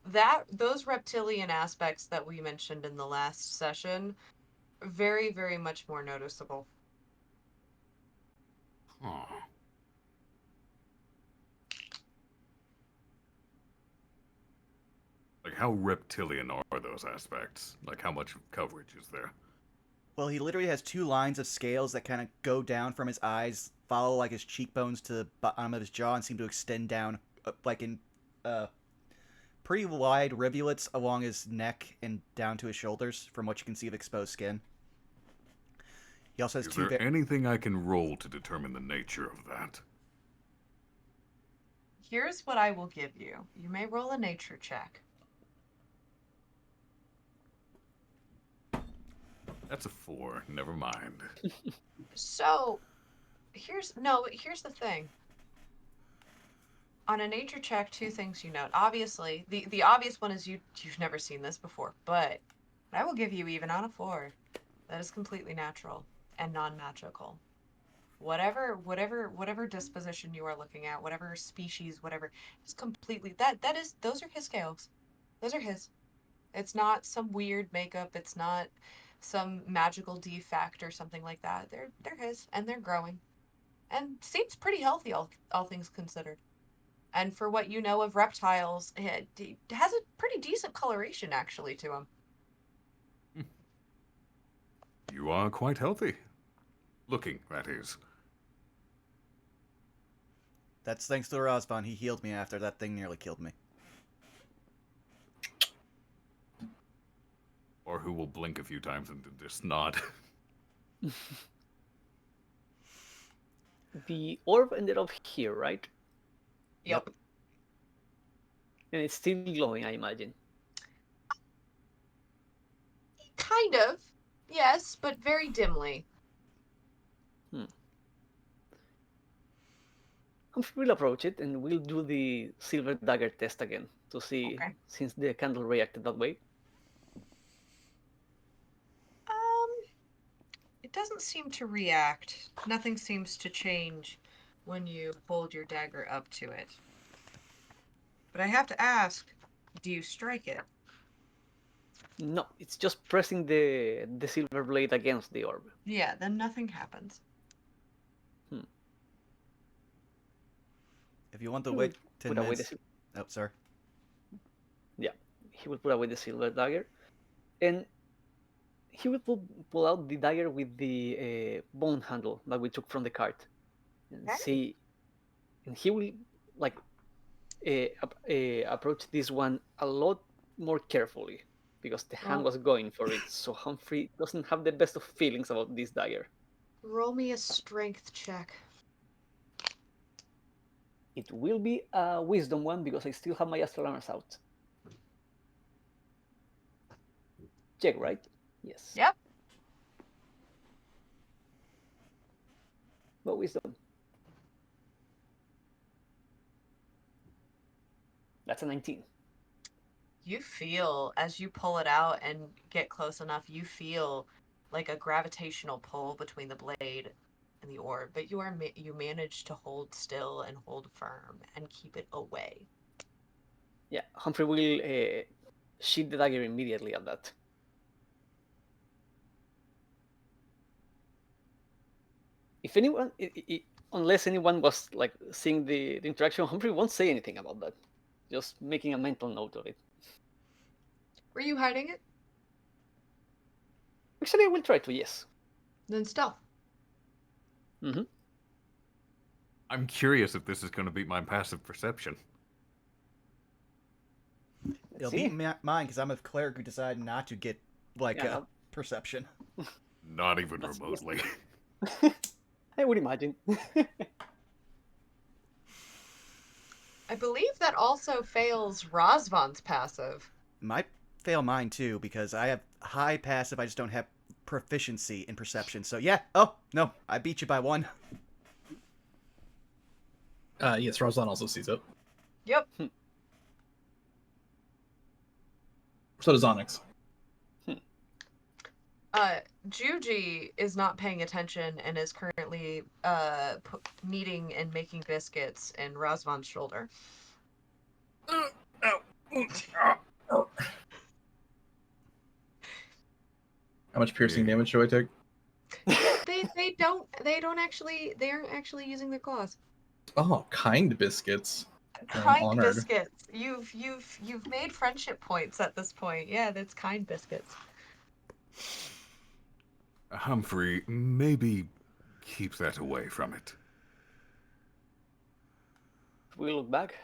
that those reptilian aspects that we mentioned in the last session, very, very much more noticeable. Huh. Like, how reptilian are those aspects? Like, how much coverage is there? Well, he literally has two lines of scales that kind of go down from his eyes, follow like his cheekbones to the bottom of his jaw, and seem to extend down, like in pretty wide rivulets along his neck and down to his shoulders, from what you can see of exposed skin. He also has Is two. there anything I can roll to determine the nature of that? Here's what I will give you. You may roll a nature check. That's a 4. Never mind. So, here's the thing. On a nature check, two things you note. Obviously, the obvious one is you've never seen this before, but I will give you even on a 4. That is completely natural and non-magical. Whatever disposition you are looking at, whatever species, whatever, it's completely those are his scales. Those are his. It's not some weird makeup, it's not some magical defect or something like that. They're his and they're growing. And seems pretty healthy all things considered. And for what you know of reptiles, it has a pretty decent coloration actually to him. You are quite healthy. Looking, that is. That's thanks to Razvan. He healed me after that thing nearly killed me. Or who will blink a few times and just nod. The orb ended up here, right? Yep. And it's still glowing, I imagine. Kind of. Yes, but very dimly. Humphrey will approach it and we'll do the silver dagger test again to see, Okay. since the candle reacted that way. It doesn't seem to react. Nothing seems to change when you hold your dagger up to it. But I have to ask, do you strike it? No, it's just pressing the silver blade against the orb. Yeah, then nothing happens. If you want to wait 10 put away minutes... Oh, sorry. Yeah, he will put away the silver dagger. And he will pull out the dagger with the bone handle that we took from the cart. And see... And he will, like, approach this one a lot more carefully. Because the hand was going for it, so Humphrey doesn't have the best of feelings about this dagger. Roll me a strength check. It will be a wisdom one because I still have my astronomers out. Check, right? Yes. Yep. But wisdom. That's a 19. You feel, as you pull it out and get close enough, you feel like a gravitational pull between the blade and the orb, but you manage to hold still and hold firm and keep it away. Yeah, Humphrey will sheath the dagger immediately at that. If anyone, unless anyone was like seeing the interaction, Humphrey won't say anything about that. Just making a mental note of it. Were you hiding it? Actually, I will try to, yes. Then stealth. Mm-hmm. I'm curious if this is going to beat my passive perception. It'll be mine because I'm a cleric who decided not to get like perception. Not even remotely. I would imagine. I believe that also fails Razvan's passive. Might fail mine too because I have high passive. I just don't have proficiency in perception. So yeah. Oh no, I beat you by 1. Yes, Razvan also sees it. Yep. So does Onyx. Juji is not paying attention and is currently kneading and making biscuits in Razvan's shoulder. How much piercing damage do I take? They aren't actually using their claws. Oh, kind biscuits. I'm Kind honored. biscuits. You've made friendship points at this point. Yeah, that's kind biscuits. Humphrey, maybe keep that away from it. If we look back,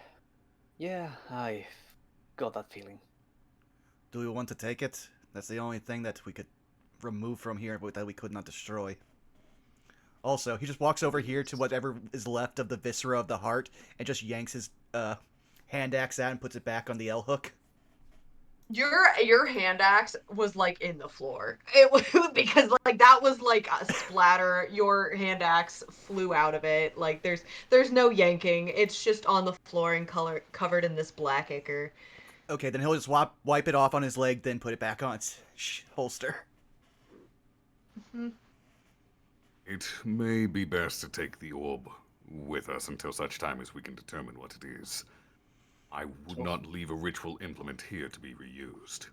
yeah, I got that feeling. Do we want to take it? That's the only thing that we could remove from here, but that we could not destroy. Also, he just walks over here to whatever is left of the viscera of the heart and just yanks his hand axe out and puts it back on the L hook. Your hand axe was like in the floor. It was because like that was like a splatter. Your hand axe flew out of it. Like there's no yanking. It's just on the floor and covered in this black ichor. Okay, then he'll just wipe it off on his leg, then put it back on its holster. Mm-hmm. It may be best to take the orb with us until such time as we can determine what it is. I would not leave a ritual implement here to be reused.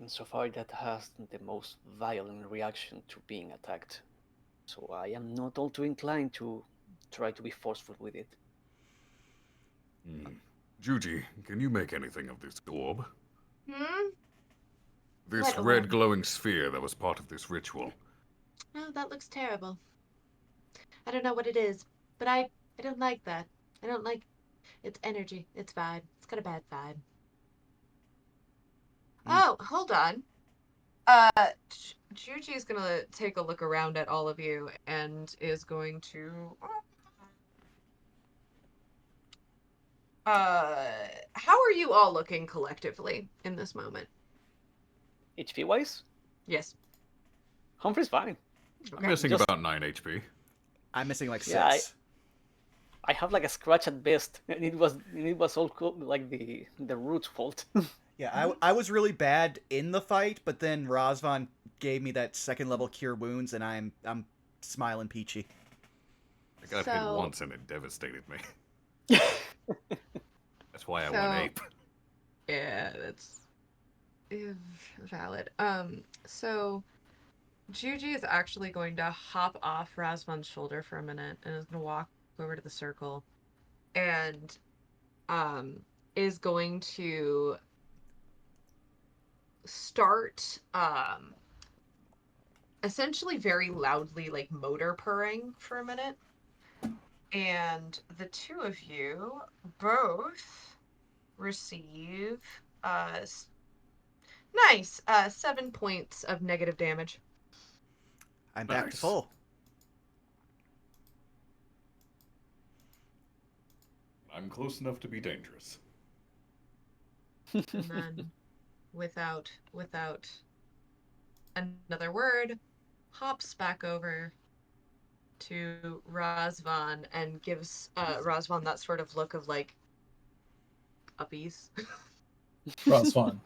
And so far that has the most violent reaction to being attacked. So I am not all too inclined to try to be forceful with it. Juji, can you make anything of this orb? This What red orb? glowing sphere that was part of this ritual. Oh, that looks terrible. I don't know what it is, but I don't like that. I don't like its energy, its vibe. It's got a bad vibe. Oh, hold on. Juji is gonna take a look around at all of you and is going to how are you all looking collectively in this moment? HP wise? Yes. Humphrey's fine. I'm missing Just- about 9 HP. I'm missing like 6. Yeah, I have like a scratch at best, and it was all like the root's fault. Yeah, I was really bad in the fight, but then Razvan gave me that 2nd level cure wounds, and I'm smiling peachy. I got hit once and it devastated me. That's why I went ape. Yeah, that's valid. So Juji is actually going to hop off Razvan's shoulder for a minute and is going to walk over to the circle and is going to start essentially very loudly like motor purring for a minute. And the two of you both receive nice 7 points of negative damage. I'm back to Nice. full. I'm close enough to be dangerous. And then, without another word, hops back over to Razvan and gives Razvan that sort of look of like uppies. Razvan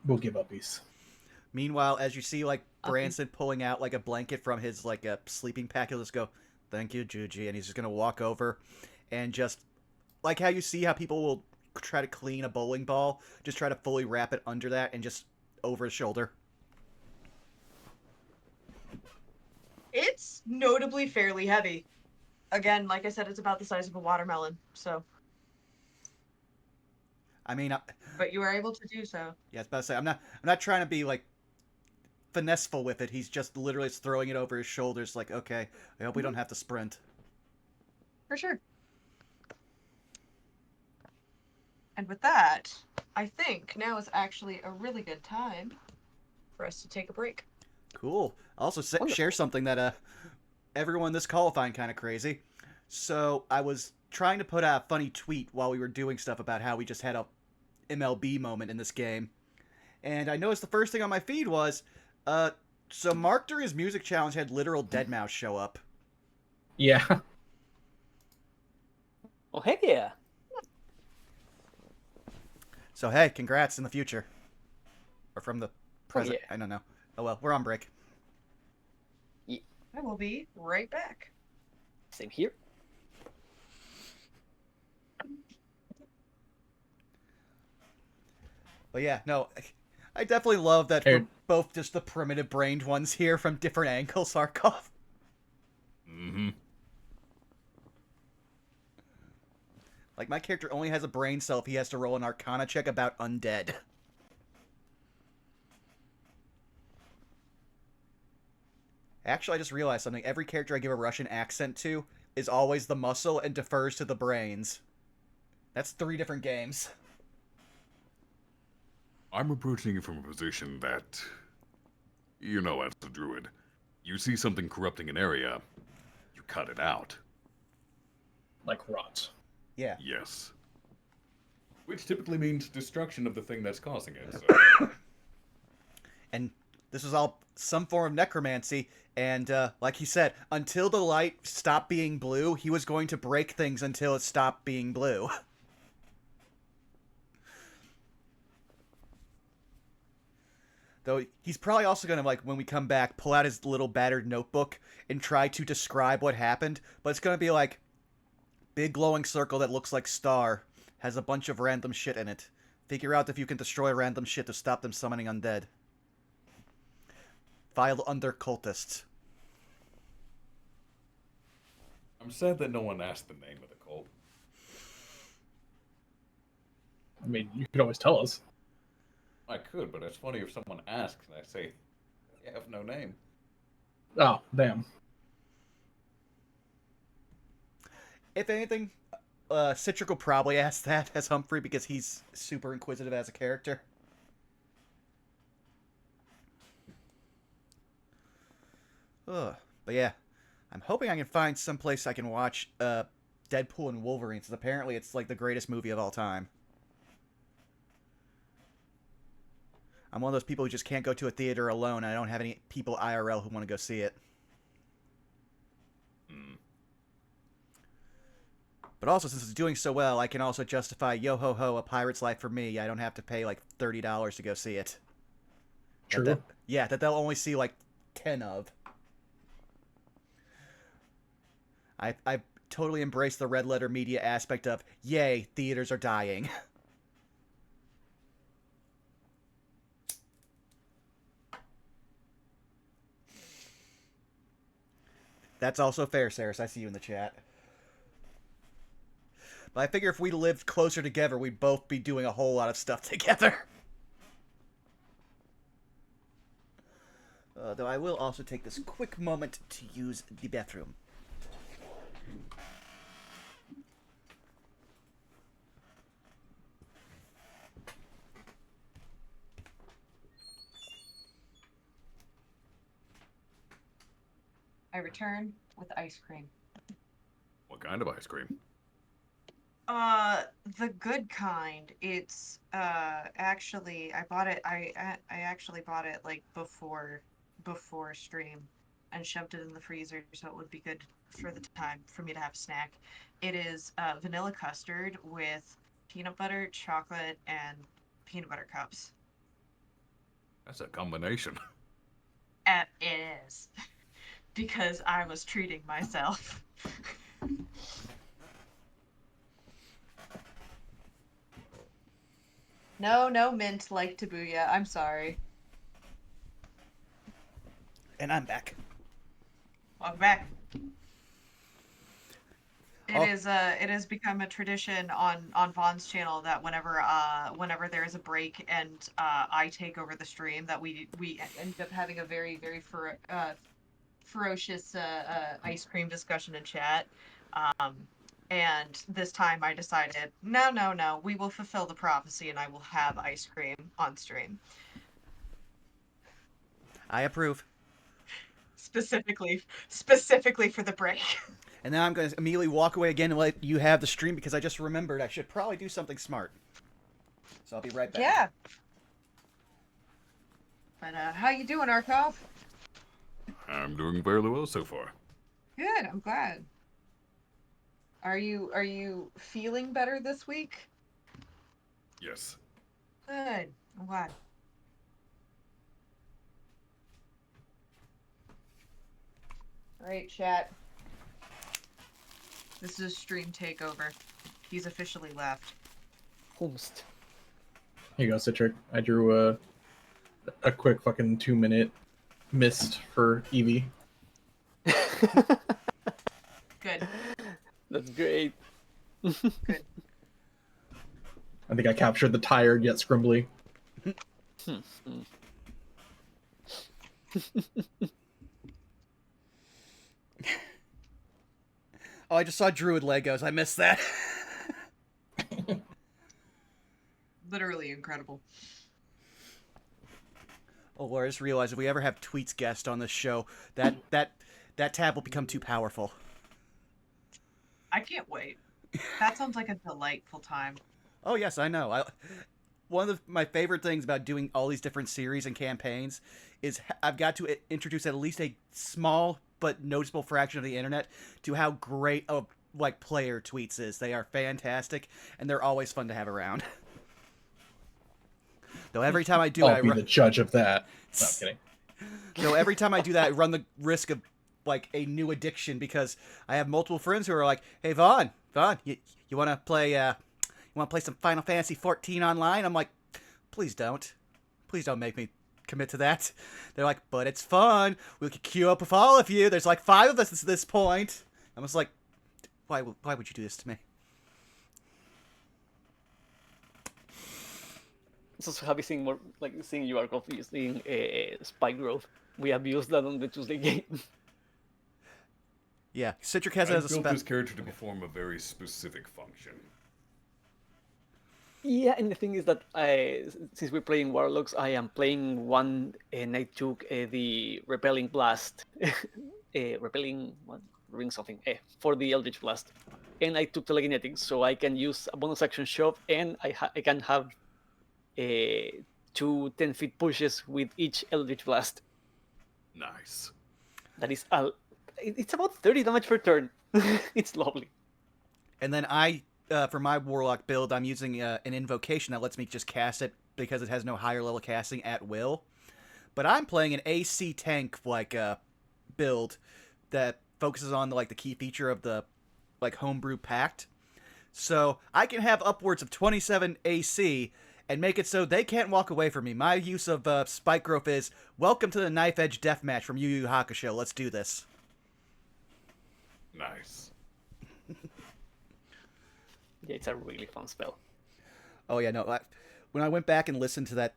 will give uppies. Meanwhile, as you see like Branson pulling out like a blanket from his like a sleeping pack, he'll just go, "Thank you, Juji," and he's just gonna walk over and just like how you see how people will try to clean a bowling ball, just try to fully wrap it under that and just over his shoulder. It's notably fairly heavy. Again, like I said, it's about the size of a watermelon. So, I mean, but you are able to do so. yeah, I was about to say I'm not trying to be like finesseful with it. He's just literally throwing it over his shoulders, like, okay, I hope we don't have to sprint. For sure. And with that, I think now is actually a really good time for us to take a break. Cool. Also, share something that everyone in this call will find kind of crazy. So I was trying to put out a funny tweet while we were doing stuff about how we just had a MLB moment in this game, and I noticed the first thing on my feed was, so Mark during his music challenge had literal Deadmau5 show up. Yeah. Oh, heck yeah. So hey, congrats in the future. Or from the present. yeah. I don't know. Oh well, we're on break. I will be right back. Same here. But yeah, no, I definitely love that Here. we're both just the primitive brained ones here from different angles, Sarkov. Mm-hmm. Like, my character only has a brain cell if he has to roll an Arcana check about undead. Actually, I just realized something. Every character I give a Russian accent to is always the muscle and defers to the brains. That's 3 different games. I'm approaching it from a position that, you know, as a druid, you see something corrupting an area, you cut it out. Like rot. Yeah. Yes. Which typically means destruction of the thing that's causing it. So. And this was all some form of necromancy, and like he said, until the light stopped being blue, he was going to break things until it stopped being blue. Though he's probably also going to, like, when we come back, pull out his little battered notebook and try to describe what happened, but it's going to be like, big glowing circle that looks like star, has a bunch of random shit in it. Figure out if you can destroy random shit to stop them summoning undead. File under cultists. I'm sad that no one asked the name of the cult. I mean, you could always tell us. I could, but it's funny if someone asks and I say, they have no name. Oh, damn. If anything, Citric will probably ask that as Humphrey because he's super inquisitive as a character. Ugh. But yeah, I'm hoping I can find someplace I can watch Deadpool and Wolverine, since apparently it's like the greatest movie of all time. I'm one of those people who just can't go to a theater alone, and I don't have any people IRL who want to go see it. But also, since it's doing so well, I can also justify, yo ho ho, A Pirate's Life for me. I don't have to pay like $30 to go see it. True. That they'll only see like 10 of. I totally embrace the red letter media aspect of, yay, theaters are dying. That's also fair, Saris. I see you in the chat. But I figure if we lived closer together, we'd both be doing a whole lot of stuff together. Though I will also take this quick moment to use the bathroom. I return with ice cream. What kind of ice cream? The good kind. It's actually I bought it. I actually bought it like before stream, and shoved it in the freezer so it would be good for the time for me to have a snack. It is vanilla custard with peanut butter, chocolate, and peanut butter cups. That's a combination. It is because I was treating myself. No mint like Tabuya. I'm sorry. And I'm back. Welcome back. Oh. It has become a tradition on Vaughn's channel that whenever there is a break and I take over the stream, that we end up having a very ferocious ice cream discussion in chat. And this time I decided, no, we will fulfill the prophecy and I will have ice cream on stream. I approve. Specifically for the break. And now I'm going to immediately walk away again and let you have the stream because I just remembered I should probably do something smart. So I'll be right back. Yeah. But how you doing, Arkov? I'm doing fairly well so far. Good, I'm glad. Are you feeling better this week? Yes. Good, I'm glad. All right, chat. This is stream takeover. He's officially left. Whomst. Here you go, Citric. I drew a quick fucking 2-minute mist for Evie. Good. That's great. Good. I think I captured the tired yet scrimbly. Oh, I just saw Druid Legos. I missed that. Literally incredible. Oh, Lord, I just realized if we ever have Tweets guest on this show, that tab will become too powerful. I can't wait. That sounds like a delightful time. Oh, yes, I know. One of my favorite things about doing all these different series and campaigns is I've got to introduce at least a small but noticeable fraction of the internet to how great a player Tweets is. They are fantastic, and they're always fun to have around. Though every time I do I'll be the judge of that. No, I'm kidding. Though every time I do that, I run the risk of a new addiction because I have multiple friends who are like, "Hey, Vaughn, you want to play? You want to play some Final Fantasy 14 online?" I'm like, "Please don't make me commit to that." They're like, "But it's fun. We could queue up with all of you. There's like 5 of us at this point." I was like, "Why would you do this to me?" So have you seen more seeing you are using spike growth? We have used that on the Tuesday game. Yeah, Citric has it I as a built spell. this character to perform a very specific function. Yeah, and the thing is that since we're playing Warlocks, I am playing one, and I took the Repelling Blast, Repelling what? Ring something, for the Eldritch Blast, and I took Telekinetics, so I can use a bonus action shove, and I can have 2 10-feet pushes with each Eldritch Blast. Nice. That is it's about 30 damage per turn. It's lovely. And then for my Warlock build, I'm using an invocation that lets me just cast it because it has no higher level casting at will. But I'm playing an AC tank build that focuses on the key feature of the homebrew pact. So I can have upwards of 27 AC and make it so they can't walk away from me. My use of spike growth is welcome to the knife edge deathmatch from Yu Yu Hakusho. Let's do this. Nice. Yeah, it's a really fun spell. Oh yeah, no. When I went back and listened to that,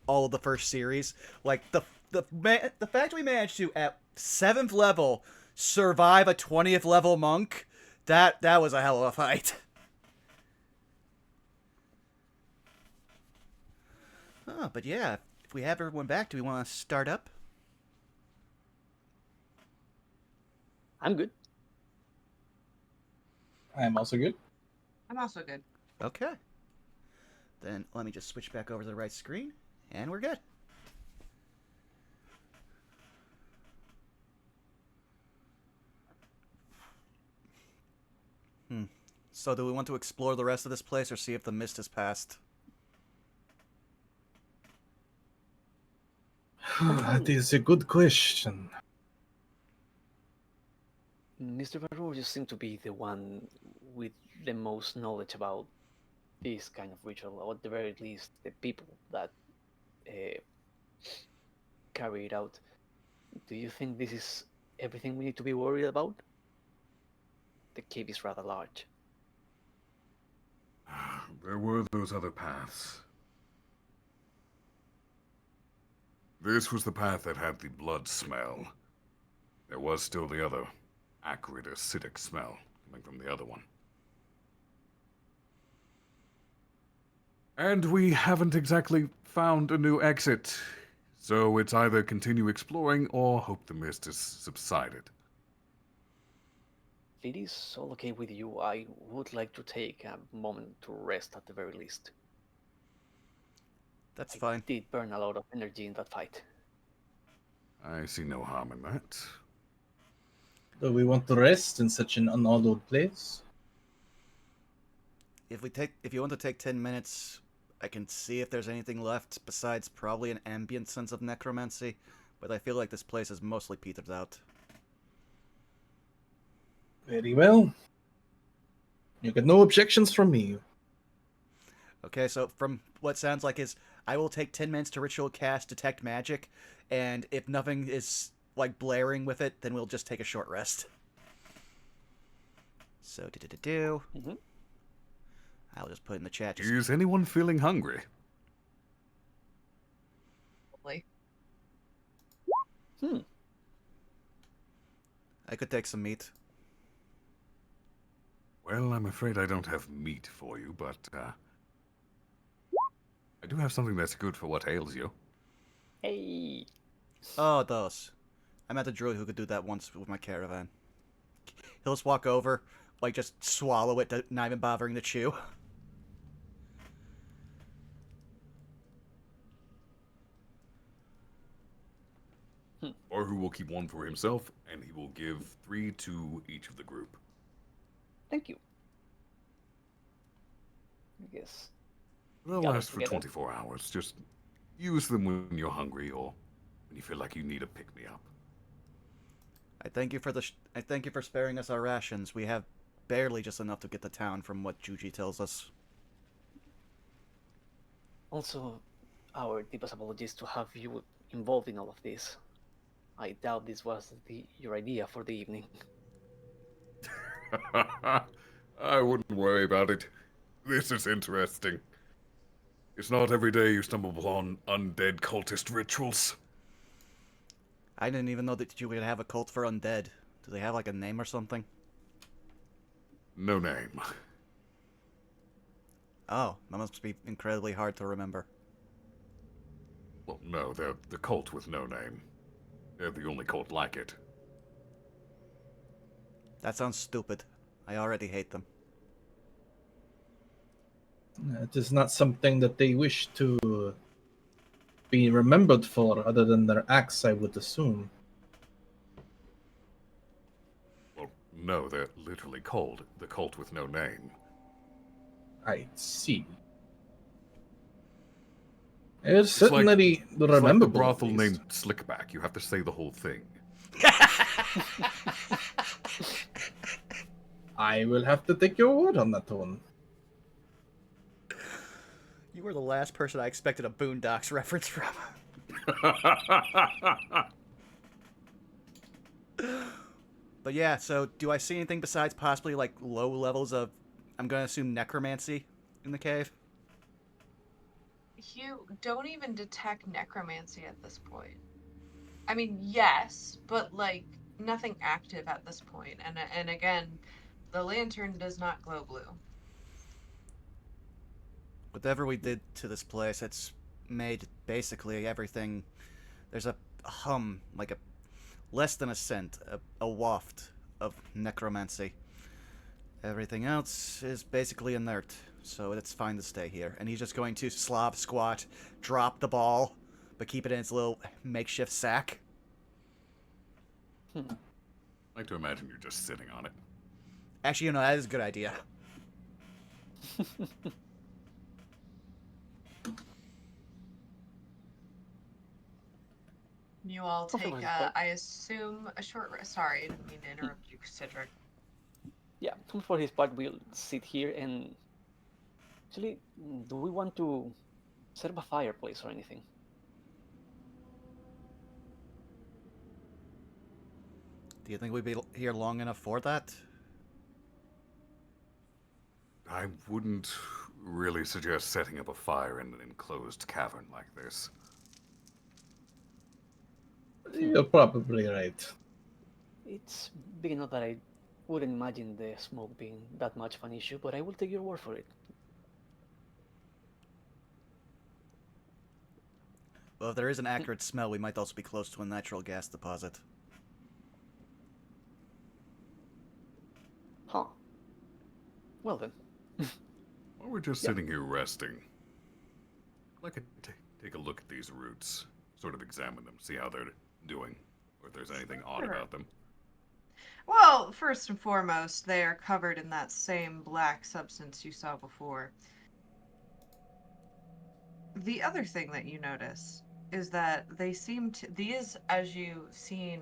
all of the first series, the fact we managed to at 7th level survive a 20th level monk, that was a hell of a fight. Oh, but yeah, if we have everyone back, do we want to start up? I'm good. I am also good. I'm also good. Okay. Then let me just switch back over to the right screen, and we're good. So do we want to explore the rest of this place or see if the mist has passed? That is a good question. Mr. Barrow, you seem to be the one with the most knowledge about this kind of ritual, or at the very least, the people that carry it out. Do you think this is everything we need to be worried about? The cave is rather large. There were those other paths. This was the path that had the blood smell. There was still the other, acrid, acidic smell coming from the other one. And we haven't exactly found a new exit, so it's either continue exploring or hope the mist has subsided. If it is all okay with you, I would like to take a moment to rest at the very least. That's I fine. did burn a lot of energy in that fight. I see no harm in that. Do we want to rest in such an unhallowed place? If you want to take 10 minutes, I can see if there's anything left besides probably an ambient sense of necromancy, but I feel like this place is mostly petered out. Very well. You get no objections from me. Okay, so from what sounds like is I will take 10 minutes to ritual cast detect magic, and if nothing is like blaring with it, then we'll just take a short rest. So Mm-hmm. I'll just put in the chat. Is anyone feeling hungry? Probably. I could take some meat. Well, I'm afraid I don't have meat for you, but I do have something that's good for what ails you. Hey! Oh, those. I met a druid who could do that once with my caravan. He'll just walk over, like just swallow it, not even bothering to chew. Or who will keep one for himself, and he will give 3 to each of the group. Thank you. I guess. They'll Got it last for together. 24 hours. Just use them when you're hungry or when you feel like you need a pick-me-up. I thank you for sparing us our rations. We have barely just enough to get to town from what Juji tells us. Also, our deepest apologies to have you involved in all of this. I doubt this was your idea for the evening. I wouldn't worry about it. This is interesting. It's not every day you stumble upon undead cultist rituals. I didn't even know that you could have a cult for undead. Do they have like a name or something? No name. Oh, that must be incredibly hard to remember. Well, no, they're the cult with no name. They're the only cult like it. That sounds stupid. I already hate them. It is not something that they wish to be remembered for, other than their acts, I would assume. Well, no, they're literally called the cult with no name. I see. It's It's like- certainly It's like the rememberable. brothel at least. named Slickback. You have to say the whole thing. I will have to take your word on that one. You were the last person I expected a Boondocks reference from. But yeah, so do I see anything besides possibly like low levels of, I'm going to assume necromancy in the cave? You don't even detect necromancy at this point. I mean, yes, but like nothing active at this point. And again, the lantern does not glow blue. Whatever we did to this place, it's made basically everything. There's a hum, like a less than a scent, a waft of necromancy. Everything else is basically inert, so it's fine to stay here. And he's just going to slob squat, drop the ball, but keep it in its little makeshift sack. I like to imagine you're just sitting on it. Actually, that is a good idea. You all Humphrey take, for his part. I assume, a short rest. Sorry, I didn't mean to interrupt you, Cedric. Yeah, Humphrey for his part will sit here and actually, do we want to set up a fireplace or anything? Do you think we'd be here long enough for that? I wouldn't really suggest setting up a fire in an enclosed cavern like this. You're probably right. It's big enough that I wouldn't imagine the smoke being that much of an issue, but I will take your word for it. Well, if there is an accurate smell, we might also be close to a natural gas deposit. Huh. Well then. While we're just sitting here resting, I'd like to take a look at these roots, sort of examine them, see how they're doing, or if there's anything odd Sure. about them. Well, first and foremost, they are covered in that same black substance you saw before. The other thing that you notice is that these, as you've seen,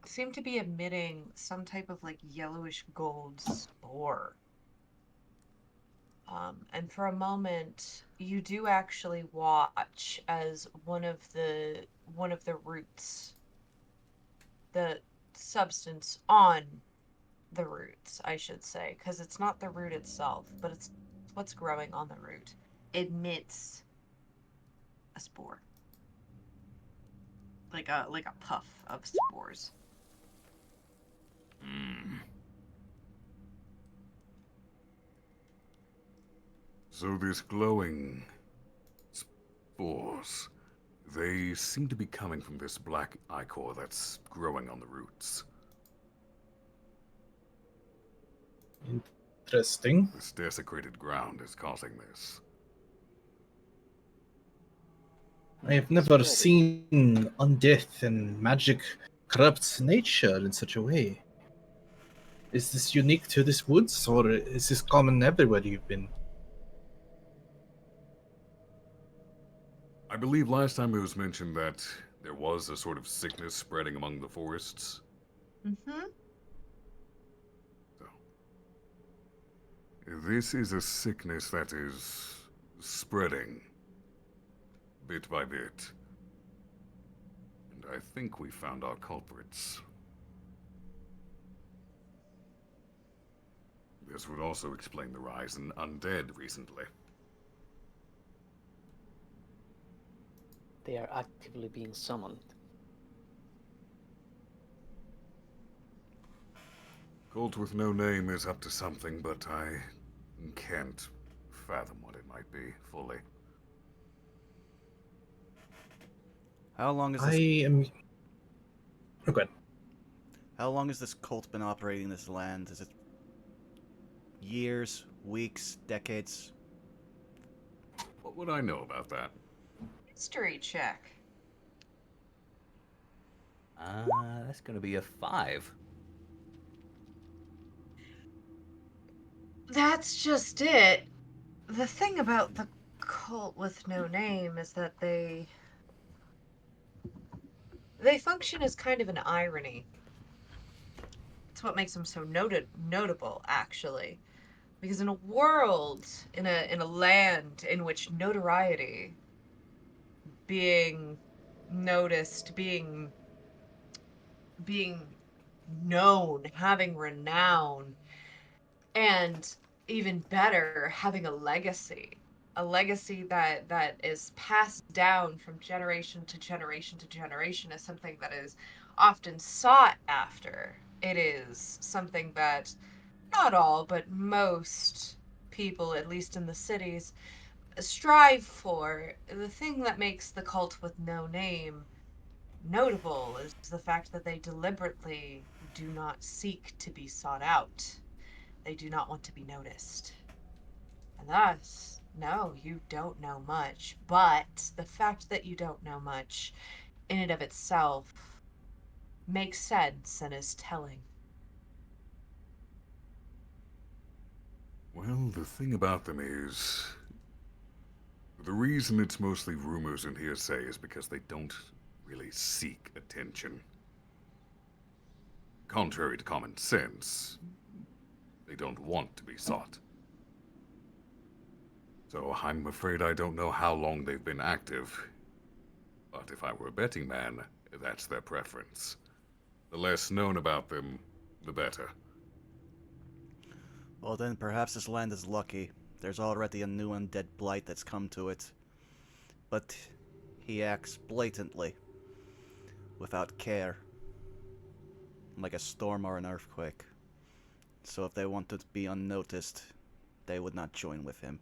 seem to be emitting some type of like yellowish gold spore. And for a moment, you do actually watch as one of the roots, the substance on the roots, I should say, because it's not the root itself, but it's what's growing on the root, emits a spore, like a puff of spores. So these glowing spores, they seem to be coming from this black ichor that's growing on the roots. Interesting. This desecrated ground is causing this. I have never Spreading. seen undeath and magic corrupt nature in such a way. Is this unique to this woods, or is this common everywhere you've been? I believe last time it was mentioned that there was a sort of sickness spreading among the forests. Mm-hmm. So, this is a sickness that is spreading bit by bit. And I think we found our culprits. This would also explain the rise in undead recently. They are actively being summoned. Cult with no name is up to something, but I can't fathom what it might be fully. How long is I this? am. Oh, good. How long has this cult been operating this land? Is it years, weeks, decades? What would I know about that? History check. That's gonna be a 5. That's just it. The thing about the cult with no name is that they function as kind of an irony. It's what makes them so notable, actually. Because in a world, in a land in which notoriety, being noticed, being known, having renown, and even better, having a legacy that is passed down from generation to generation to generation, is something that is often sought after. It is something that not all, but most people, at least in the cities, strive for. The thing that makes the cult with no name notable is the fact that they deliberately do not seek to be sought out. They do not want to be noticed. And thus, no, you don't know much. But the fact that you don't know much in and of itself makes sense and is telling. Well, the thing about them is, the reason it's mostly rumors and hearsay is because they don't really seek attention. Contrary to common sense, they don't want to be sought. So I'm afraid I don't know how long they've been active. But if I were a betting man, that's their preference. The less known about them, the better. Well, then perhaps this land is lucky. There's already a new undead blight that's come to it. But he acts blatantly, without care, like a storm or an earthquake. So if they wanted to be unnoticed, they would not join with him.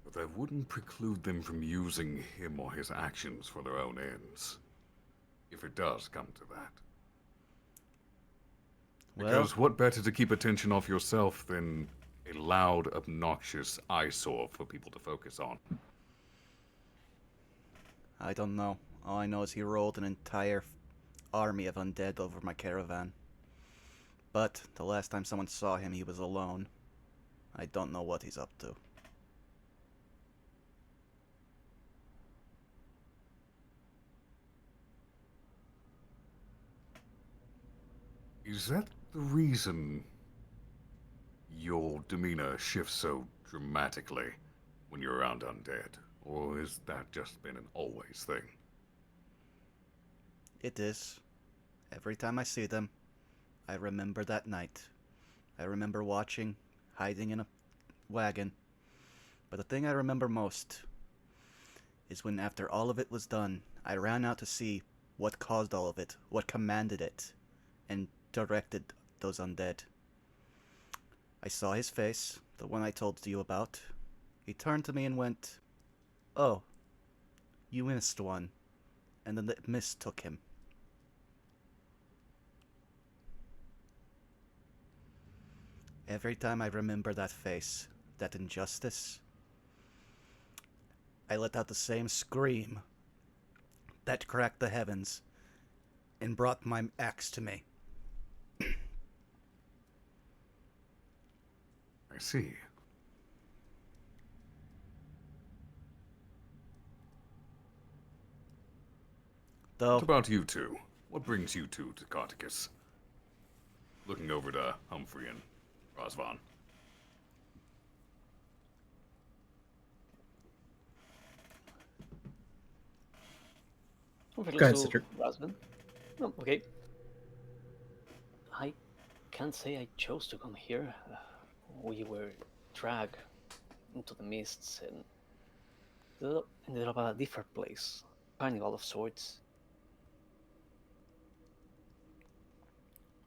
But that wouldn't preclude them from using him or his actions for their own ends. If it does come to that. Because what better to keep attention off yourself than a loud, obnoxious eyesore for people to focus on? I don't know. All I know is he rolled an entire army of undead over my caravan. But the last time someone saw him, he was alone. I don't know what he's up to. Is that the reason your demeanor shifts so dramatically when you're around undead? Or has that just been an always thing? It is. Every time I see them, I remember that night. I remember watching, hiding in a wagon. But the thing I remember most is when after all of it was done, I ran out to see what caused all of it, what commanded it, and directed those undead. I saw his face, the one I told you about. He turned to me and went, "Oh, you missed one." And then the mist took him. Every time I remember that face, that injustice, I let out the same scream that cracked the heavens and brought my axe to me. I see. Though, What about you two? What brings you two to Carticus? Looking over to Humphrey and Razvan. Go ahead, sister. Razvan. Oh, okay. I can't say I chose to come here. We were dragged into the mists and ended up at a different place. Carnival of sorts.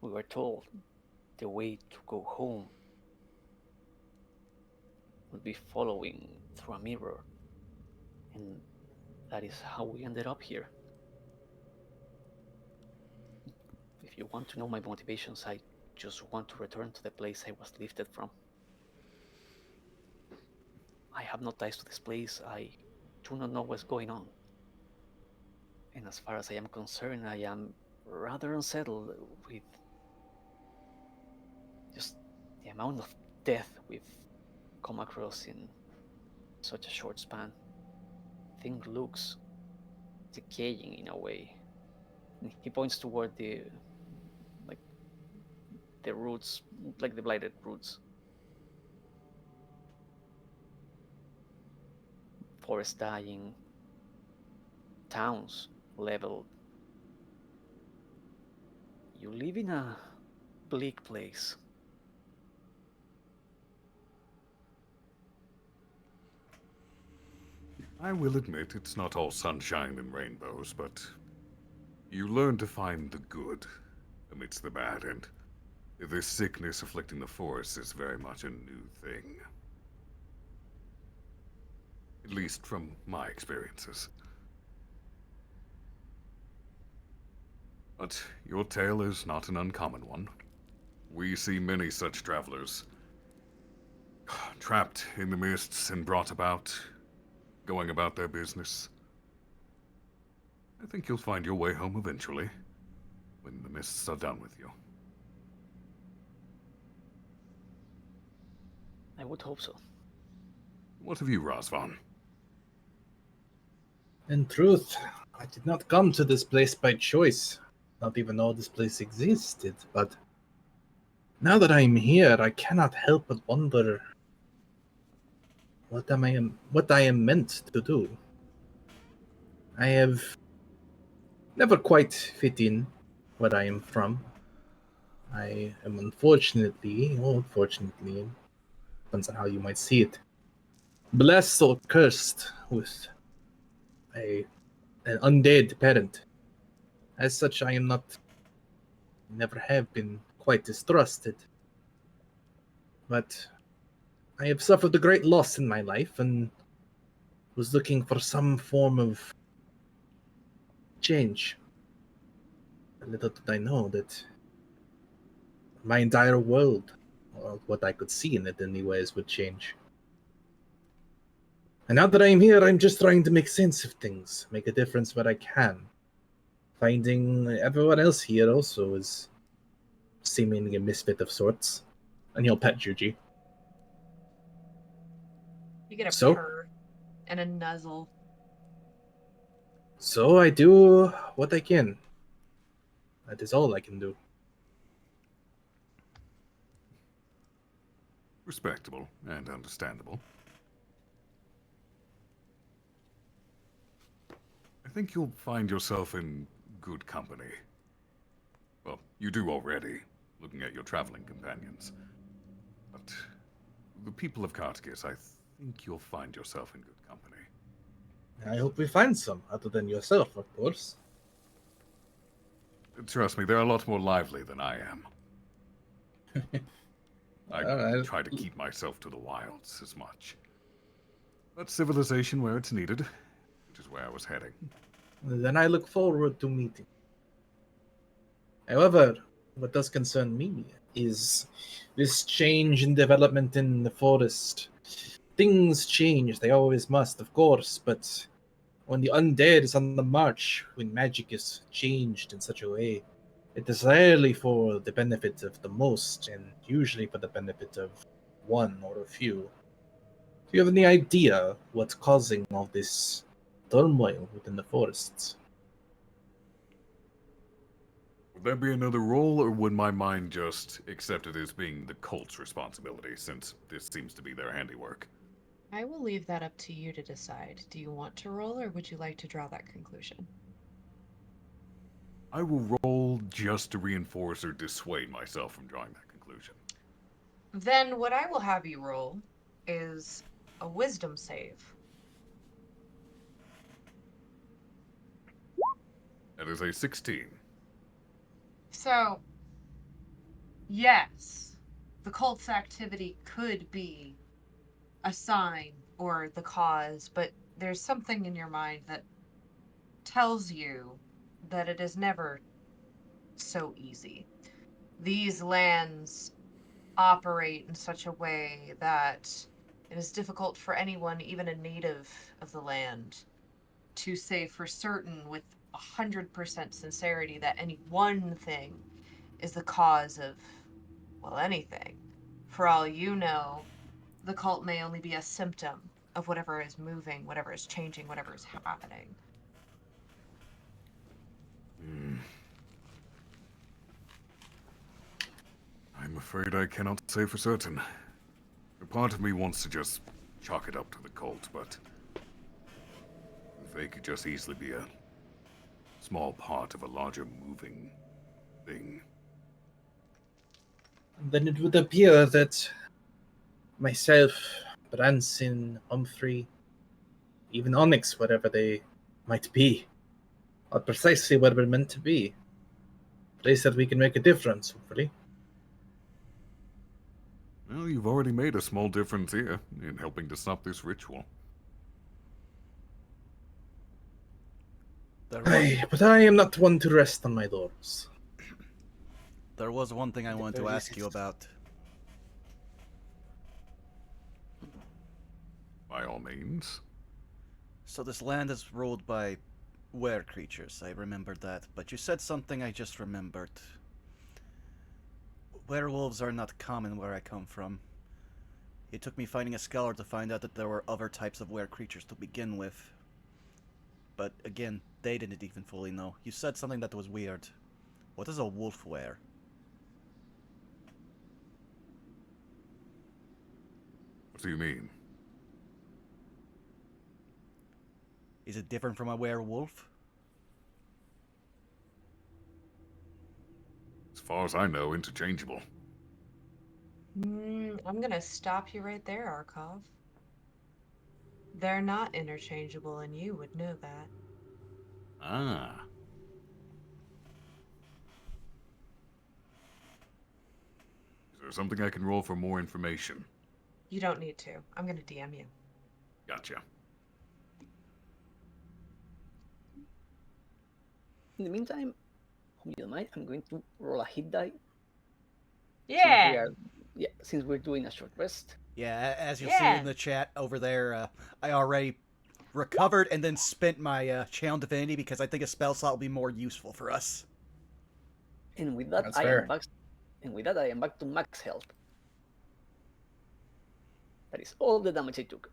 We were told the way to go home would be following through a mirror. And that is how we ended up here. If you want to know my motivations, I just want to return to the place I was lifted from. I have no ties to this place. I do not know what's going on. And as far as I am concerned, I am rather unsettled with just the amount of death we've come across in such a short span. Thing looks decaying in a way. And he points toward the roots, like the blighted roots. Forest dying, towns leveled. You live in a bleak place. I will admit it's not all sunshine and rainbows, but you learn to find the good amidst the bad, and this sickness afflicting the forest is very much a new thing. At least from my experiences. But your tale is not an uncommon one. We see many such travelers, trapped in the mists and brought about, going about their business. I think you'll find your way home eventually, when the mists are done with you. I would hope so. What of you, Razvan? In truth, I did not come to this place by choice, not even know this place existed, but now that I am here, I cannot help but wonder what I am meant to do. I have never quite fit in where I am from. I am unfortunately, depends on how you might see it, blessed or cursed with an undead parent. As such, I am not, never have been quite distrusted. But I have suffered a great loss in my life and was looking for some form of change. Little did I know that my entire world, or what I could see in it anyways, would change. And now that I'm here, I'm just trying to make sense of things, make a difference where I can. Finding everyone else here also is seemingly a misfit of sorts. And he'll pet Juji. You get a So? purr and a nuzzle. So I do what I can. That is all I can do. Respectable and understandable. I think you'll find yourself in good company. Well, you do already, looking at your traveling companions. But the people of Kartkis, I think you'll find yourself in good company. I hope we find some, other than yourself, of course. Trust me, they're a lot more lively than I am. I try to keep myself to the wilds as much. But civilization where it's needed, which is where I was heading. Then I look forward to meeting. However, what does concern me is this change in development in the forest. Things change, they always must, of course, but when the undead is on the march, when magic is changed in such a way, it is rarely for the benefit of the most, and usually for the benefit of one or a few. Do you have any idea what's causing all this turmoil within the forests? Would there be another role, or would my mind just accept it as being the cult's responsibility, since this seems to be their handiwork? I will leave that up to you to decide. Do you want to roll, or would you like to draw that conclusion? I will roll just to reinforce or dissuade myself from drawing that conclusion. Then what I will have you roll is a wisdom save. That is a 16. So, yes, the cult's activity could be a sign or the cause, but there's something in your mind that tells you that it is never so easy. These lands operate in such a way that it is difficult for anyone, even a native of the land, to say for certain with 100% sincerity that any one thing is the cause of, well, anything. For all you know, the cult may only be a symptom of whatever is moving, whatever is changing, whatever is happening. I'm afraid I cannot say for certain. A part of me wants to just chalk it up to the cult, but they could just easily be a small part of a larger moving thing. Then it would appear that myself, Branson, Humphrey, even Onyx, whatever they might be, are precisely where we're meant to be. A place that we can make a difference, hopefully. Well, you've already made a small difference here in helping to stop this ritual. But I am not one to rest on my laurels. There was one thing I wanted to ask you about. By all means. So this land is ruled by were creatures, I remembered that. But you said something I just remembered. Werewolves are not common where I come from. It took me finding a scholar to find out that there were other types of were creatures to begin with. But again, they didn't even fully know. You said something that was weird. What is a wolf were? What do you mean? Is it different from a werewolf? As far as I know, interchangeable. I'm gonna stop you right there, Arkhov. They're not interchangeable, and you would know that. Ah. Is there something I can roll for more information? You don't need to. I'm gonna DM you. Gotcha. In the meantime, if you don't mind, I'm going to roll a hit die. Yeah. Since we're doing a short rest. Yeah, as you'll see in the chat over there, I already recovered and then spent my channel divinity because I think a spell slot will be more useful for us. And with that, That's I fair. am back. And with that, I am back to max health. That is all the damage I took.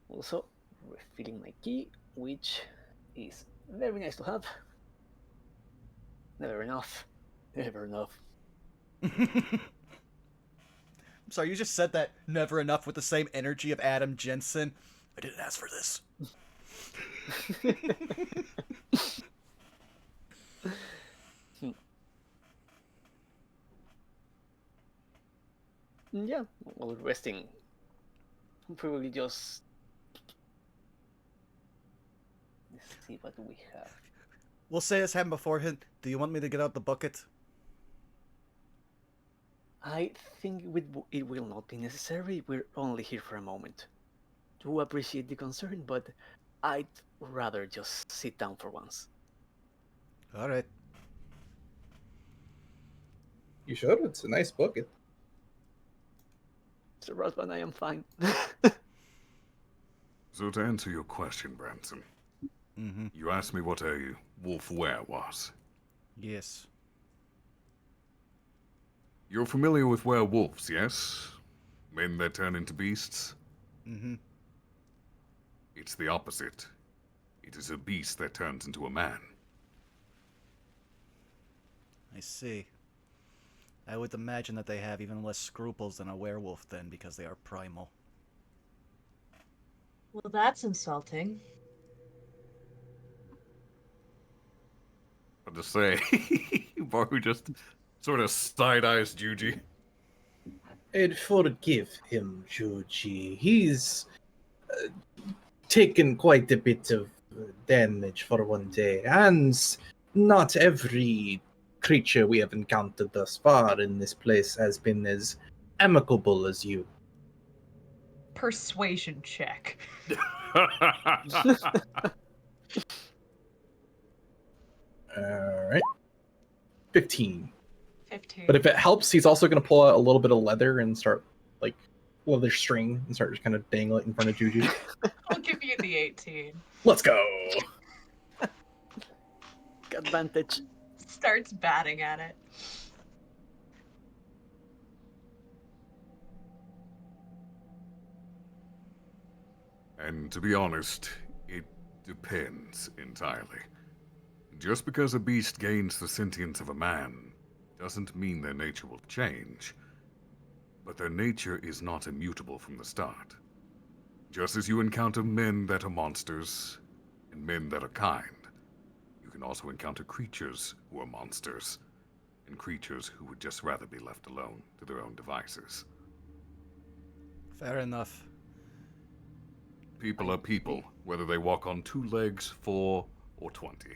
Also, refilling my key, which is very nice to have. Never enough. Never enough. I'm sorry, you just said that never enough with the same energy of Adam Jensen. I didn't ask for this. Yeah, while resting, probably just. Let's see what we have. We'll say this happened beforehand. Do you want me to get out the bucket? I think it will not be necessary. We're only here for a moment. Do appreciate the concern, but I'd rather just sit down for once. All right. You should. It's a nice bucket. Mr. Razvan, I am fine. So to answer your question, Branson, you asked me what a wolf were was. Yes. You're familiar with werewolves, yes? Men that turn into beasts? Mm-hmm. It's the opposite. It is a beast that turns into a man. I see. I would imagine that they have even less scruples than a werewolf then, because they are primal. Well, that's insulting. What to say? Baru just sort of side-eyes Juji. And forgive him, Juji. He's taken quite a bit of damage for one day, and not every creature we have encountered thus far in this place has been as amicable as you. Persuasion check. Alright. 15. 15. But if it helps, he's also going to pull out a little bit of leather and start, like, leather string and start just kind of dangling it in front of Juju. I'll give you the 18. Let's go! Advantage. Starts batting at it. And to be honest, it depends entirely. Just because a beast gains the sentience of a man doesn't mean their nature will change. But their nature is not immutable from the start. Just as you encounter men that are monsters and men that are kind, you can also encounter creatures who are monsters and creatures who would just rather be left alone to their own devices. Fair enough. People are people, whether they walk on 2 legs, 4, or 20.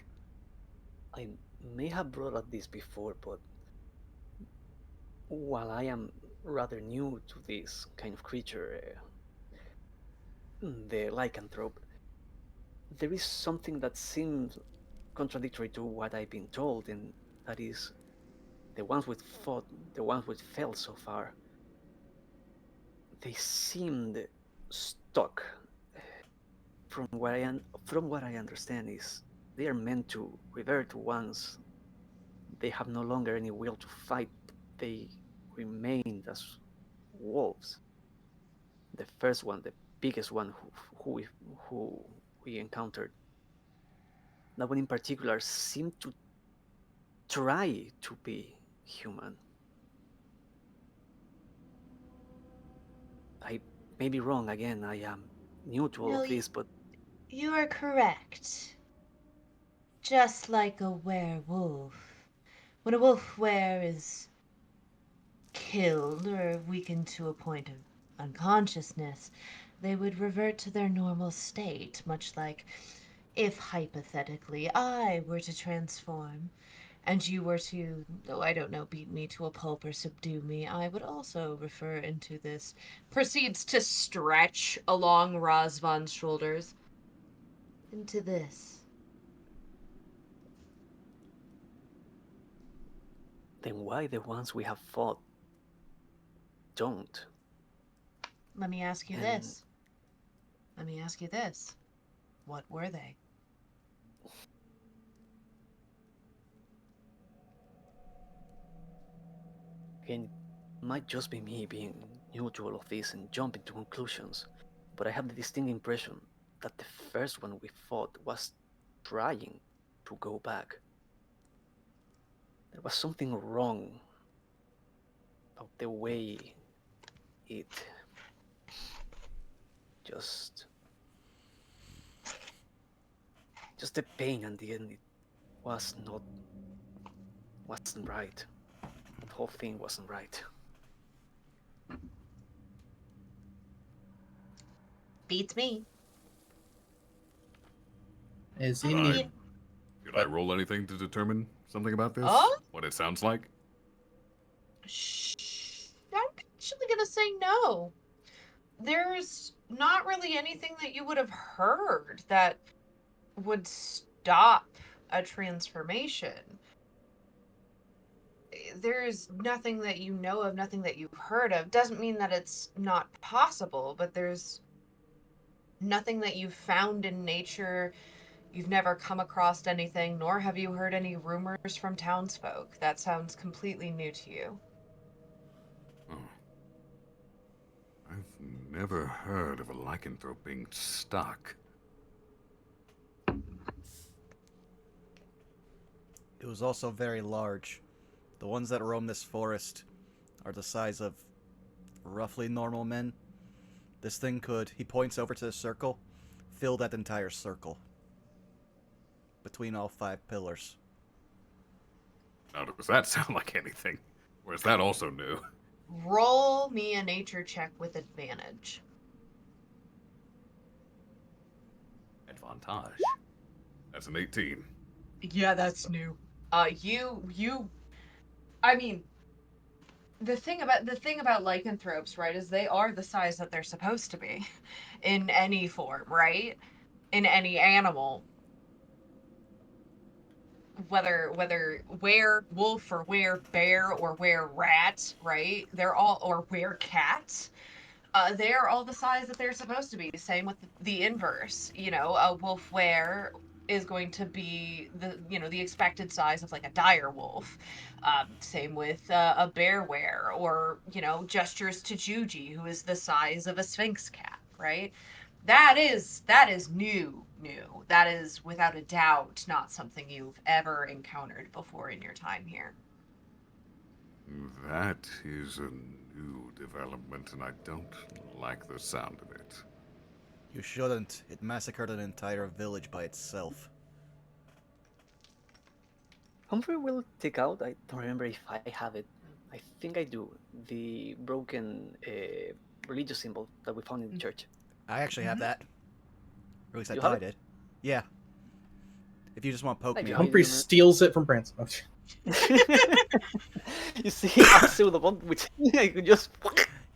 I may have brought up this before, but while I am rather new to this kind of creature, the lycanthrope, there is something that seems contradictory to what I've been told, and that is the ones we've fought, the ones we've felt so far, they seemed stuck. From what I understand is they are meant to revert once they have no longer any will to fight. They remained as wolves. The first one, the biggest one who we encountered, that one in particular seemed to try to be human. I may be wrong again. I am new to all No, of this, but you are correct. Just like a werewolf. When a wolf were is killed or weakened to a point of unconsciousness, they would revert to their normal state, much like if hypothetically I were to transform and you were to, oh, I don't know, beat me to a pulp or subdue me, I would also refer into this. Proceeds to stretch along Razvan's shoulders. Into this. then why the ones we have fought don't? Let me ask you And this. Let me ask you this. What were they? again, it might just be me being new to all of this and jumping to conclusions, but I have the distinct impression that the first one we fought was trying to go back. There was something wrong about the way it just the pain and the end, it wasn't right. The whole thing wasn't right. Beats me. Is I in mean, Could I roll anything to determine something about this? Oh? What it sounds like? Shh. I'm actually gonna say no. There's not really anything that you would have heard that would stop a transformation. There's nothing that you know of, nothing that you've heard of. Doesn't mean that it's not possible, but there's nothing that you've found in nature. You've never come across anything, nor have you heard any rumors from townsfolk. That sounds completely new to you. Oh. I've never heard of a lycanthrope being stuck. It was also very large. The ones that roam this forest are the size of roughly normal men. This thing could, he points over to the circle, fill that entire circle. Between all 5 pillars. Now, does that sound like anything? Or is that also new? Roll me a nature check with advantage. Advantage. That's an 18. Yeah, that's new. I mean, the thing about lycanthropes, right, is they are the size that they're supposed to be in any form, right? In any animal. Whether werewolf or bear or rat, right? They're all, or cat. They're all the size that they're supposed to be. Same with the inverse. You know, a wolf were is going to be the expected size of like a dire wolf. Same with a bear were, or gestures to Juji, who is the size of a sphinx cat, right? That is new. That is without a doubt not something you've ever encountered before in your time here. That is a new development, and I don't like the sound of it. You shouldn't. It massacred an entire village by itself. Humphrey will take out, I don't remember if I have it. I think I do. The broken religious symbol that we found in the church. I actually have Mhm. that. Or at least I You thought I have did. Yeah. If you just want to poke Hey, me you on it. Humphrey steals it from Branson. Oh, You see, I still the one which I could just.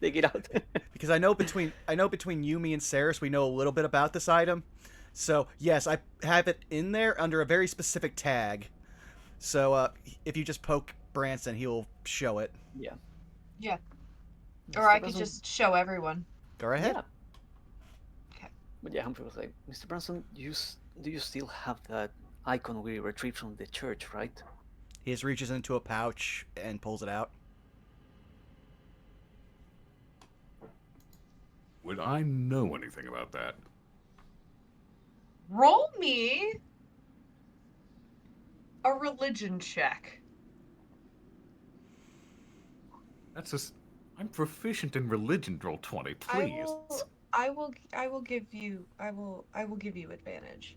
Take it out. Because I know between Yumi and Saris, we know a little bit about this item. So yes, I have it in there under a very specific tag. So if you just poke Branson, he'll show it. Yeah. Yeah. Mr. Or I could Branson- just show everyone. Go ahead. Yeah. Okay. But yeah, Humphrey was like, Mr. Branson, do you still have that icon we retrieved from the church, right? He just reaches into a pouch and pulls it out. Would I know anything about that? Roll me a religion check. That's just. I'm proficient in religion. Roll 20, please. I will give you advantage.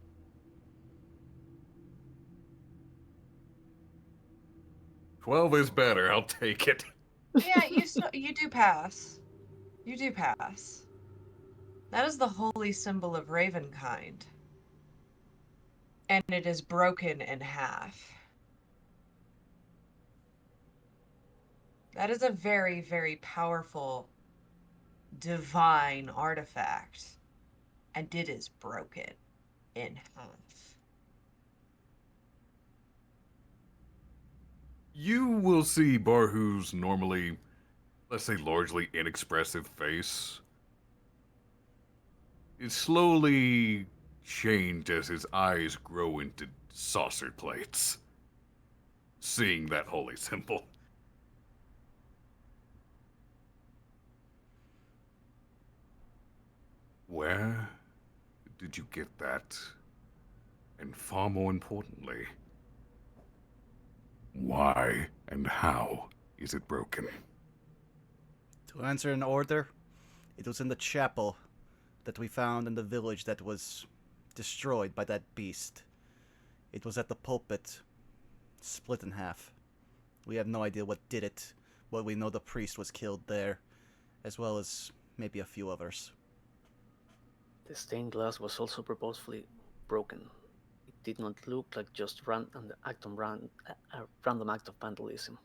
$12 is better. I'll take it. Yeah, you do pass. You do pass. That is the holy symbol of Ravenkind. And it is broken in half. That is a very, very powerful divine artifact. And it is broken in half. You will see Barhu's normally, let's say, largely inexpressive face is slowly changed as his eyes grow into saucer plates, seeing that holy symbol. Where did you get that? And far more importantly, why and how is it broken? To answer in order, it was in the chapel that we found in the village that was destroyed by that beast. It was at the pulpit, split in half. We have no idea what did it, but we know the priest was killed there, as well as maybe a few others. The stained glass was also purposefully broken. It did not look like just a random act of vandalism.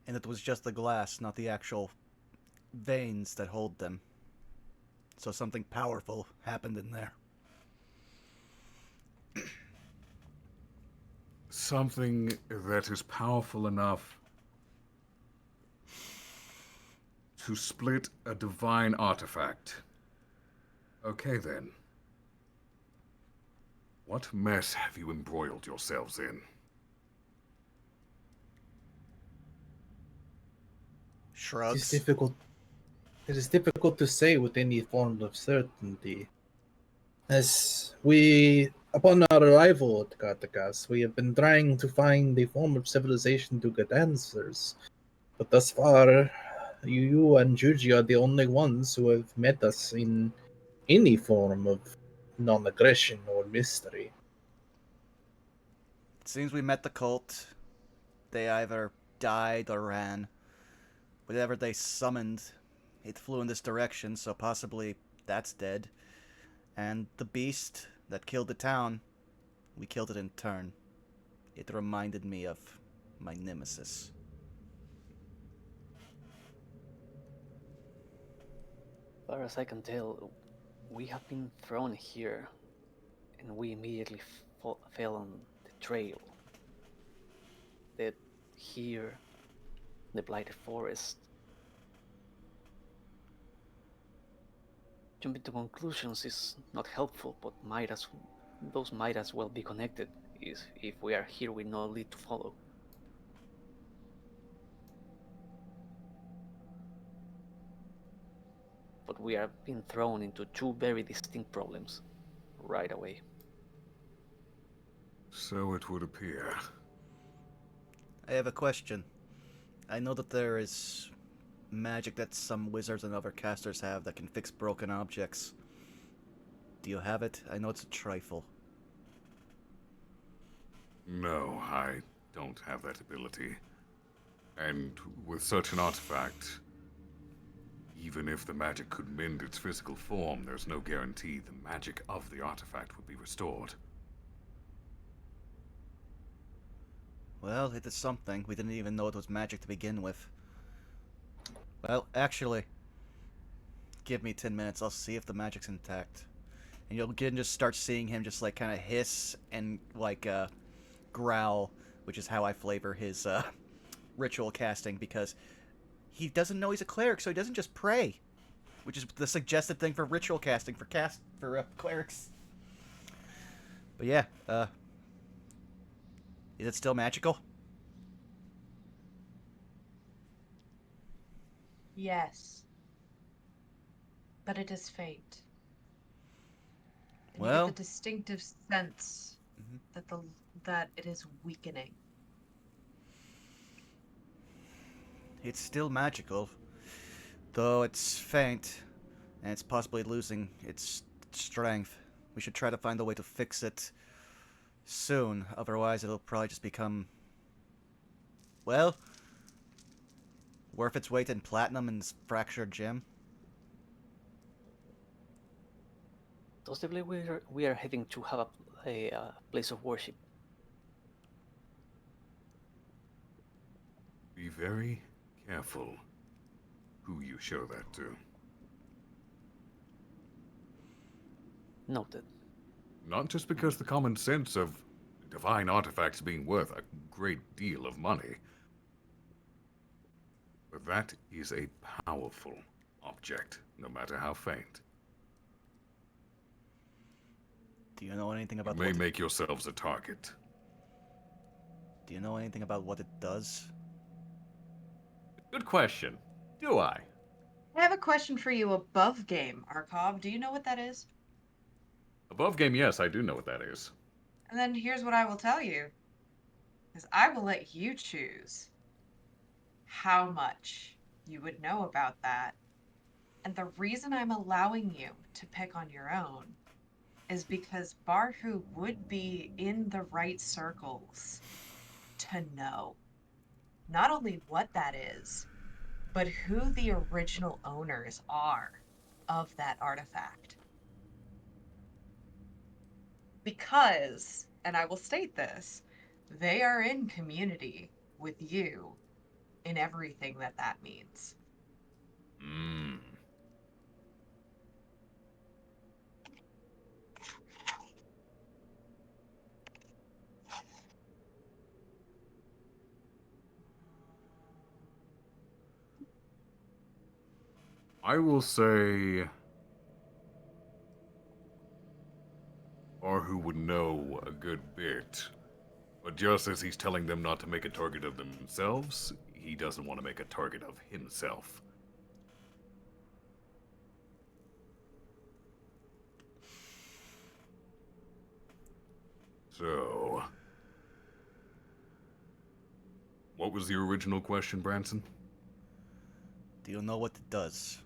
And it was just the glass, not the actual veins that hold them. So something powerful happened in there. Something that is powerful enough to split a divine artifact. Okay then. What mess have you embroiled yourselves in? Shrugs. It is difficult to say with any form of certainty. As we, upon our arrival at Katakas, we have been trying to find a form of civilization to get answers. But thus far, you and Juji are the only ones who have met us in any form of non-aggression or mystery. It seems we met the cult. They either died or ran. Whatever they summoned, it flew in this direction, so possibly that's dead. And the beast that killed the town, we killed it in turn. It reminded me of my nemesis. As far as I can tell, we have been thrown here, and we immediately fell on the trail. That here, the blighted forest. Jumping to conclusions is not helpful, but those might as well be connected. If we are here with no lead to follow. But we are being thrown into two very distinct problems right away. So it would appear. I have a question. I know that there is magic that some wizards and other casters have that can fix broken objects. Do you have it? I know it's a trifle. No, I don't have that ability. And with such an artifact, even if the magic could mend its physical form, there's no guarantee the magic of the artifact would be restored. Well, it is something. We didn't even know it was magic to begin with. Well, actually, give me 10 minutes. I'll see if the magic's intact. And you'll again just start seeing him just like kind of hiss and like growl, which is how I flavor his ritual casting, because he doesn't know he's a cleric, so he doesn't just pray, which is the suggested thing for ritual casting for clerics. But yeah, is it still magical? Yes. But it is faint. And you Well, get the distinctive sense Mhm. that it is weakening. It's still magical, though it's faint, and it's possibly losing its strength. We should try to find a way to fix it soon, otherwise it'll probably just become, well, worth its weight in platinum and fractured gem. Possibly we are heading to have a place of worship. Be very careful who you show that to. Noted. Not just because the common sense of divine artifacts being worth a great deal of money, but that is a powerful object, no matter how faint. Do you know anything You about may make yourselves a target. Do you know anything about what it does? Good question. Do I? I have a question for you above game, Arkhov. Do you know what that is? Above game, yes, I do know what that is. And then here's what I will tell you. Is I will let you choose how much you would know about that. And the reason I'm allowing you to pick on your own is because Barhu would be in the right circles to know not only what that is, but who the original owners are of that artifact. Because, and I will state this, they are in community with you in everything that that means. Hmm. I will say Barhu would know a good bit, but just as he's telling them not to make a target of themselves, he doesn't want to make a target of himself. So, what was the original question, Branson? Do you know what it does?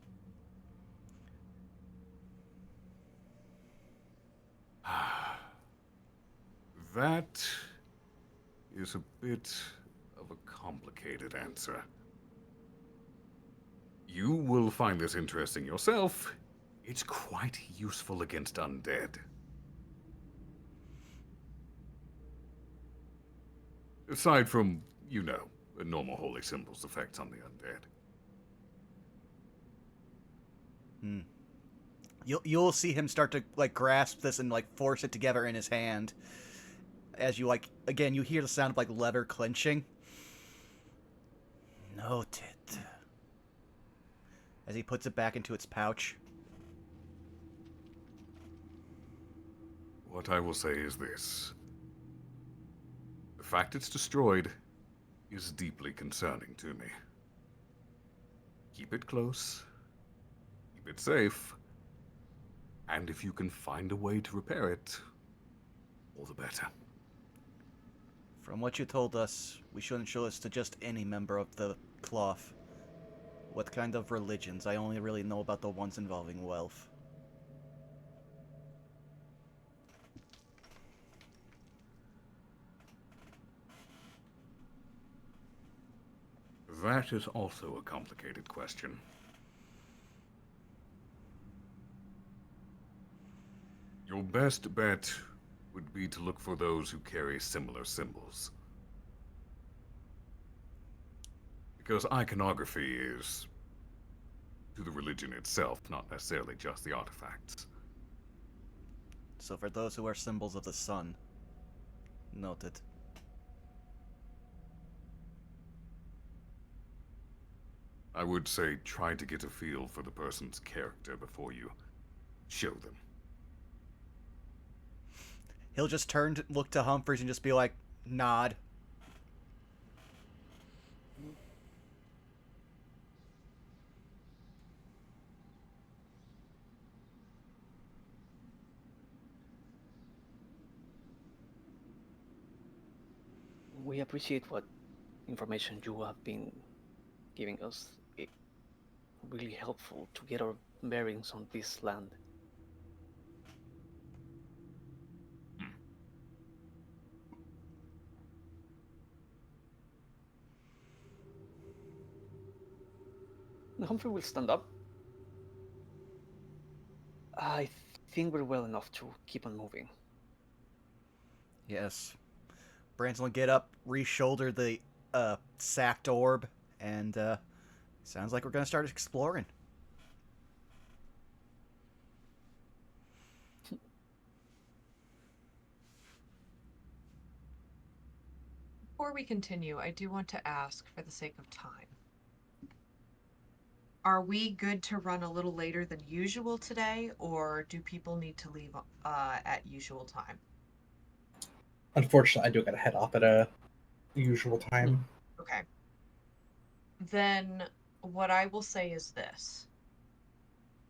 That is a bit of a complicated answer. You will find this interesting yourself. It's quite useful against undead. Aside from, you know, the normal holy symbols effects on the undead. Hmm. You'll see him start to like grasp this and like force it together in his hand. As you like again, you hear the sound of like leather clenching. Noted. As he puts it back into its pouch. What I will say is this. The fact it's destroyed is deeply concerning to me. Keep it close. Keep it safe. And if you can find a way to repair it, all the better. From what you told us, we shouldn't show this to just any member of the cloth. What kind of religions? I only really know about the ones involving wealth. That is also a complicated question. Your best bet would be to look for those who carry similar symbols. Because iconography is to the religion itself, not necessarily just the artifacts. So for those who are symbols of the sun, noted. I would say try to get a feel for the person's character before you show them. He'll just turn to look to Humphreys and just be like, nod. We appreciate what information you have been giving us. It really helpful to get our bearings on this land. Humphrey will stand up. I think we're well enough to keep on moving. Yes. Branson will get up, re-shoulder the sacked orb, and sounds like we're gonna start exploring. Before we continue, I do want to ask, for the sake of time, are we good to run a little later than usual today, or do people need to leave at usual time? Unfortunately, I do gotta head off at a usual time. Okay. Then what I will say is this,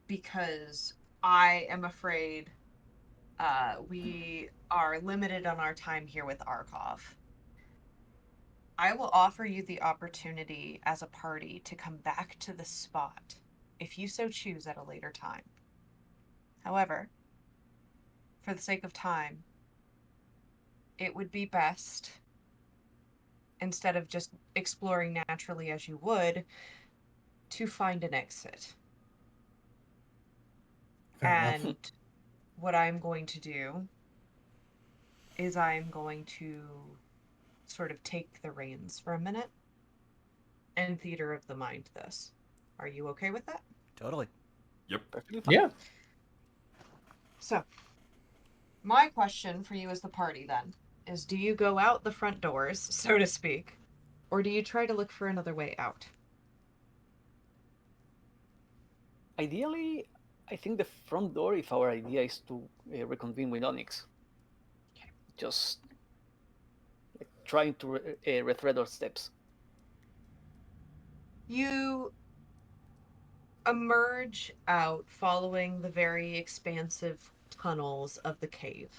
because I am afraid we are limited on our time here with Arkhov. I will offer you the opportunity as a party to come back to the spot, if you so choose at a later time. However, for the sake of time, it would be best, instead of just exploring naturally as you would, to find an exit. Fair enough. And what I'm going to do is I'm going to sort of take the reins for a minute and theater of the mind this. Are you okay with that? Totally. Yep. Perfectly fine. Yeah. So, my question for you as the party then is, do you go out the front doors, so to speak, or do you try to look for another way out? Ideally, I think the front door, if our idea is to reconvene with Onyx. Okay. Just like, trying to retread our steps. You emerge out following the very expansive tunnels of the cave,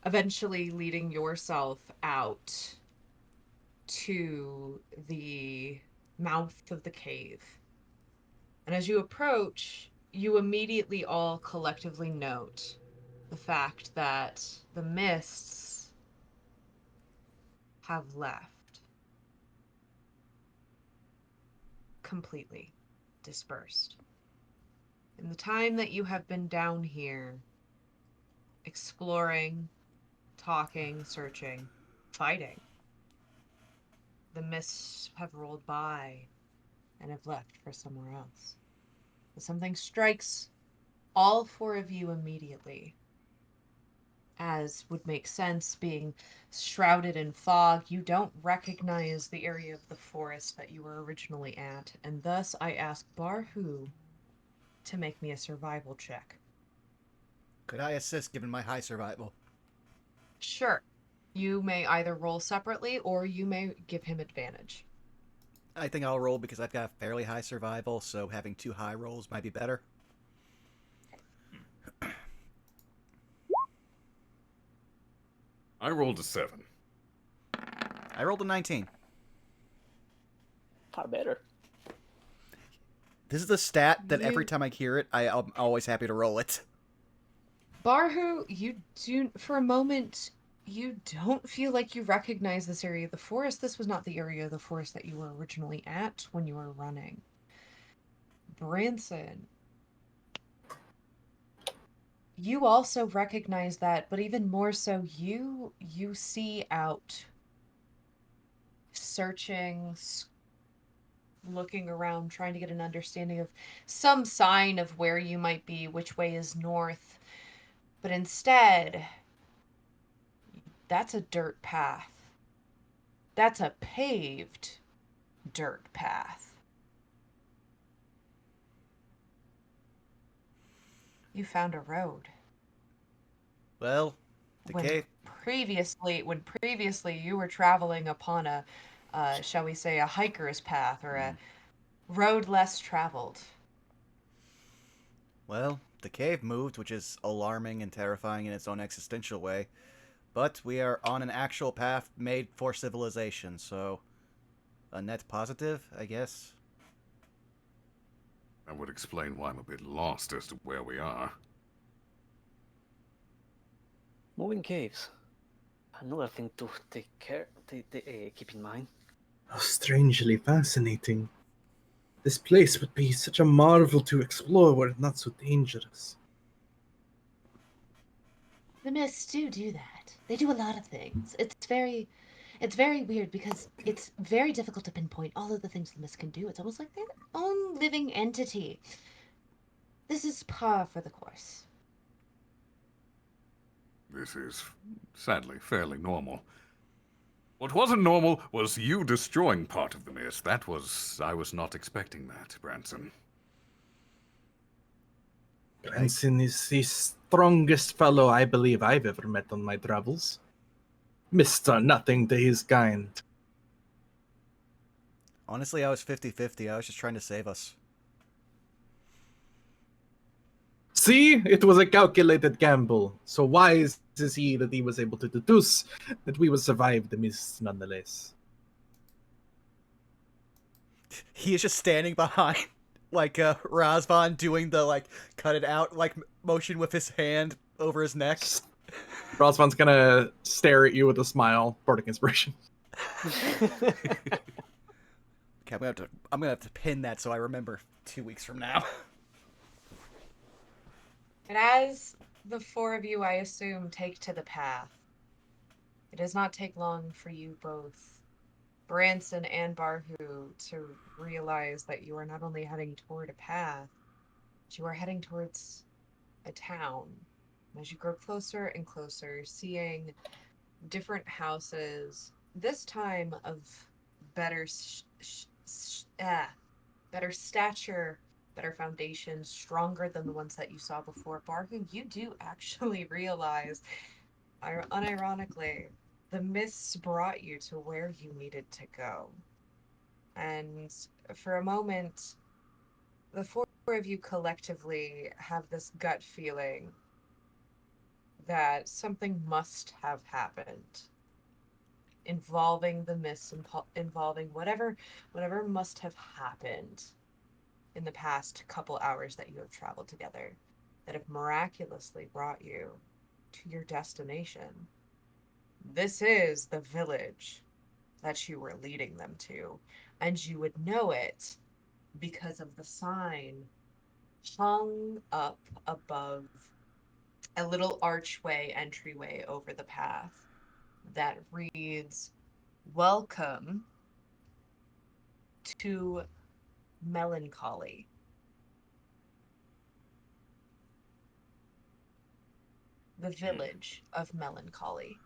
eventually leading yourself out to the mouth of the cave. And as you approach, you immediately all collectively note the fact that the mists have left, completely dispersed. In the time that you have been down here, exploring, talking, searching, fighting, the mists have rolled by and have left for somewhere else. But something strikes all four of you immediately, as would make sense. Being shrouded in fog, you don't recognize the area of the forest that you were originally at, and thus I ask Barhu to make me a survival check. Could I assist given my high survival? Sure. You may either roll separately or you may give him advantage. I think I'll roll because I've got a fairly high survival, so having 2 high rolls might be better. I rolled a 7. I rolled a 19. Far better. This is the stat that every You- time I hear it, I'm always happy to roll it. Barhu, you do, for a moment, you don't feel like you recognize this area of the forest. This was not the area of the forest that you were originally at when you were running. Branson, you also recognize that, but even more so, you see out, searching, looking around, trying to get an understanding of some sign of where you might be, which way is north. But instead, that's a dirt path. That's a paved dirt path. You found a road. Well, the When cave. previously you were traveling upon a, shall we say, a hiker's path or a road less traveled. Well, the cave moved, which is alarming and terrifying in its own existential way. But we are on an actual path made for civilization, so a net positive, I guess. That would explain why I'm a bit lost as to where we are. Moving caves. Another thing to keep in mind. How strangely fascinating. This place would be such a marvel to explore were it not so dangerous. The mists do that. They do a lot of things. It's very weird because it's very difficult to pinpoint all of the things the mist can do. It's almost like their own living entity. This is par for the course. This is, sadly, fairly normal. What wasn't normal was you destroying part of the mist. I was not expecting that, Branson. Branson is the strongest fellow I believe I've ever met on my travels. Mists are nothing to his kind. Honestly, I was 50-50. I was just trying to save us. See, it was a calculated gamble. So wise is he that he was able to deduce that we would survive the mists nonetheless. He is just standing behind, like, Razvan doing the, like, cut it out, like, motion with his hand over his neck. Razvan's gonna stare at you with a smile, bardic inspiration. Okay, I'm gonna have to pin that so I remember 2 weeks from now. And as the four of you, I assume, take to the path, it does not take long for you both, Branson and Barhu, to realize that you are not only heading toward a path, but you are heading towards a town. As you grow closer and closer, seeing different houses, this time of better better stature, better foundation, stronger than the ones that you saw before. Barhu, you do actually realize, unironically, the mists brought you to where you needed to go. And for a moment, the four of you collectively have this gut feeling that something must have happened involving the mists, involving whatever must have happened in the past couple hours that you have traveled together, that have miraculously brought you to your destination. This is the village that you were leading them to, and you would know it because of the sign hung up above a little archway entryway over the path that reads, "Welcome to Melancholy." The village of Melancholy.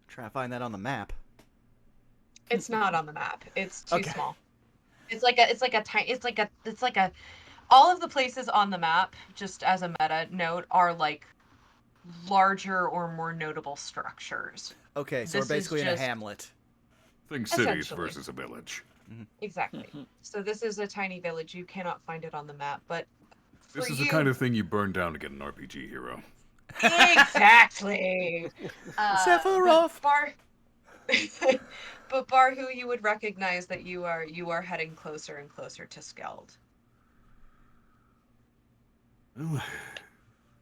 Try to find that on the map. It's not on the map. It's too Okay. small. It's like a all of the places on the map, just as a meta note, are like larger or more notable structures. Okay, so This we're is basically in a just- hamlet. Think cities Essentially. versus a village. Exactly. So this is a tiny village. You cannot find it on the map, but for This is you, the kind of thing you burn down to get an RPG hero. exactly. Sephiroth! But Barhu, you would recognize that you are heading closer and closer to Skeld. Well,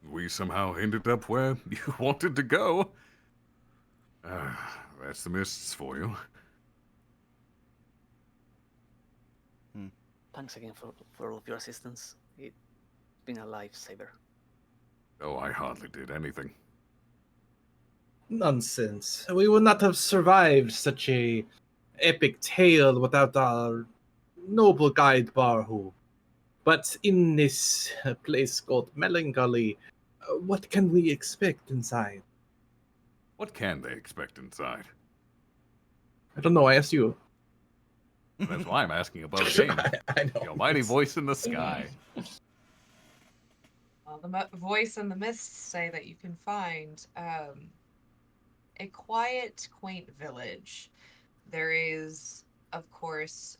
we somehow ended up where you wanted to go. That's the mists for you. Thanks again for all of your assistance. It's been a lifesaver. Oh, I hardly did anything. Nonsense. We would not have survived such a epic tale without our noble guide Barhu. But in this place called Melancholy, what can we expect inside? What can they expect inside? I don't know, I asked you. That's why I'm asking above game. I know. The almighty voice in the sky. Well, the voice and the mists say that you can find a quiet, quaint village. There is, of course,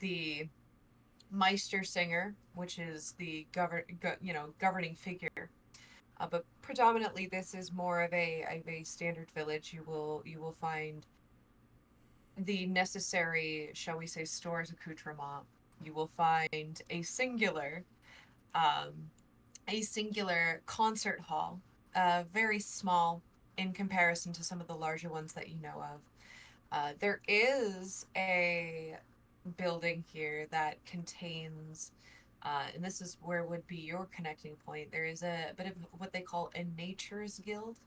the Meister Singer, which is the governing figure. But predominantly, this is more of a standard village. You will find the necessary, shall we say, stores accoutrement. You will find um, a singular concert hall, very small in comparison to some of the larger ones that you know of. There is a building here that contains, and this is where would be your connecting point. There is a bit of what they call a nature's guild,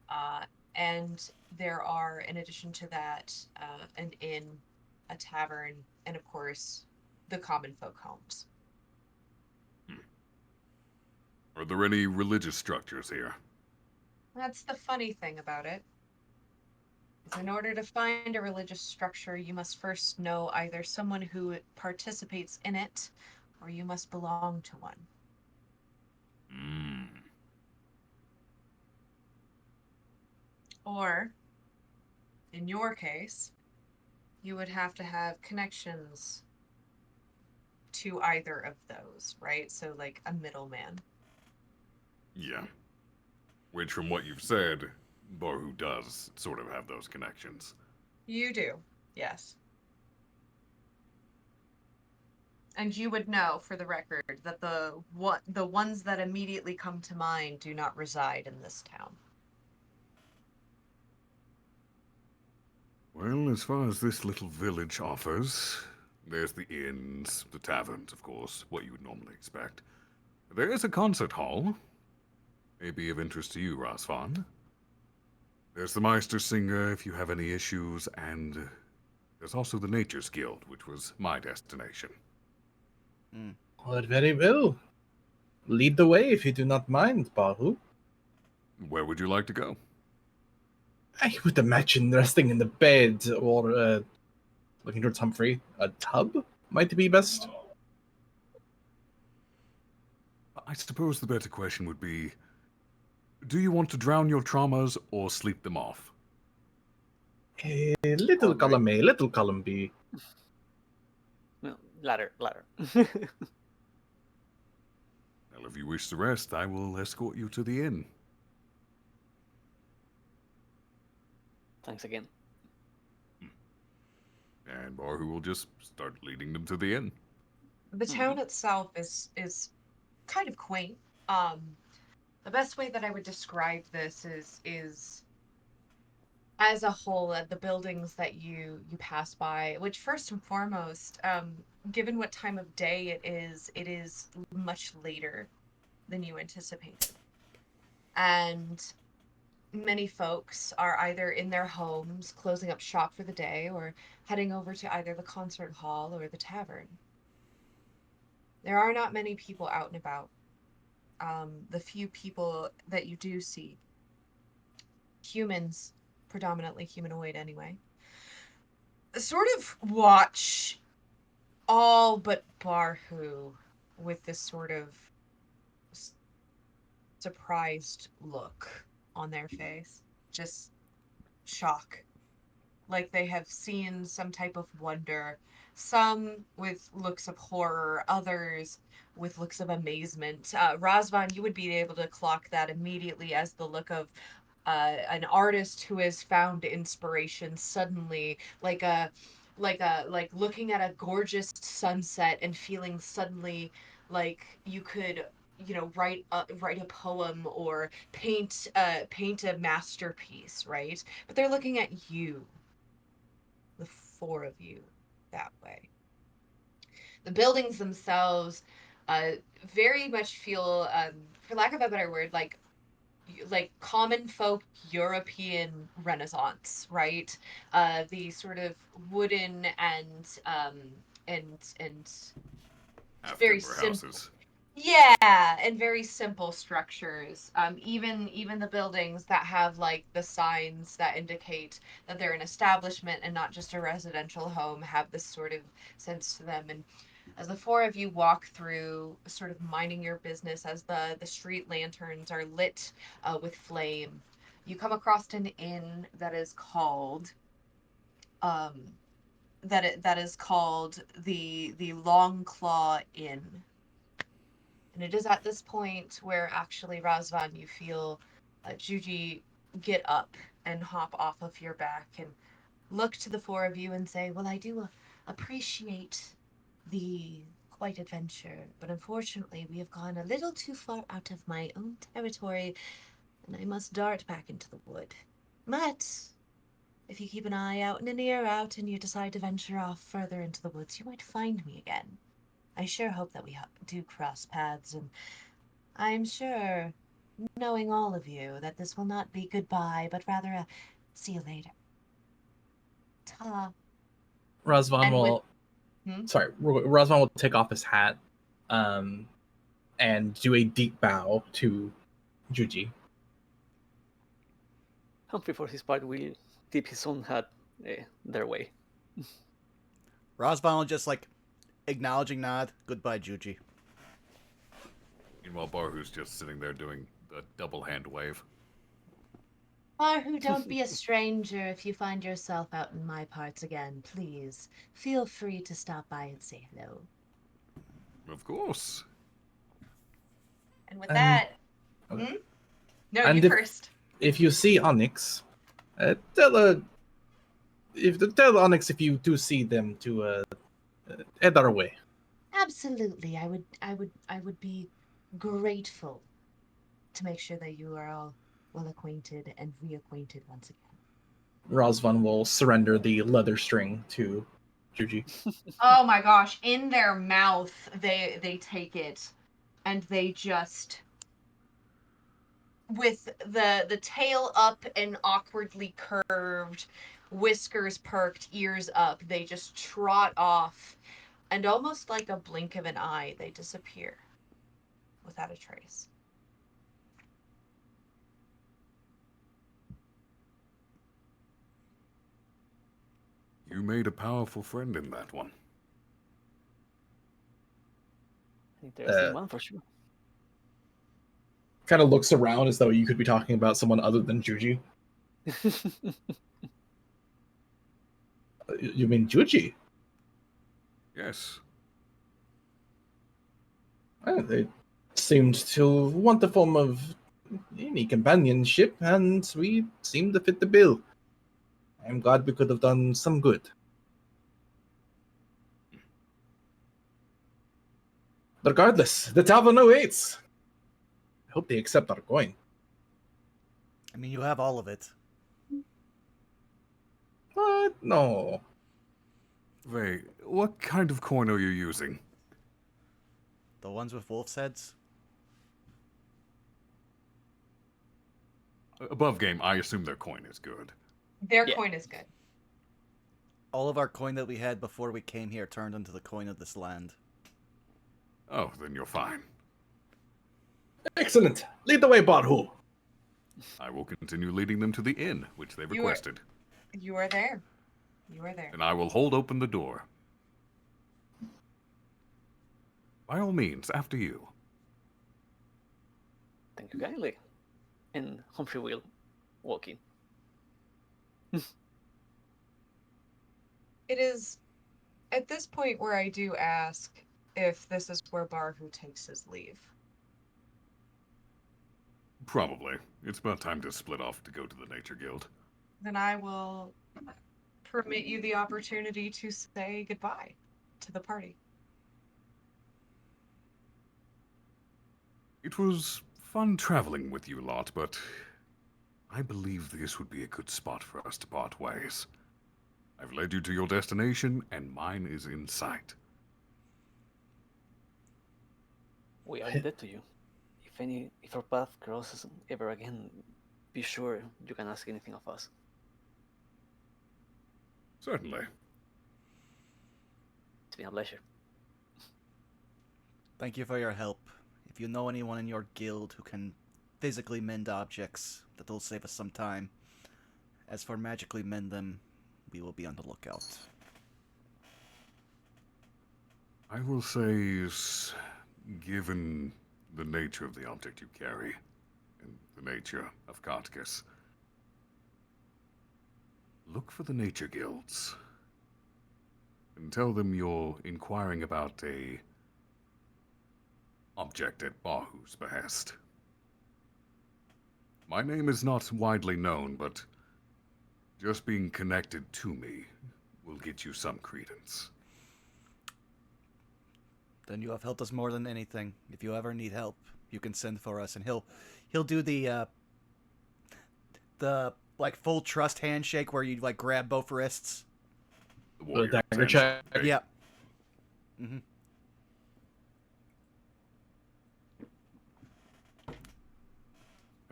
uh, and there are, in addition to that, an inn, a tavern, and of course, the common folk homes. Are there any religious structures here? That's the funny thing about it. Is in order to find a religious structure, you must first know either someone who participates in it, or you must belong to one. Hmm. Or, in your case, you would have to have connections to either of those, right? So, like a middleman. Yeah. Which, from what you've said, Barhu does sort of have those connections. You do, yes. And you would know, for the record, that the ones that immediately come to mind do not reside in this town. Well, as far as this little village offers, there's the inns, the taverns, of course, what you would normally expect. There is a concert hall. May be of interest to you, Razvan. There's the Meister Singer if you have any issues, and there's also the Nature's Guild, which was my destination. Well, very well. Lead the way if you do not mind, Barhu. Where would you like to go? I would imagine resting in the bed or, looking towards Humphrey, a tub might be best. I suppose the better question would be, do you want to drown your traumas or sleep them off? A little Agree. column A, little column B. No, ladder. Well, if you wish to rest, I will escort you to the inn. Thanks again. And Barhu will just start leading them to the inn. The town itself is kind of quaint. The best way that I would describe this is as a whole, the buildings that you pass by, which first and foremost, given what time of day it is much later than you anticipated. And many folks are either in their homes closing up shop for the day or heading over to either the concert hall or the tavern. There are not many people out and about. The few people that you do see, humans, predominantly humanoid anyway, sort of watch all but Barhu with this sort of surprised look on their face. Just shock. Like they have seen some type of wonder. Some with looks of horror, others with looks of amazement. Razvan, you would be able to clock that immediately as the look of an artist who has found inspiration suddenly, like looking at a gorgeous sunset and feeling suddenly like you could write a poem or paint a masterpiece, right? But they're looking at you, the four of you, that way. The buildings themselves very much feel, for lack of a better word, like like common folk European Renaissance, right? The sort of wooden and Half very timber simple. houses. Yeah, and very simple structures. Even the buildings that have like the signs that indicate that they're an establishment and not just a residential home have this sort of sense to them. And as the four of you walk through, sort of minding your business, as the street lanterns are lit with flame, you come across an inn that is called um that is called the Long Claw Inn. And it is at this point where actually, Razvan, you feel Juji get up and hop off of your back and look to the four of you and say, well, I do appreciate the quite adventure, but unfortunately we have gone a little too far out of my own territory, and I must dart back into the wood. But if you keep an eye out and an ear out and you decide to venture off further into the woods, you might find me again. I sure hope that we do cross paths, and I'm sure, knowing all of you, that this will not be goodbye, but rather a see you later. Ta. Razvan And with will. Sorry, Razvan will take off his hat, and do a deep bow to Juji. Humphrey, for his part, will tip his own hat their way. Razvan will just like acknowledging nod. Goodbye, Juji. Meanwhile, Barhu's just sitting there doing a double hand wave. Barhu, don't be a stranger. If you find yourself out in my parts again, please feel free to stop by and say hello. Of course. and with And- that, okay. no, And you if- first. If you see Onyx, tell Onyx if you do see them to head our way. Absolutely, I would be grateful to make sure that you are all well acquainted and reacquainted once again. Razvan will surrender the leather string to Juji. Oh my gosh, in their mouth they take it and they just, with the tail up and awkwardly curved, whiskers perked, ears up, they just trot off, and almost like a blink of an eye they disappear without a trace. You made a powerful friend in that one. Interesting one for sure. Kind of looks around as though you could be talking about someone other than Juji. You mean Juji? Yes. They seemed to want a form of any companionship, and we seem to fit the bill. I'm glad we could have done some good. Regardless, the tavern awaits. I hope they accept our coin. I mean, you have all of it. What? No. Vey, what kind of coin are you using? The ones with wolf's heads. Above game, I assume their coin is good. Their Yeah. coin is good. All of our coin that we had before we came here turned into the coin of this land. Oh, then you're fine. Excellent. Lead the way, Barhu. I will continue leading them to the inn, which they You are- requested. You are there. You are there. And I will hold open the door. By all means, after you. Thank you kindly. And Humphrey will walk in. It is at this point where I do ask if this is where Barhu takes his leave. Probably. It's about time to split off to go to the Nature Guild. Then I will permit you the opportunity to say goodbye to the party. It was fun traveling with you lot, but I believe this would be a good spot for us to part ways. I've led you to your destination, and mine is in sight. We are indebted to you. If if our path crosses ever again, be sure you can ask anything of us. Certainly. It's been a pleasure. Thank you for your help. If you know anyone in your guild who can physically mend objects, that'll save us some time. As for magically mend them, we will be on the lookout. I will say, given the nature of the object you carry, and the nature of Carticus, look for the nature guilds, and tell them you're inquiring about a object at Bahu's behest. My name is not widely known, but just being connected to me will get you some credence. Then you have helped us more than anything. If you ever need help, you can send for us, and he'll do the like full trust handshake where you like grab both wrists. The warrior's dagger check. handshake. Yeah. Mm-hmm.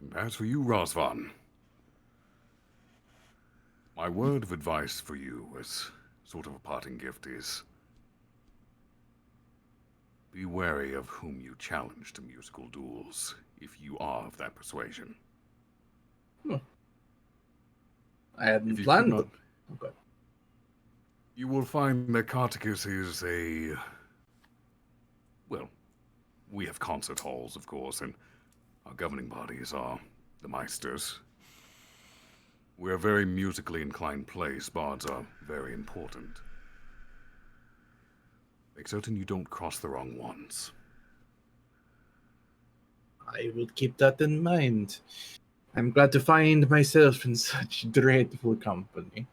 And as for you, Razvan, my word of advice for you as sort of a parting gift is be wary of whom you challenge to musical duels, if you are of that persuasion. I hadn't If you planned could it. Okay. You will find that Carticus is a... Well, we have concert halls, of course, and our governing bodies are the Meisters. We're a very musically inclined place. Bards are very important. Make certain you don't cross the wrong ones. I will keep that in mind. I'm glad to find myself in such dreadful company.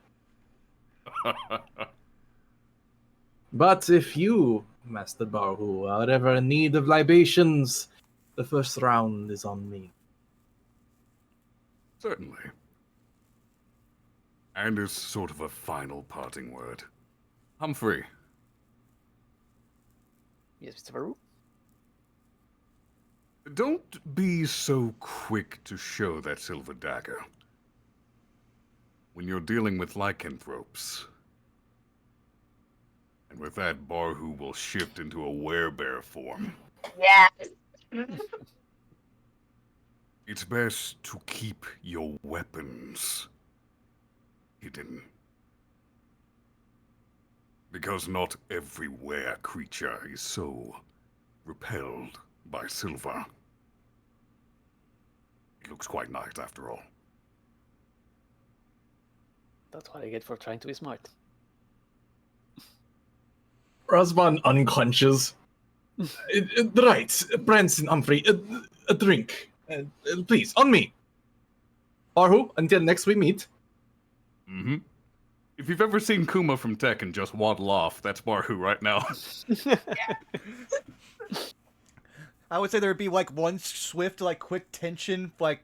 But if you, Master Barhu, are ever in need of libations, the first round is on me. Certainly. And as sort of a final parting word, Humphrey, Yes, Mr. Baru? don't be so quick to show that silver dagger. When you're dealing with lycanthropes. And with that, Barhu will shift into a werebear form. Yes. It's best to keep your weapons hidden. Because not every were creature is so repelled by silver. It looks quite nice after all. That's what I get for trying to be smart. Razvan unclenches. Right, Branson, Humphrey, a drink. Please, on me. Barhu, until next we meet. Mm-hmm. If you've ever seen Kuma from Tekken just waddle off, that's Barhu right now. I would say there would be like one swift, like quick tension, like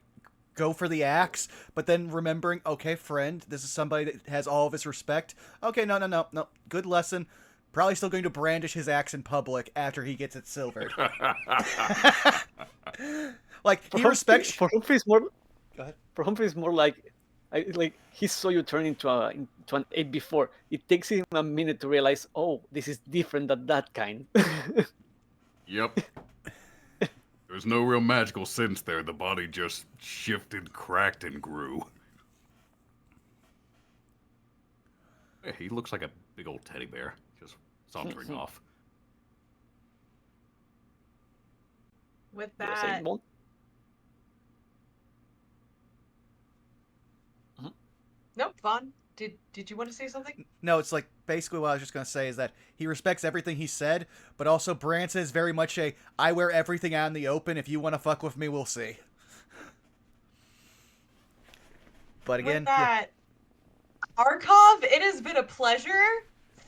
go for the axe, but then remembering, okay, friend, this is somebody that has all of his respect. Okay, no, good lesson. Probably still going to brandish his axe in public after he gets it silvered. Like he respects. For Humphrey, it's more. Go ahead. For Humphrey, it's more like he saw you turn into an 8 before. It takes him a minute to realize, oh, this is different than that kind. Yep. There's no real magical sense there. The body just shifted, cracked, and grew. Hey, he looks like a big old teddy bear, just sauntering off. With You were saying, that, Mon? nope, Vaughn. Did you want to say something? No, it's like basically what I was just gonna say is that he respects everything he said, but also Branson is very much a I wear everything out in the open. If you want to fuck with me, we'll see. But again, With that, Arkov, it has been a pleasure.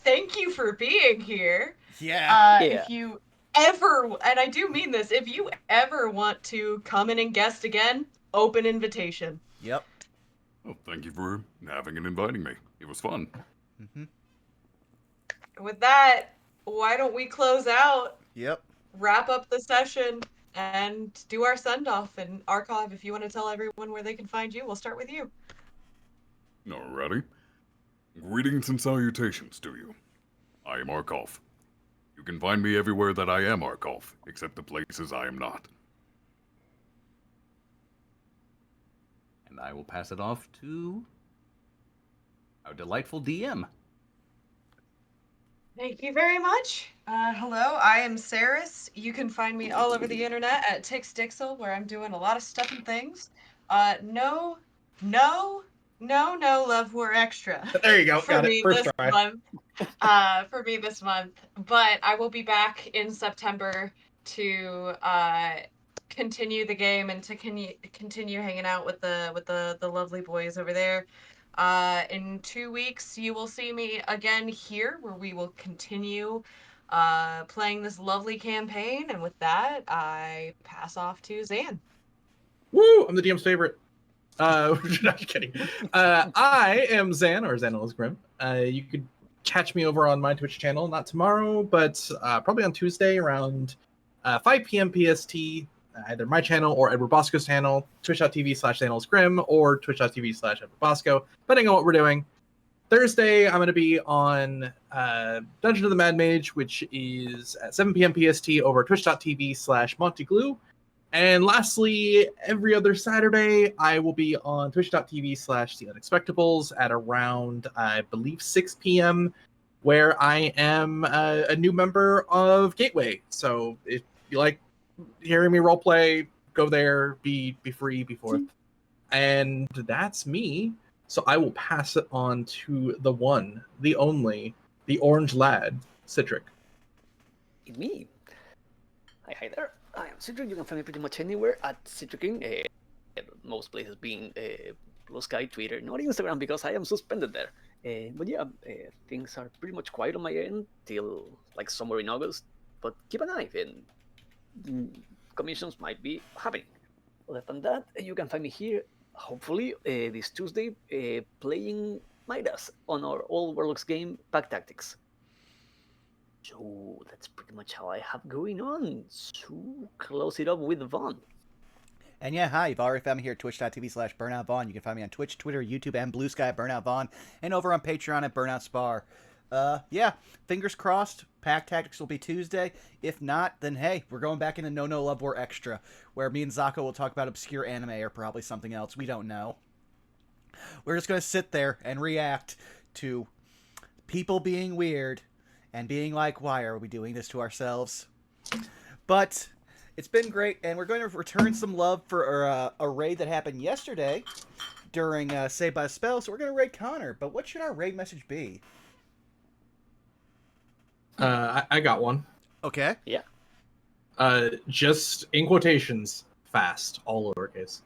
Thank you for being here. yeah. If you ever, and I do mean this, if you ever want to come in and guest again, open invitation. Yep. Oh, thank you for having and inviting me. It was fun. Mm-hmm. With that, why don't we close out, Yep. wrap up the session, and do our send-off. And Archive, if you want to tell everyone where they can find you, we'll start with you. Alrighty. Greetings and salutations to you. I am Arkolf. You can find me everywhere that I am Arkolf, except the places I am not. And I will pass it off to our delightful DM. Thank you very much. Hello, I am Saris. You can find me all over the internet at TixDixel, where I'm doing a lot of stuff and things. No Love War Extra There you go. for Got it. me First this try. month. For me this month, but I will be back in September to continue the game and to continue hanging out with the lovely boys over there. In 2 weeks, you will see me again here, where we will continue playing this lovely campaign. And with that, I pass off to Zan. Woo! I'm the DM's favorite. Not kidding. I am Zan, or Xanalis Grim. You could catch me over on my Twitch channel, not tomorrow, but probably on Tuesday around 5 p.m. PST, either my channel or Edward Bosco's channel, twitch.tv/XanalisGrim or twitch.tv/Edward Bosco, depending on what we're doing. Thursday, I'm going to be on Dungeon of the Mad Mage, which is at 7 p.m. PST over twitch.tv/MontyGlue. And lastly, every other Saturday, I will be on twitch.tv/TheUnexpectables at around, I believe, 6 p.m., where I am a new member of Gateway. So if you like hearing me roleplay, go there, be free, be forth. And that's me. So I will pass it on to the one, the only, the orange lad, Citric. Me. Hi there. I am Citric. You can find me pretty much anywhere at Citricing. Most places being Blue Sky, Twitter, not Instagram because I am suspended there. But yeah, things are pretty much quiet on my end till like somewhere in August. But keep an eye, and commissions might be happening. Other than that, you can find me here, hopefully, this Tuesday, playing Midas on our All Warlocks game, Pack Tactics. So that's pretty much how I have going on. So close it up with Vaughn. And yeah, hi, you've already found me here at twitch.tv/BurnoutVaughn. You can find me on Twitch, Twitter, YouTube, and Blue Sky at Burnout Vaughn, and over on Patreon at Burnout Spar. Yeah, fingers crossed, Pack Tactics will be Tuesday. If not, then hey, we're going back into No Love War Extra, where me and Zako will talk about obscure anime or probably something else. We don't know. We're just going to sit there and react to people being weird and being like, why are we doing this to ourselves? But it's been great, and we're going to return some love for a raid that happened yesterday during Saved by a Spell, so we're going to raid Connor. But what should our raid message be? I got one. Okay. Yeah. Just in quotations, fast, all lowercase.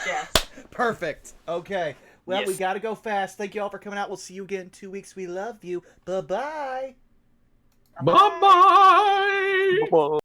Yes. Perfect. Okay. Well, Yes. we got to go fast. Thank you all for coming out. We'll see you again in 2 weeks. We love you. Bye-bye. Bye-bye!